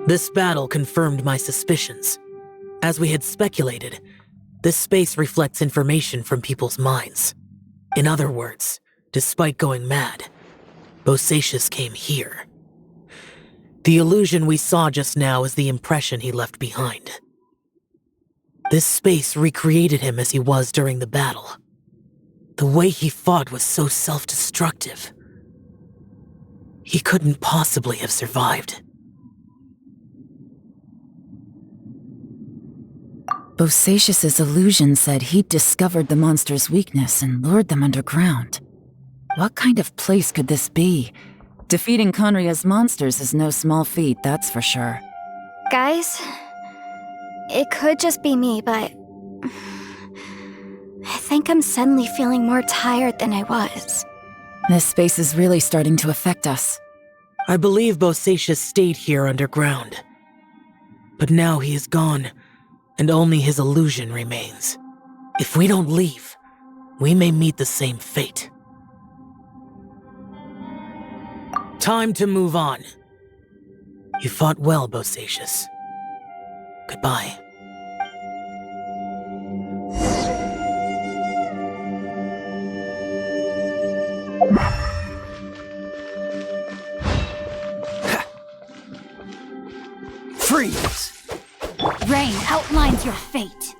This battle confirmed my suspicions. As we had speculated, this space reflects information from people's minds. In other words, despite going mad, Bosacius came here. The illusion we saw just now is the impression he left behind. This space recreated him as he was during the battle. The way he fought was so self-destructive. He couldn't possibly have survived. Bosacius's illusion said he'd discovered the monster's weakness and lured them underground. What kind of place could this be? Defeating Khaenri'ah's monsters is no small feat, that's for sure. Guys, it could just be me, but I think I'm suddenly feeling more tired than I was. This space is really starting to affect us. I believe Bosacius stayed here underground. But now he is gone, and only his illusion remains. If we don't leave, we may meet the same fate. Time to move on. You fought well, Bosacius. Goodbye. Freeze! Rain outlines your fate.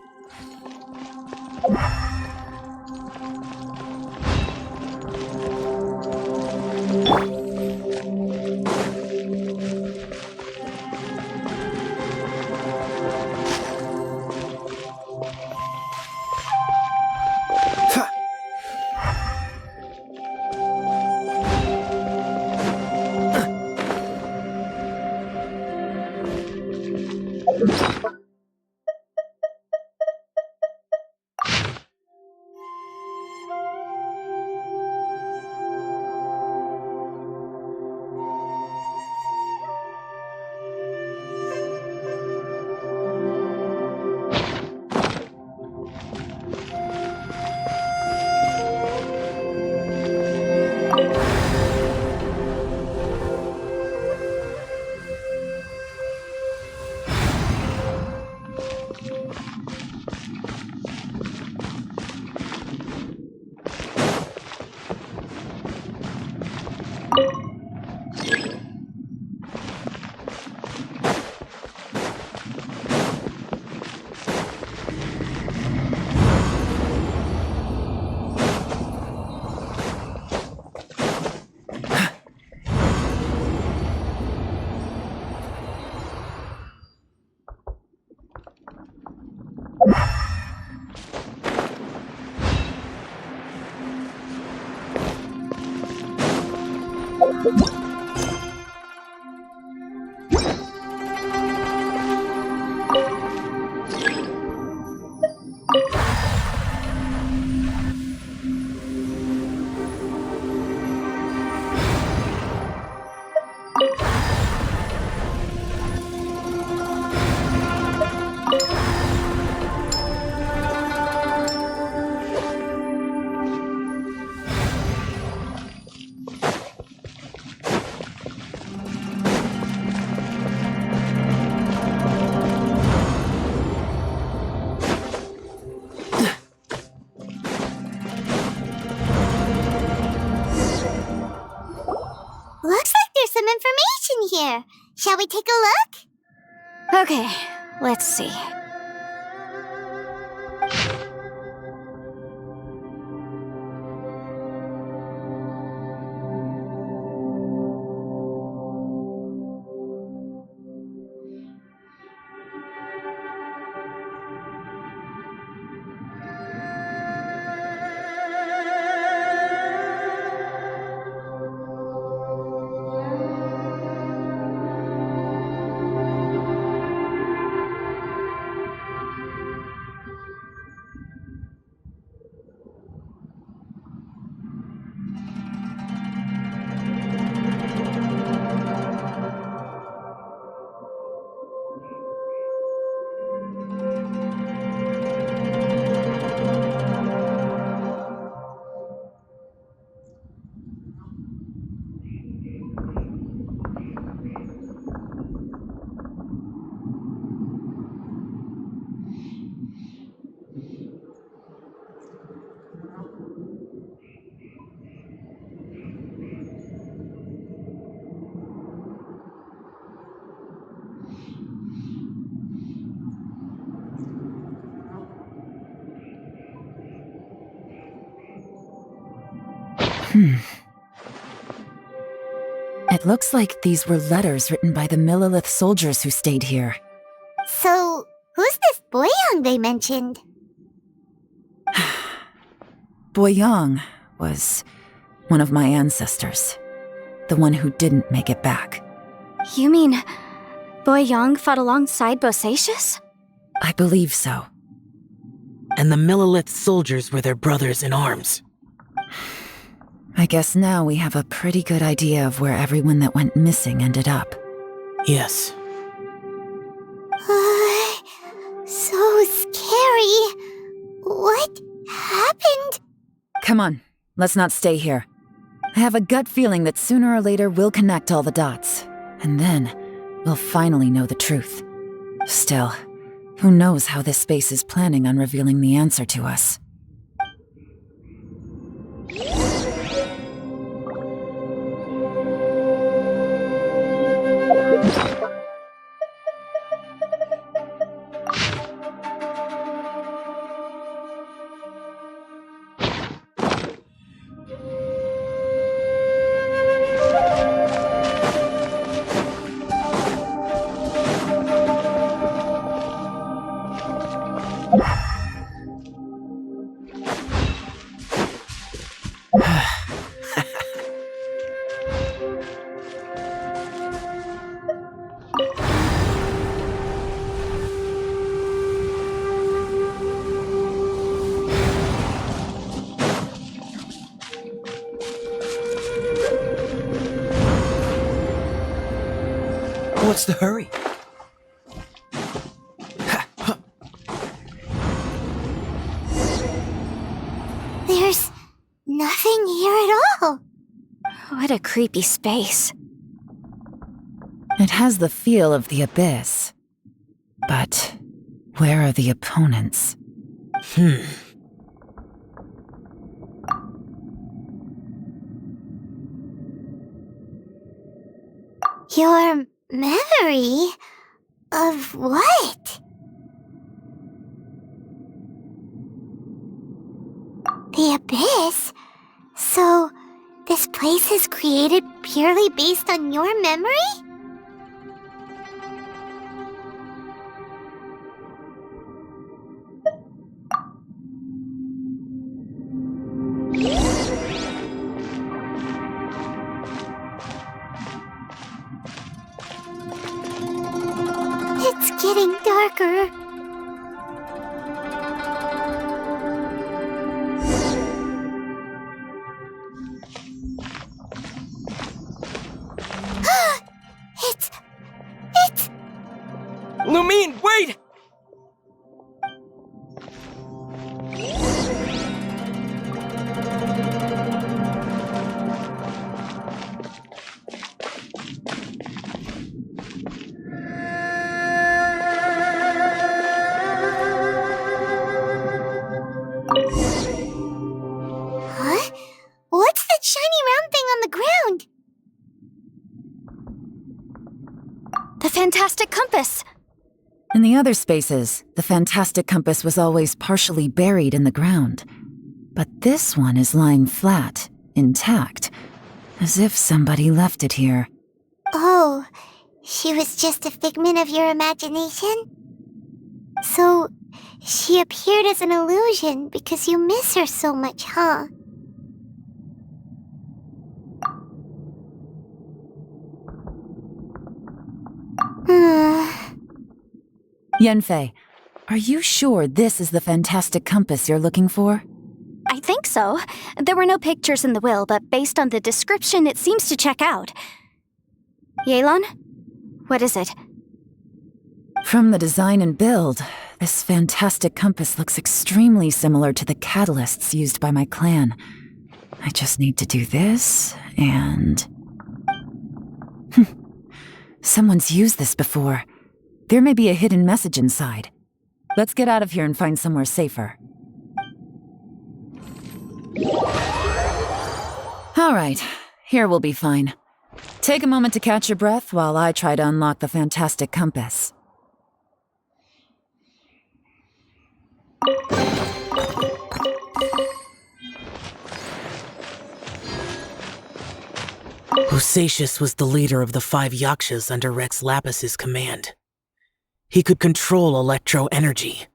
Looks like there's some information here. Shall we take a look? Okay, let's see. It looks like these were letters written by the Millilith soldiers who stayed here. So, who's this Boyang they mentioned? Boyang was one of my ancestors. The one who didn't make it back. You mean Boyang fought alongside Bosacius? I believe so. And the Millilith soldiers were their brothers in arms. I guess now we have a pretty good idea of where everyone that went missing ended up. Yes. So scary. What happened? Come on, let's not stay here. I have a gut feeling that sooner or later we'll connect all the dots. And then, we'll finally know the truth. Still, who knows how this space is planning on revealing the answer to us. What's the hurry? There's nothing here at all. What a creepy space. It has the feel of the abyss. But where are the opponents? Your memory of what? The abyss? So, this place is created purely based on your memory? It's getting darker. It's... Lumine, wait! Huh? What's that shiny round thing on the ground? The fantastic compass! In the other spaces, the fantastic compass was always partially buried in the ground. But this one is lying flat, intact, as if somebody left it here. Oh, she was just a figment of your imagination? So, she appeared as an illusion because you miss her so much, huh? Yanfei, are you sure this is the fantastic compass you're looking for? I think so. There were no pictures in the will, but based on the description, it seems to check out. Yelan? What is it? From the design and build, this fantastic compass looks extremely similar to the catalysts used by my clan. I just need to do this, and... Someone's used this before. There may be a hidden message inside. Let's get out of here and find somewhere safer. All right, here we'll be fine. Take a moment to catch your breath while I try to unlock the fantastic compass. Osatius was the leader of the 5 Yakshas under Rex Lapis's command. He could control electro-energy.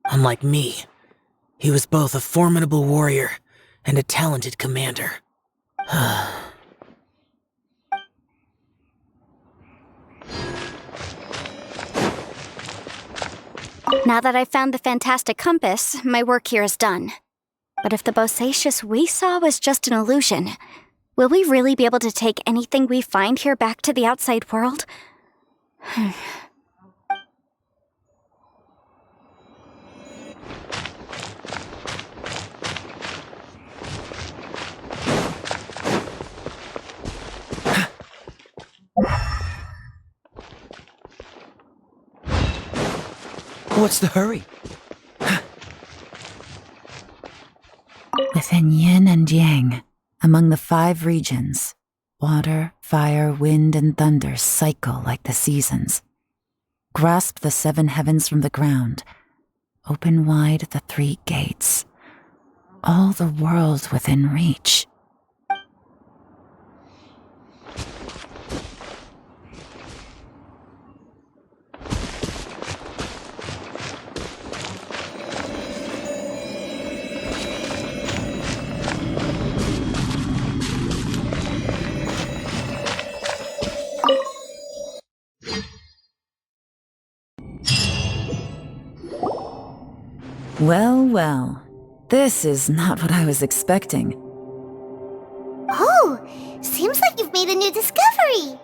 Unlike me, he was both a formidable warrior and a talented commander. Now that I've found the fantastic compass, my work here is done. But if the Bosacius we saw was just an illusion, will we really be able to take anything we find here back to the outside world? What's the hurry? Within yin and yang, among the 5 regions, water, fire, wind, and thunder cycle like the seasons. Grasp the 7 heavens from the ground. Open wide the 3 gates. All the world within reach. Well, well. This is not what I was expecting. Oh, seems like you've made a new discovery.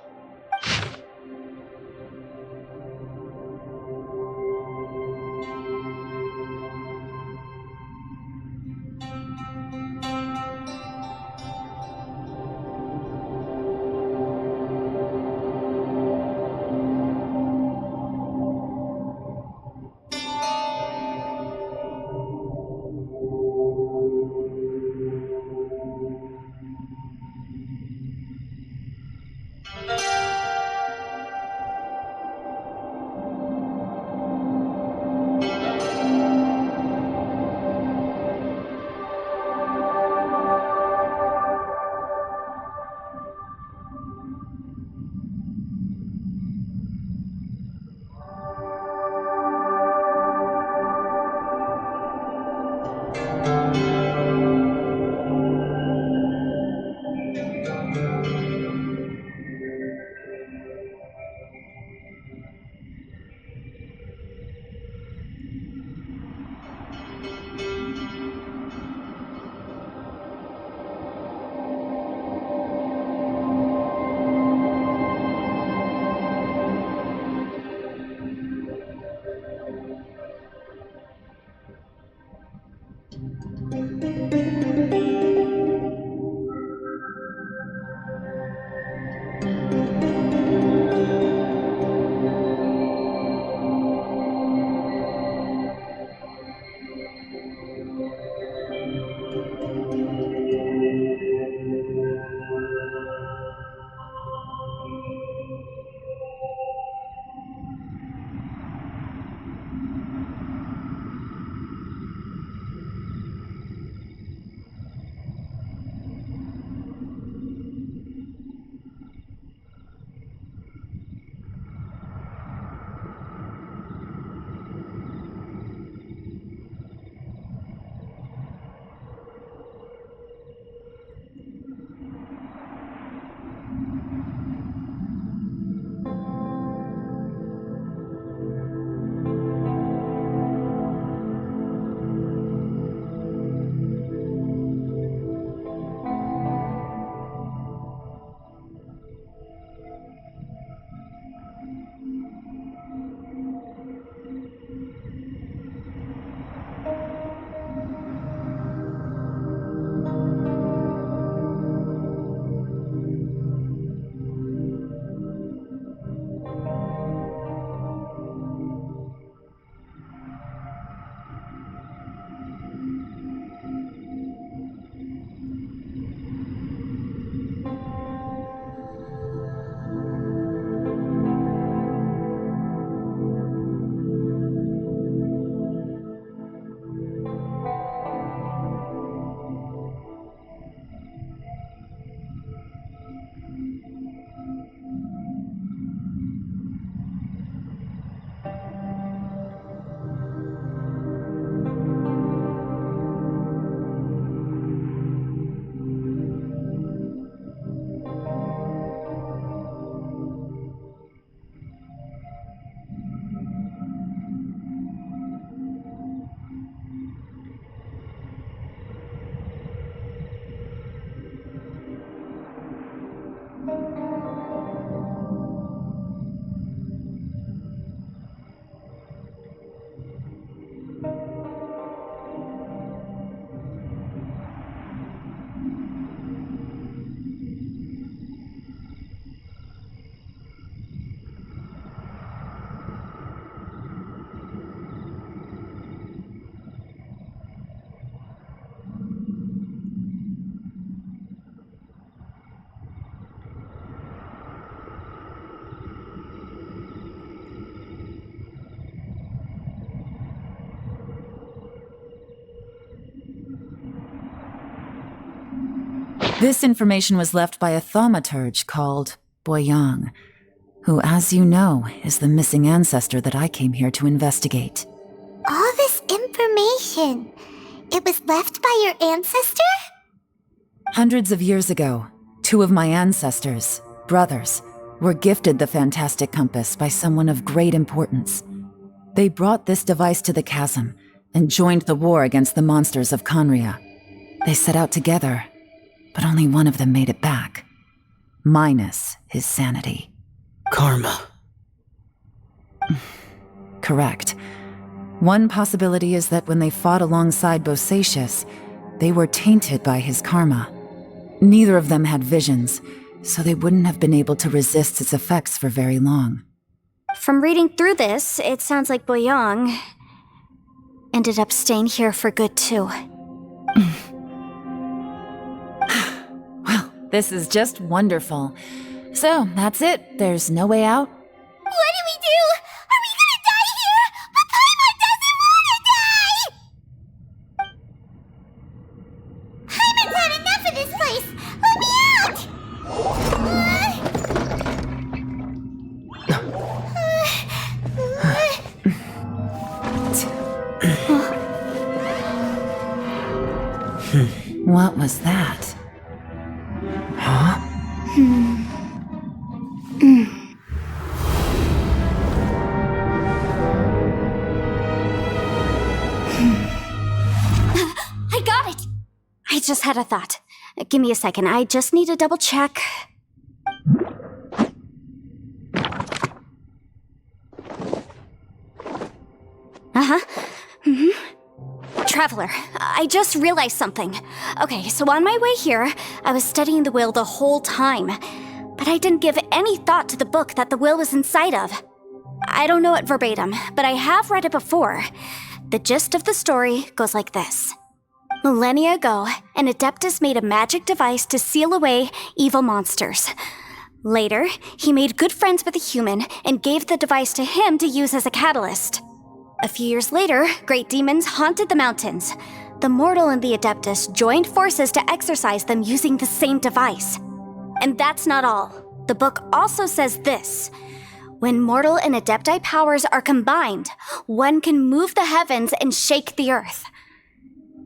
This information was left by a thaumaturge called Boyang, who, as you know, is the missing ancestor that I came here to investigate. All this information, it was left by your ancestor? Hundreds of years ago, two of my ancestors, brothers, were gifted the fantastic compass by someone of great importance. They brought this device to the chasm and joined the war against the monsters of Khaenri'ah. They set out together, but only one of them made it back, minus his sanity. Karma. Correct. One possibility is that when they fought alongside Bosacius, they were tainted by his karma. Neither of them had visions, so they wouldn't have been able to resist its effects for very long. From reading through this, it sounds like Boyang ended up staying here for good too. Well, this is just wonderful. So, that's it. There's no way out? What do we do? Are we gonna die here? But Paimon doesn't wanna die! Paimon's had enough of this place! Let me out! What was that? Huh? I got it! I just had a thought. Give me a second, I just need to double check. Traveler, I just realized something. Okay, so on my way here, I was studying the will the whole time. But I didn't give any thought to the book that the will was inside of. I don't know it verbatim, but I have read it before. The gist of the story goes like this. Millennia ago, an Adeptus made a magic device to seal away evil monsters. Later, he made good friends with a human and gave the device to him to use as a catalyst. A few years later, great demons haunted the mountains. The mortal and the Adeptus joined forces to exorcise them using the same device. And that's not all. The book also says this. When mortal and Adepti powers are combined, one can move the heavens and shake the earth.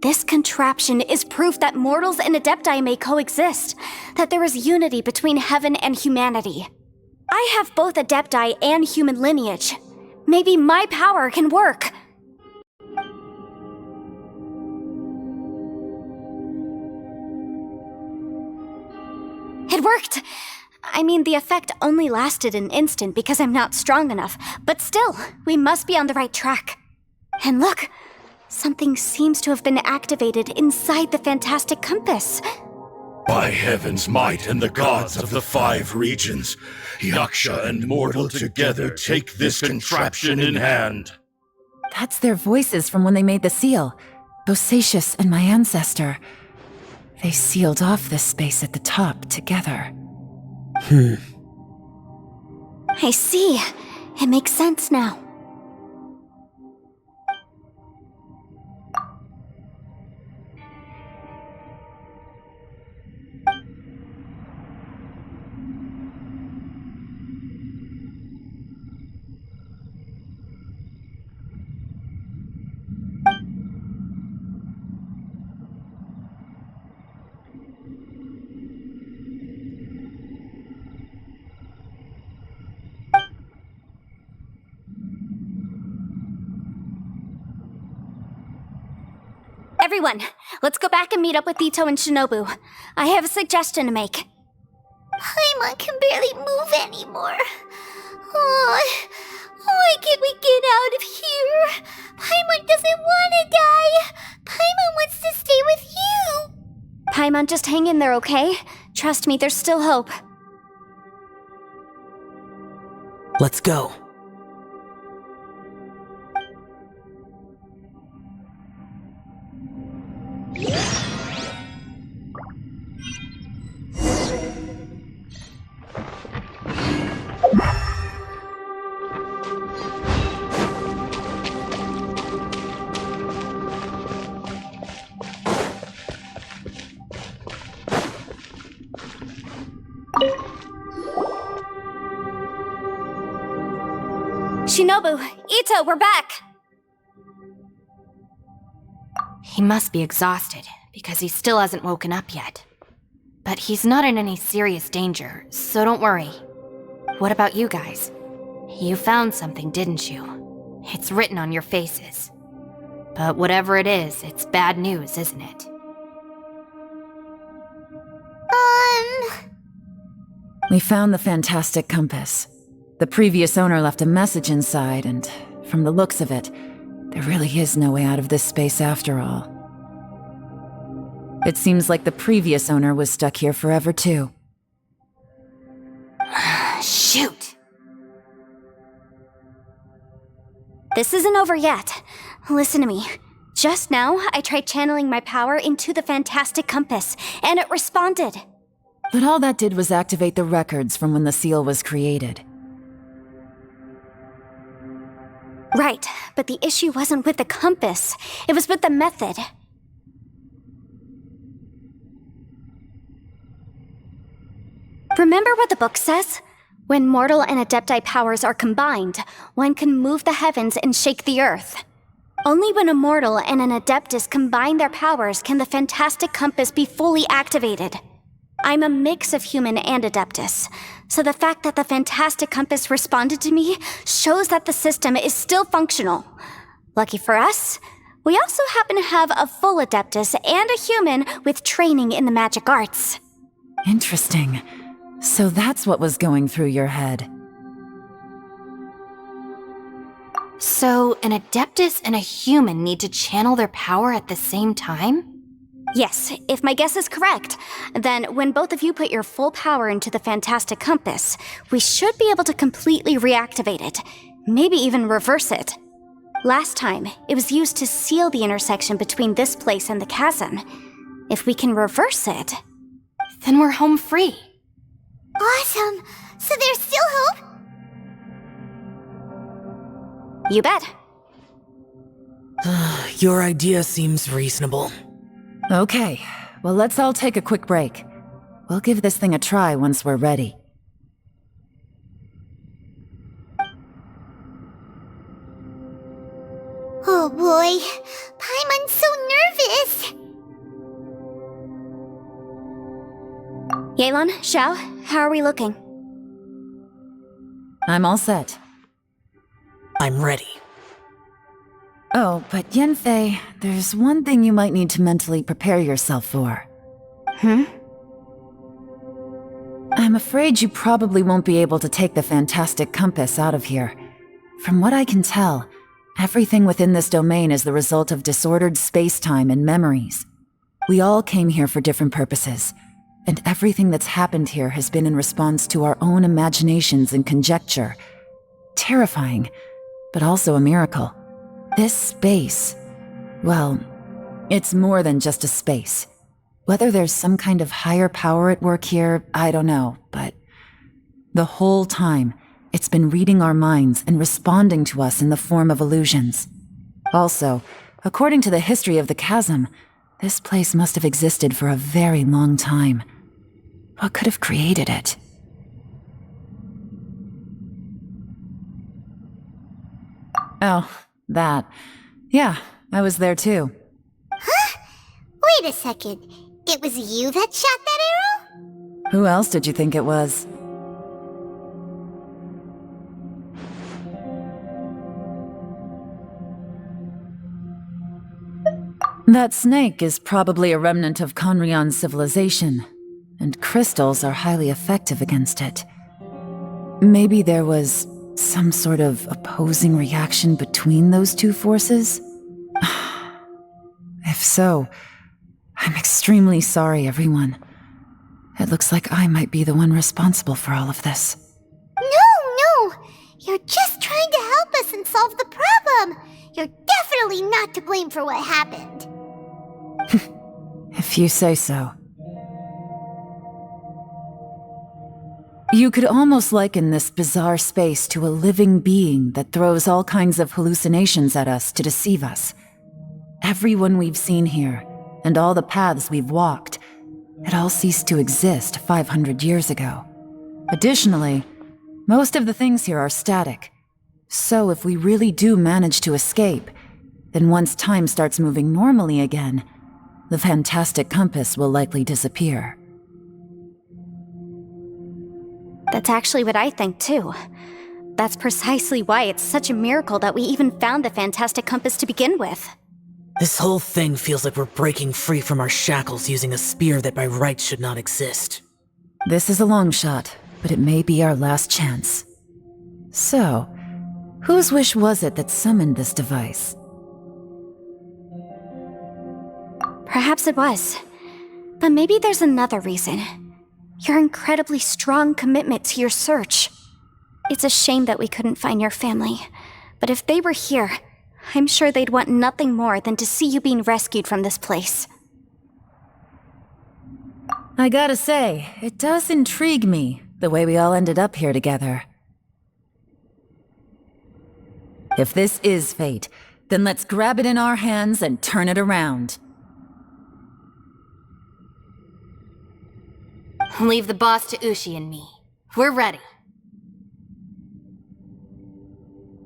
This contraption is proof that mortals and Adepti may coexist, that there is unity between heaven and humanity. I have both Adepti and human lineage. Maybe my power can work. It worked! I mean, the effect only lasted an instant because I'm not strong enough, but still, we must be on the right track. And look, something seems to have been activated inside the fantastic compass. By heaven's might and the gods of the 5 regions, Yaksha and mortal together take this contraption in hand. That's their voices from when they made the seal. Bosacius and my ancestor. They sealed off this space at the top together. I see. It makes sense now. Everyone, let's go back and meet up with Ito and Shinobu. I have a suggestion to make. Paimon can barely move anymore. Oh, why can't we get out of here? Paimon doesn't want to die. Paimon wants to stay with you. Paimon, just hang in there, okay? Trust me, there's still hope. Let's go. Shinobu, Ito, we're back! He must be exhausted, because he still hasn't woken up yet. But he's not in any serious danger, so don't worry. What about you guys? You found something, didn't you? It's written on your faces. But whatever it is, it's bad news, isn't it? We found the fantastic compass. The previous owner left a message inside, and from the looks of it, there really is no way out of this space after all. It seems like the previous owner was stuck here forever, too. Shoot! This isn't over yet. Listen to me. Just now, I tried channeling my power into the fantastic compass, and it responded. But all that did was activate the records from when the seal was created. Right, but the issue wasn't with the compass. It was with the method. Remember what the book says? When mortal and Adepti powers are combined, one can move the heavens and shake the earth. Only when a mortal and an Adeptus combine their powers can the fantastic compass be fully activated. I'm a mix of human and Adeptus, so the fact that the fantastic compass responded to me shows that the system is still functional. Lucky for us, we also happen to have a full Adeptus and a human with training in the magic arts. Interesting. So that's what was going through your head. So, an Adeptus and a human need to channel their power at the same time? Yes, if my guess is correct, then when both of you put your full power into the Fantastic Compass, we should be able to completely reactivate it, maybe even reverse it. Last time, it was used to seal the intersection between this place and the chasm. If we can reverse it, then we're home free. Awesome! So there's still hope? You bet. Your idea seems reasonable. Okay, well, let's all take a quick break. We'll give this thing a try once we're ready. Oh boy, Paimon's so nervous! Yelan, Xiao, how are we looking? I'm all set. I'm ready. Oh, but Yanfei, there's one thing you might need to mentally prepare yourself for. I'm afraid you probably won't be able to take the Fantastic Compass out of here. From what I can tell, everything within this domain is the result of disordered space-time and memories. We all came here for different purposes, and everything that's happened here has been in response to our own imaginations and conjecture. Terrifying, but also a miracle. This space, well, it's more than just a space. Whether there's some kind of higher power at work here, I don't know, but the whole time, it's been reading our minds and responding to us in the form of illusions. Also, according to the history of the chasm, this place must have existed for a very long time. What could have created it? Oh, that. Yeah, I was there too. Huh? Wait a second. It was you that shot that arrow? Who else did you think it was? That snake is probably a remnant of Khaenri'ah's civilization, and crystals are highly effective against it. Maybe there was some sort of opposing reaction between those two forces? If so, I'm extremely sorry, everyone. It looks like I might be the one responsible for all of this. No! You're just trying to help us and solve the problem! You're definitely not to blame for what happened. If you say so. You could almost liken this bizarre space to a living being that throws all kinds of hallucinations at us to deceive us. Everyone we've seen here, and all the paths we've walked, it all ceased to exist 500 years ago. Additionally, most of the things here are static. So if we really do manage to escape, then once time starts moving normally again, the Fantastic Compass will likely disappear. That's actually what I think too. That's precisely why it's such a miracle that we even found the Fantastic Compass to begin with. This whole thing feels like we're breaking free from our shackles using a spear that by rights should not exist. This is a long shot, but it may be our last chance. So, whose wish was it that summoned this device? Perhaps it was. But maybe there's another reason. Your incredibly strong commitment to your search. It's a shame that we couldn't find your family. But if they were here, I'm sure they'd want nothing more than to see you being rescued from this place. I gotta say, it does intrigue me, the way we all ended up here together. If this is fate, then let's grab it in our hands and turn it around. Leave the boss to Ushi and me. We're ready.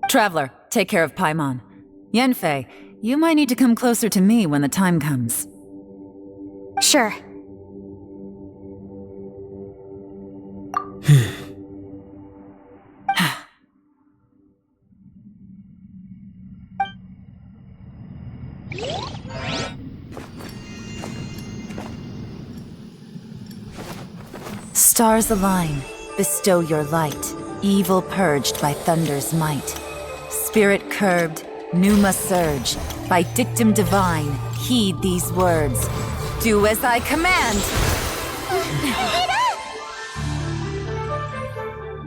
Traveler, take care of Paimon. Yanfei, you might need to come closer to me when the time comes. Sure. Stars align, bestow your light, evil purged by thunder's might. Spirit curbed, pneuma surge. By dictum divine, heed these words. Do as I command!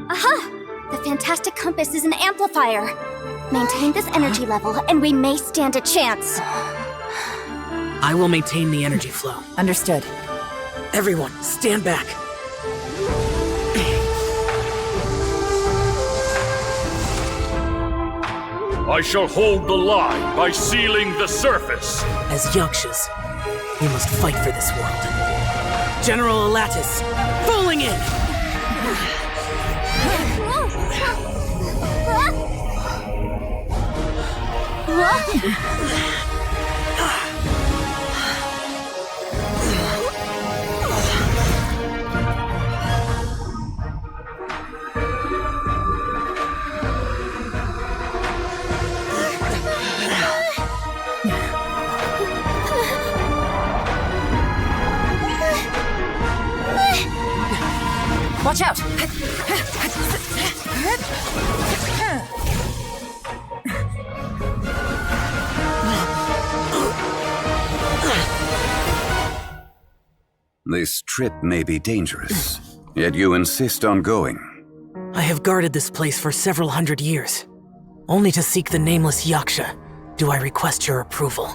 Aha! The fantastic compass is an amplifier. Maintain this energy level, and we may stand a chance. I will maintain the energy flow. Understood. Everyone, stand back. I shall hold the line by sealing the surface. As Yakshas, we must fight for this world. General Elatus, falling in! Watch out! This trip may be dangerous, yet you insist on going. I have guarded this place for several hundred years. Only to seek the nameless Yaksha do I request your approval.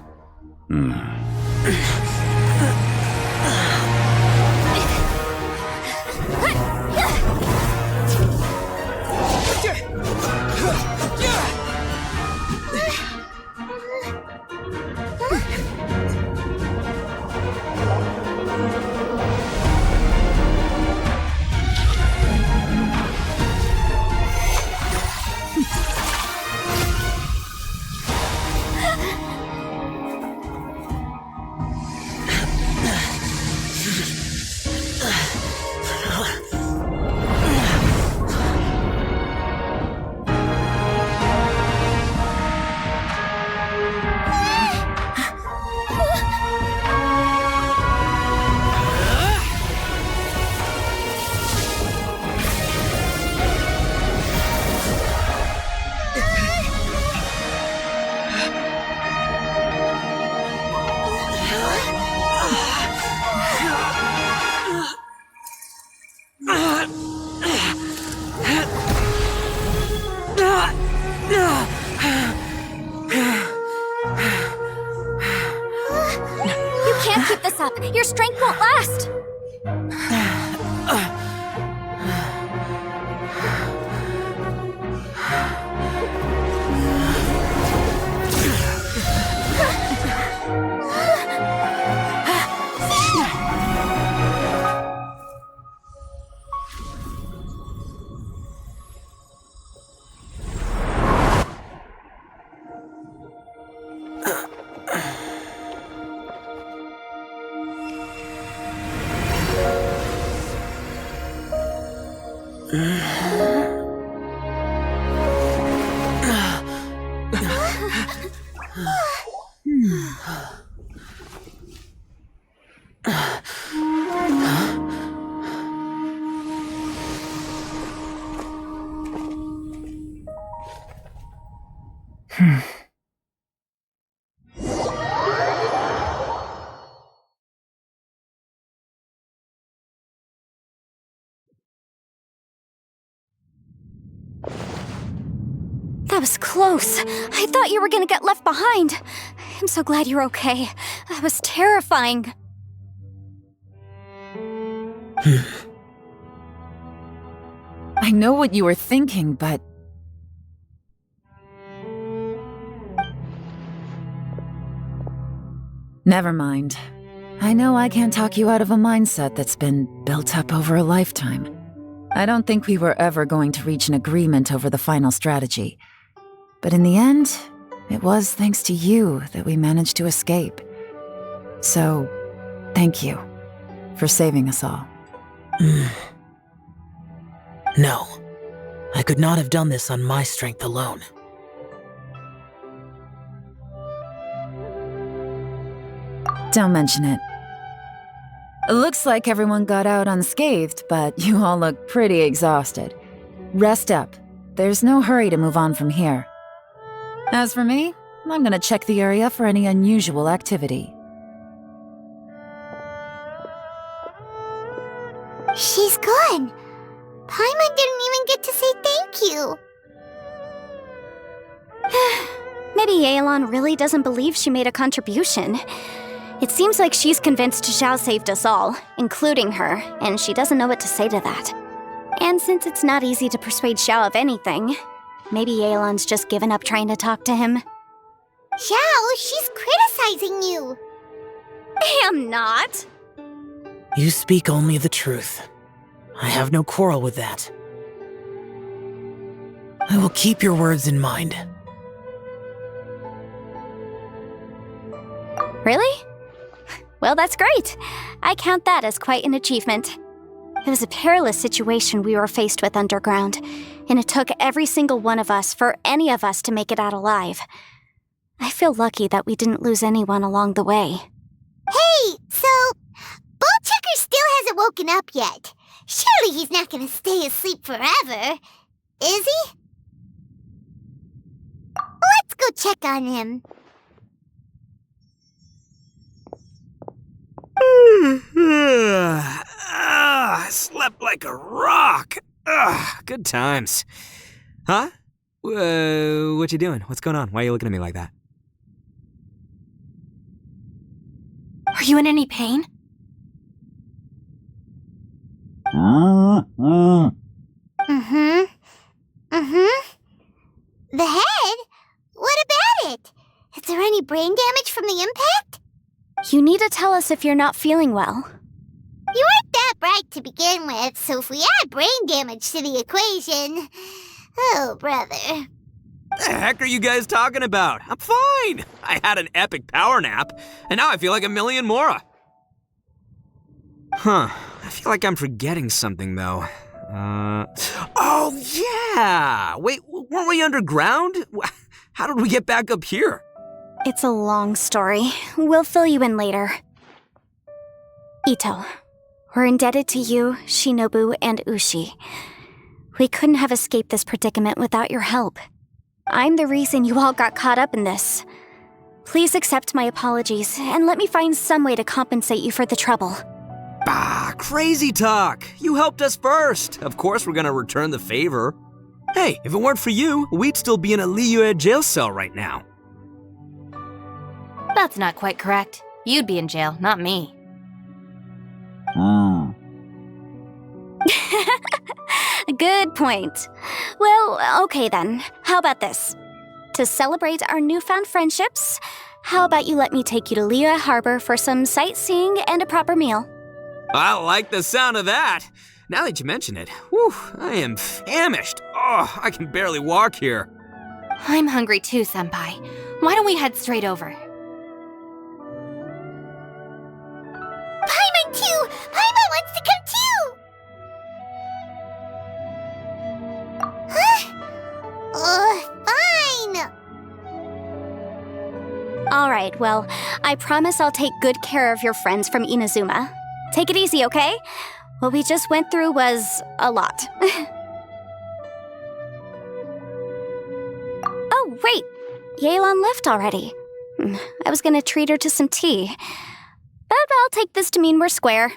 Your strength won't last! That was close. I thought you were gonna get left behind. I'm so glad you're okay. That was terrifying. I know what you were thinking, but... Never mind. I know I can't talk you out of a mindset that's been built up over a lifetime. I don't think we were ever going to reach an agreement over the final strategy. But in the end, it was thanks to you that we managed to escape. So, thank you for saving us all. No. I could not have done this on my strength alone. Don't mention it. It looks like everyone got out unscathed, but you all look pretty exhausted. Rest up. There's no hurry to move on from here. As for me, I'm gonna check the area for any unusual activity. She's gone. Paimon didn't even get to say thank you. Maybe Yelan really doesn't believe she made a contribution. It seems like she's convinced Zhao saved us all, including her, and she doesn't know what to say to that. And since it's not easy to persuade Zhao of anything, maybe Yelan's just given up trying to talk to him. Zhao, she's criticizing you. I am not. You speak only the truth. I have no quarrel with that. I will keep your words in mind. Really? Well, that's great. I count that as quite an achievement. It was a perilous situation we were faced with underground, and it took every single one of us for any of us to make it out alive. I feel lucky that we didn't lose anyone along the way. Hey, so Bullchecker still hasn't woken up yet. Surely he's not gonna stay asleep forever, is he? Let's go check on him. I slept like a rock. Good times. Huh? What you doing? What's going on? Why are you looking at me like that? Are you in any pain? The head? What about it? Is there any brain damage from the impact? You need to tell us if you're not feeling well. You weren't that bright to begin with, so if we add brain damage to the equation... Oh, brother. The heck are you guys talking about? I'm fine. I had an epic power nap, and now I feel like a million more. Huh. I feel like I'm forgetting something, though. Oh, yeah! Wait, weren't we underground? How did we get back up here? It's a long story. We'll fill you in later. Ito, we're indebted to you, Shinobu, and Ushi. We couldn't have escaped this predicament without your help. I'm the reason you all got caught up in this. Please accept my apologies, and let me find some way to compensate you for the trouble. Bah, crazy talk. You helped us first. Of course we're gonna return the favor. Hey, if it weren't for you, we'd still be in a Liyue jail cell right now. That's not quite correct. You'd be in jail, not me. Good point. Well, okay then. How about this? To celebrate our newfound friendships, how about you let me take you to Liyue Harbor for some sightseeing and a proper meal? I like the sound of that. Now that you mention it, whew, I am famished. Oh, I can barely walk here. I'm hungry too, Senpai. Why don't we head straight over? Paimon too! Paimon wants to come too! Huh? Fine! Alright, well, I promise I'll take good care of your friends from Inazuma. Take it easy, okay? What we just went through was a lot. Oh, wait! Yelan left already. I was gonna treat her to some tea. But I'll take this to mean we're square.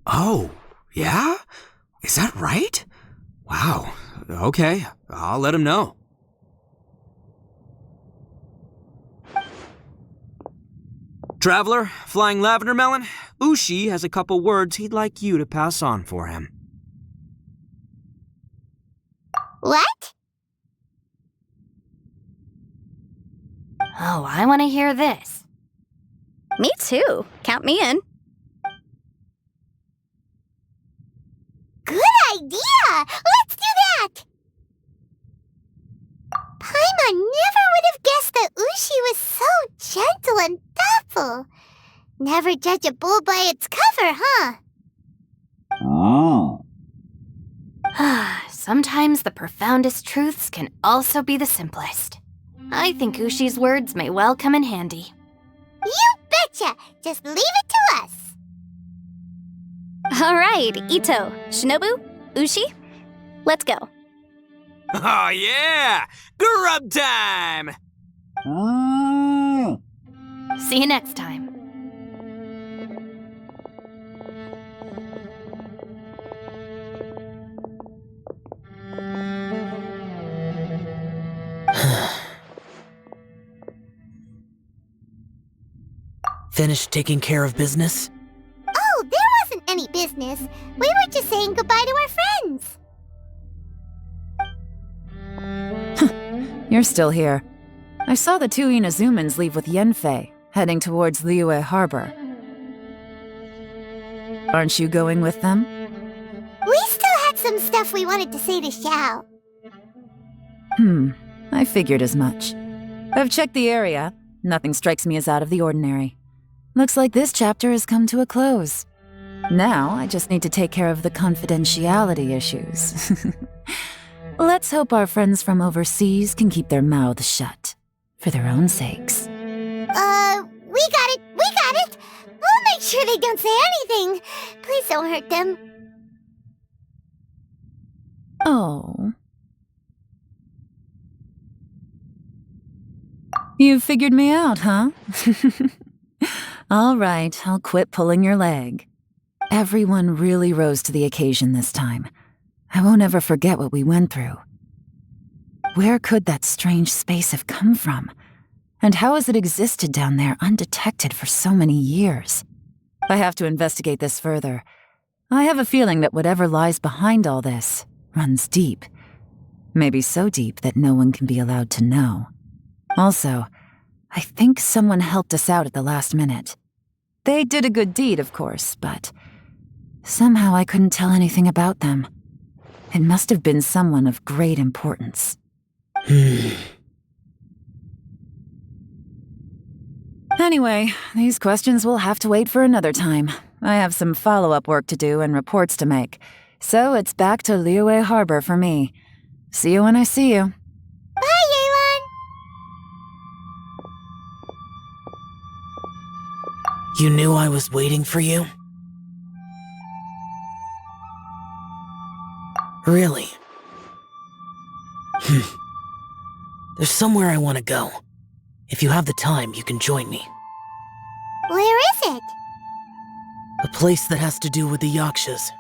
Oh, yeah? Is that right? Wow. Okay, I'll let him know. Traveler, Flying Lavender Melon, Ushi has a couple words he'd like you to pass on for him. What? Oh, I want to hear this. Me too. Count me in. Good idea! Let's do that! Paimon never would have guessed that Ushi was so gentle and thoughtful. Never judge a bull by its cover, huh? Sometimes the profoundest truths can also be the simplest. I think Ushi's words may well come in handy. You betcha! Just leave it to us! Alright, Ito, Shinobu, Ushi, let's go. Oh yeah! Grub time! See you next time. Finished taking care of business? Oh, there wasn't any business. We were just saying goodbye to our friends. You're still here. I saw the two Inazumans leave with Yenfei, heading towards Liyue Harbor. Aren't you going with them? We still had some stuff we wanted to say to Xiao. I figured as much. I've checked the area. Nothing strikes me as out of the ordinary. Looks like this chapter has come to a close. Now, I just need to take care of the confidentiality issues. Let's hope our friends from overseas can keep their mouths shut. For their own sakes. We got it! We'll make sure they don't say anything. Please don't hurt them. Oh. You figured me out, huh? All right, I'll quit pulling your leg. Everyone really rose to the occasion this time. I won't ever forget what we went through. Where could that strange space have come from? And how has it existed down there undetected for so many years? I have to investigate this further. I have a feeling that whatever lies behind all this runs deep. Maybe so deep that no one can be allowed to know. Also, I think someone helped us out at the last minute. They did a good deed, of course, but somehow I couldn't tell anything about them. It must have been someone of great importance. Anyway, these questions will have to wait for another time. I have some follow-up work to do and reports to make. So it's back to Liyue Harbor for me. See you when I see you. Bye, Yelan! You knew I was waiting for you? Really? There's somewhere I want to go. If you have the time, you can join me. Where is it? A place that has to do with the Yakshas.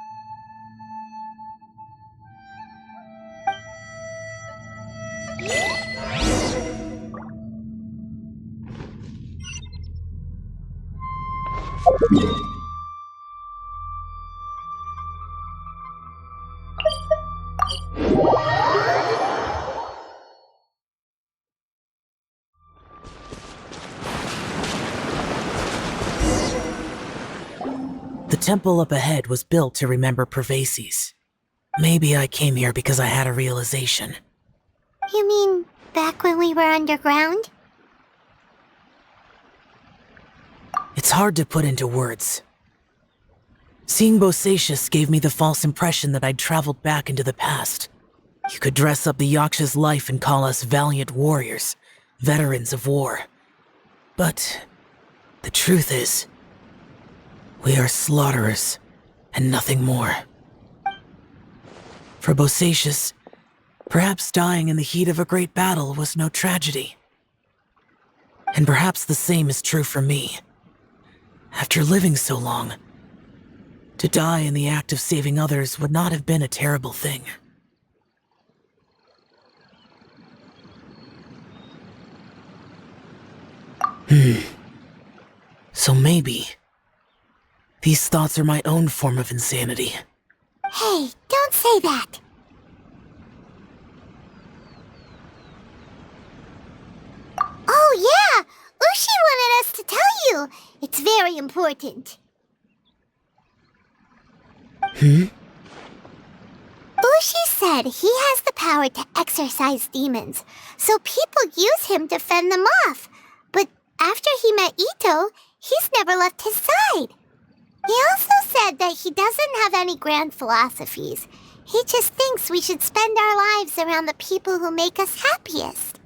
The temple up ahead was built to remember Pervases. Maybe I came here because I had a realization. You mean back when we were underground? It's hard to put into words. Seeing Bosacius gave me the false impression that I'd traveled back into the past. You could dress up the Yaksha's life and call us valiant warriors, veterans of war. But the truth is, we are slaughterers, and nothing more. For Bosacius, perhaps dying in the heat of a great battle was no tragedy. And perhaps the same is true for me. After living so long, to die in the act of saving others would not have been a terrible thing. So maybe these thoughts are my own form of insanity. Hey, don't say that. Oh yeah! Ushi wanted us to tell you. It's very important. Hmm? Ushi said he has the power to exorcise demons, so people use him to fend them off. But after he met Ito, he's never left his side. He also said that he doesn't have any grand philosophies. He just thinks we should spend our lives around the people who make us happiest.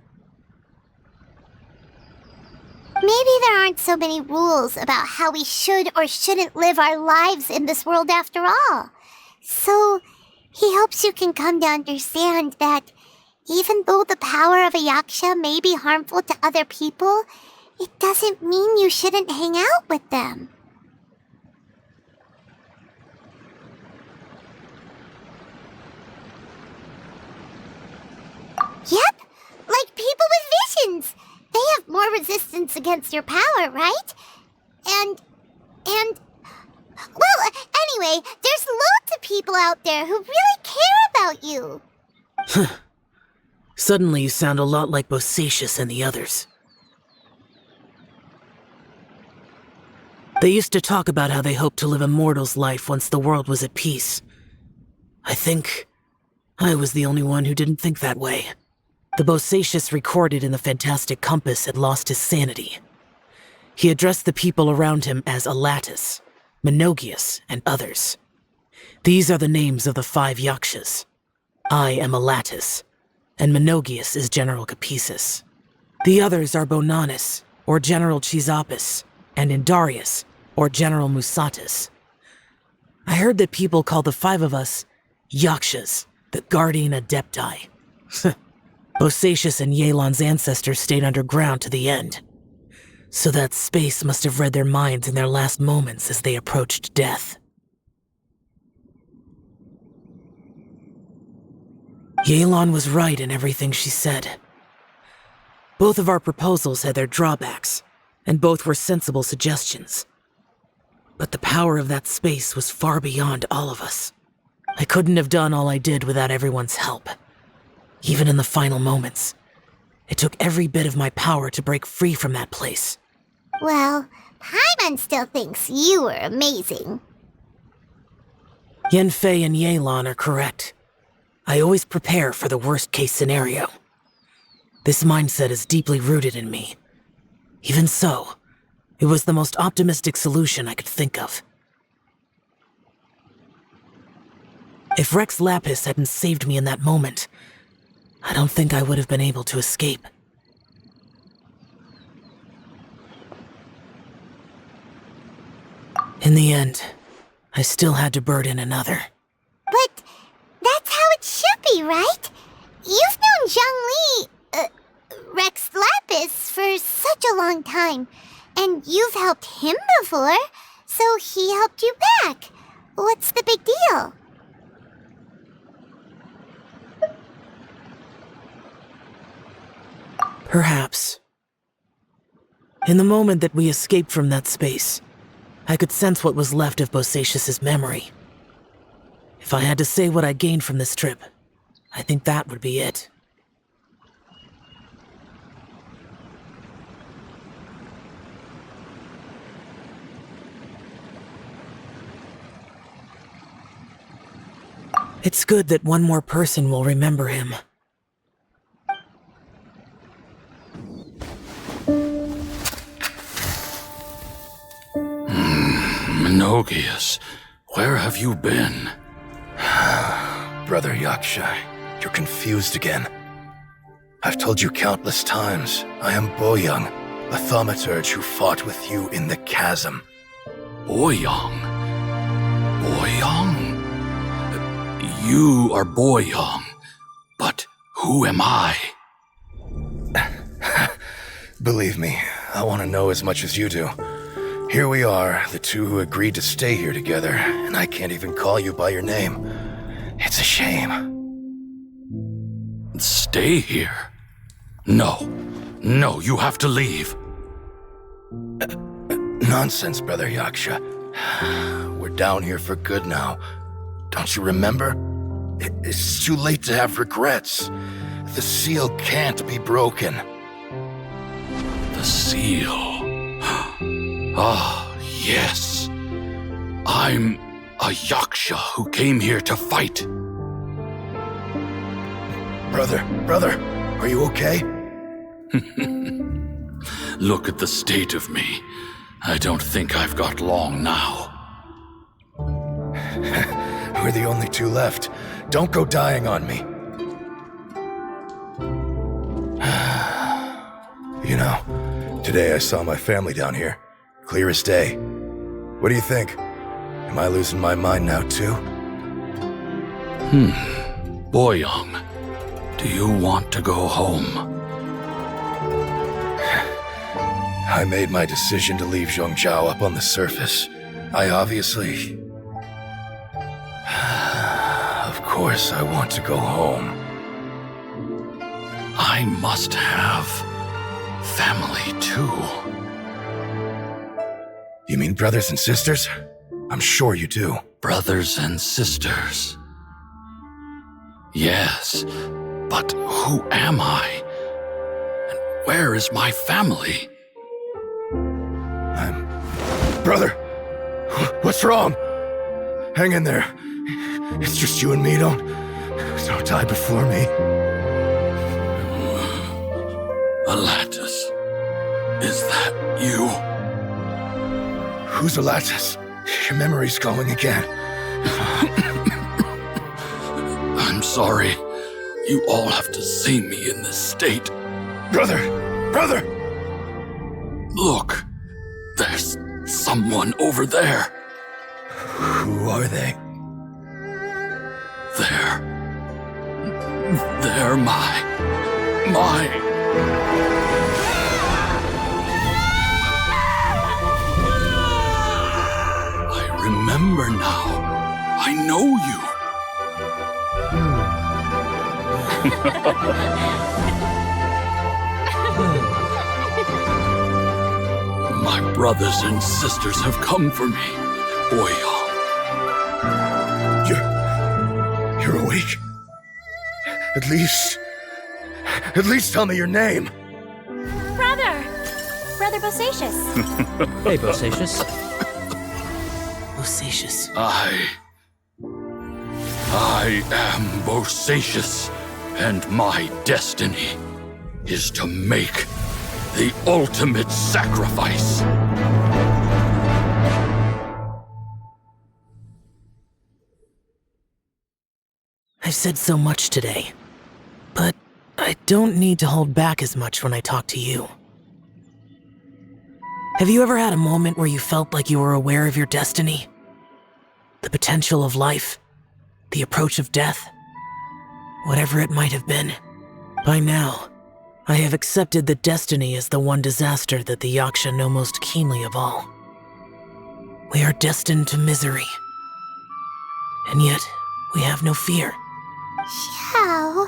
Maybe there aren't so many rules about how we should or shouldn't live our lives in this world after all. So, he hopes you can come to understand that even though the power of a yaksha may be harmful to other people, it doesn't mean you shouldn't hang out with them. Yep, like people with visions. They have more resistance against your power, right? And... Well, anyway, there's loads of people out there who really care about you. Suddenly you sound a lot like Bosacius and the others. They used to talk about how they hoped to live a mortal's life once the world was at peace. I think I was the only one who didn't think that way. The Bosacius recorded in the Fantastic Compass had lost his sanity. He addressed the people around him as Alatus, Menogius, and others. These are the names of the 5 yakshas. I am Alatus, and Menogius is General Capisis. The others are Bonanis, or General Chisapis, and Indarius, or General Musatus. I heard that people call the 5 of us yakshas, the Guardian Adepti. Bosacius and Yelan's ancestors stayed underground to the end. So that space must have read their minds in their last moments as they approached death. Yelan was right in everything she said. Both of our proposals had their drawbacks, and both were sensible suggestions. But the power of that space was far beyond all of us. I couldn't have done all I did without everyone's help. Even in the final moments, it took every bit of my power to break free from that place. Well, Paimon still thinks you were amazing. Yanfei and Yelan are correct. I always prepare for the worst-case scenario. This mindset is deeply rooted in me. Even so, it was the most optimistic solution I could think of. If Rex Lapis hadn't saved me in that moment, I don't think I would have been able to escape. In the end, I still had to burden another. But that's how it should be, right? You've known Zhang Li, Rex Lapis, for such a long time, and you've helped him before, so he helped you back. What's the big deal? Perhaps. In the moment that we escaped from that space, I could sense what was left of Bosacius's memory. If I had to say what I gained from this trip, I think that would be it. It's good that one more person will remember him. Menogius, where have you been? Brother Yaksha, you're confused again. I've told you countless times, I am Boyoung, a thaumaturge who fought with you in the chasm. Boyoung? Boyoung? You are Boyoung, but who am I? Believe me, I want to know as much as you do. Here we are, the two who agreed to stay here together, and I can't even call you by your name. It's a shame. Stay here? No, you have to leave. Nonsense, Brother Yaksha. We're down here for good now. Don't you remember? It's too late to have regrets. The seal can't be broken. The seal. Ah, yes. I'm a Yaksha who came here to fight. Brother, are you okay? Look at the state of me. I don't think I've got long now. We're the only two left. Don't go dying on me. Today I saw my family down here. Clear as day. What do you think? Am I losing my mind now too? Boyoung, do you want to go home? I made my decision to leave Zhongzhao up on the surface. I obviously... Of course I want to go home. I must have family too. You mean brothers and sisters? I'm sure you do. Brothers and sisters. Yes, but who am I? And where is my family? Brother! What's wrong? Hang in there. It's just you and me, don't die before me. Alatus, is that you? Who's Alatus? Your memory's going again. I'm sorry. You all have to see me in this state. Brother! Brother! Look, there's someone over there. Who are they? They're my... I remember now. I know you. My brothers and sisters have come for me, Boyoung. You're awake? At least tell me your name. Brother Bosacious. Hey, Bosacious. Bosacious. I am Bosacious, and my destiny is to make the ultimate sacrifice. I've said so much today, but I don't need to hold back as much when I talk to you. Have you ever had a moment where you felt like you were aware of your destiny? The potential of life? The approach of death? Whatever it might have been. By now, I have accepted that destiny is the one disaster that the Yaksha know most keenly of all. We are destined to misery. And yet, we have no fear. Xiao.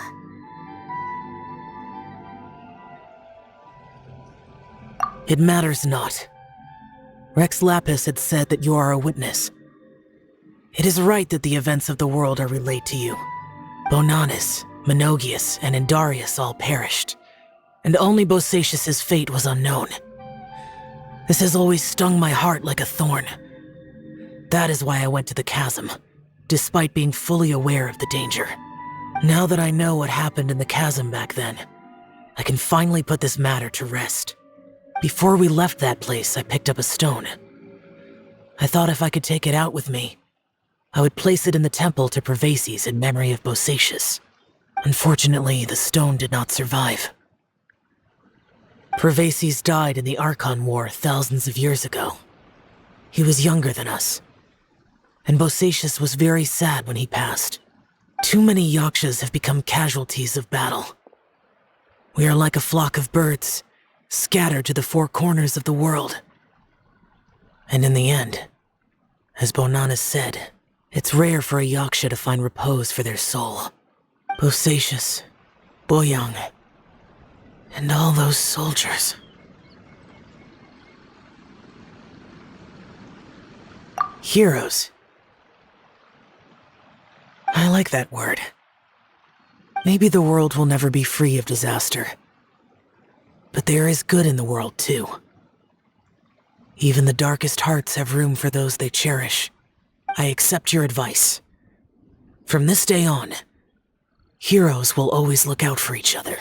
It matters not. Rex Lapis had said that you are a witness. It is right that the events of the world are relayed to you. Bonanis, Menogias, and Indarius all perished, and only Bosacious' fate was unknown. This has always stung my heart like a thorn. That is why I went to the chasm, despite being fully aware of the danger. Now that I know what happened in the chasm back then, I can finally put this matter to rest. Before we left that place, I picked up a stone. I thought if I could take it out with me, I would place it in the temple to Pervases in memory of Bosacious. Unfortunately, the stone did not survive. Pervases died in the Archon War thousands of years ago. He was younger than us, and Bosacious was very sad when he passed. Too many Yakshas have become casualties of battle. We are like a flock of birds, scattered to the four corners of the world. And in the end, as Bonanis said, it's rare for a Yaksha to find repose for their soul. Bosacious, Boyoung, and all those soldiers. Heroes. I like that word. Maybe the world will never be free of disaster. But there is good in the world, too. Even the darkest hearts have room for those they cherish. I accept your advice. From this day on, heroes will always look out for each other.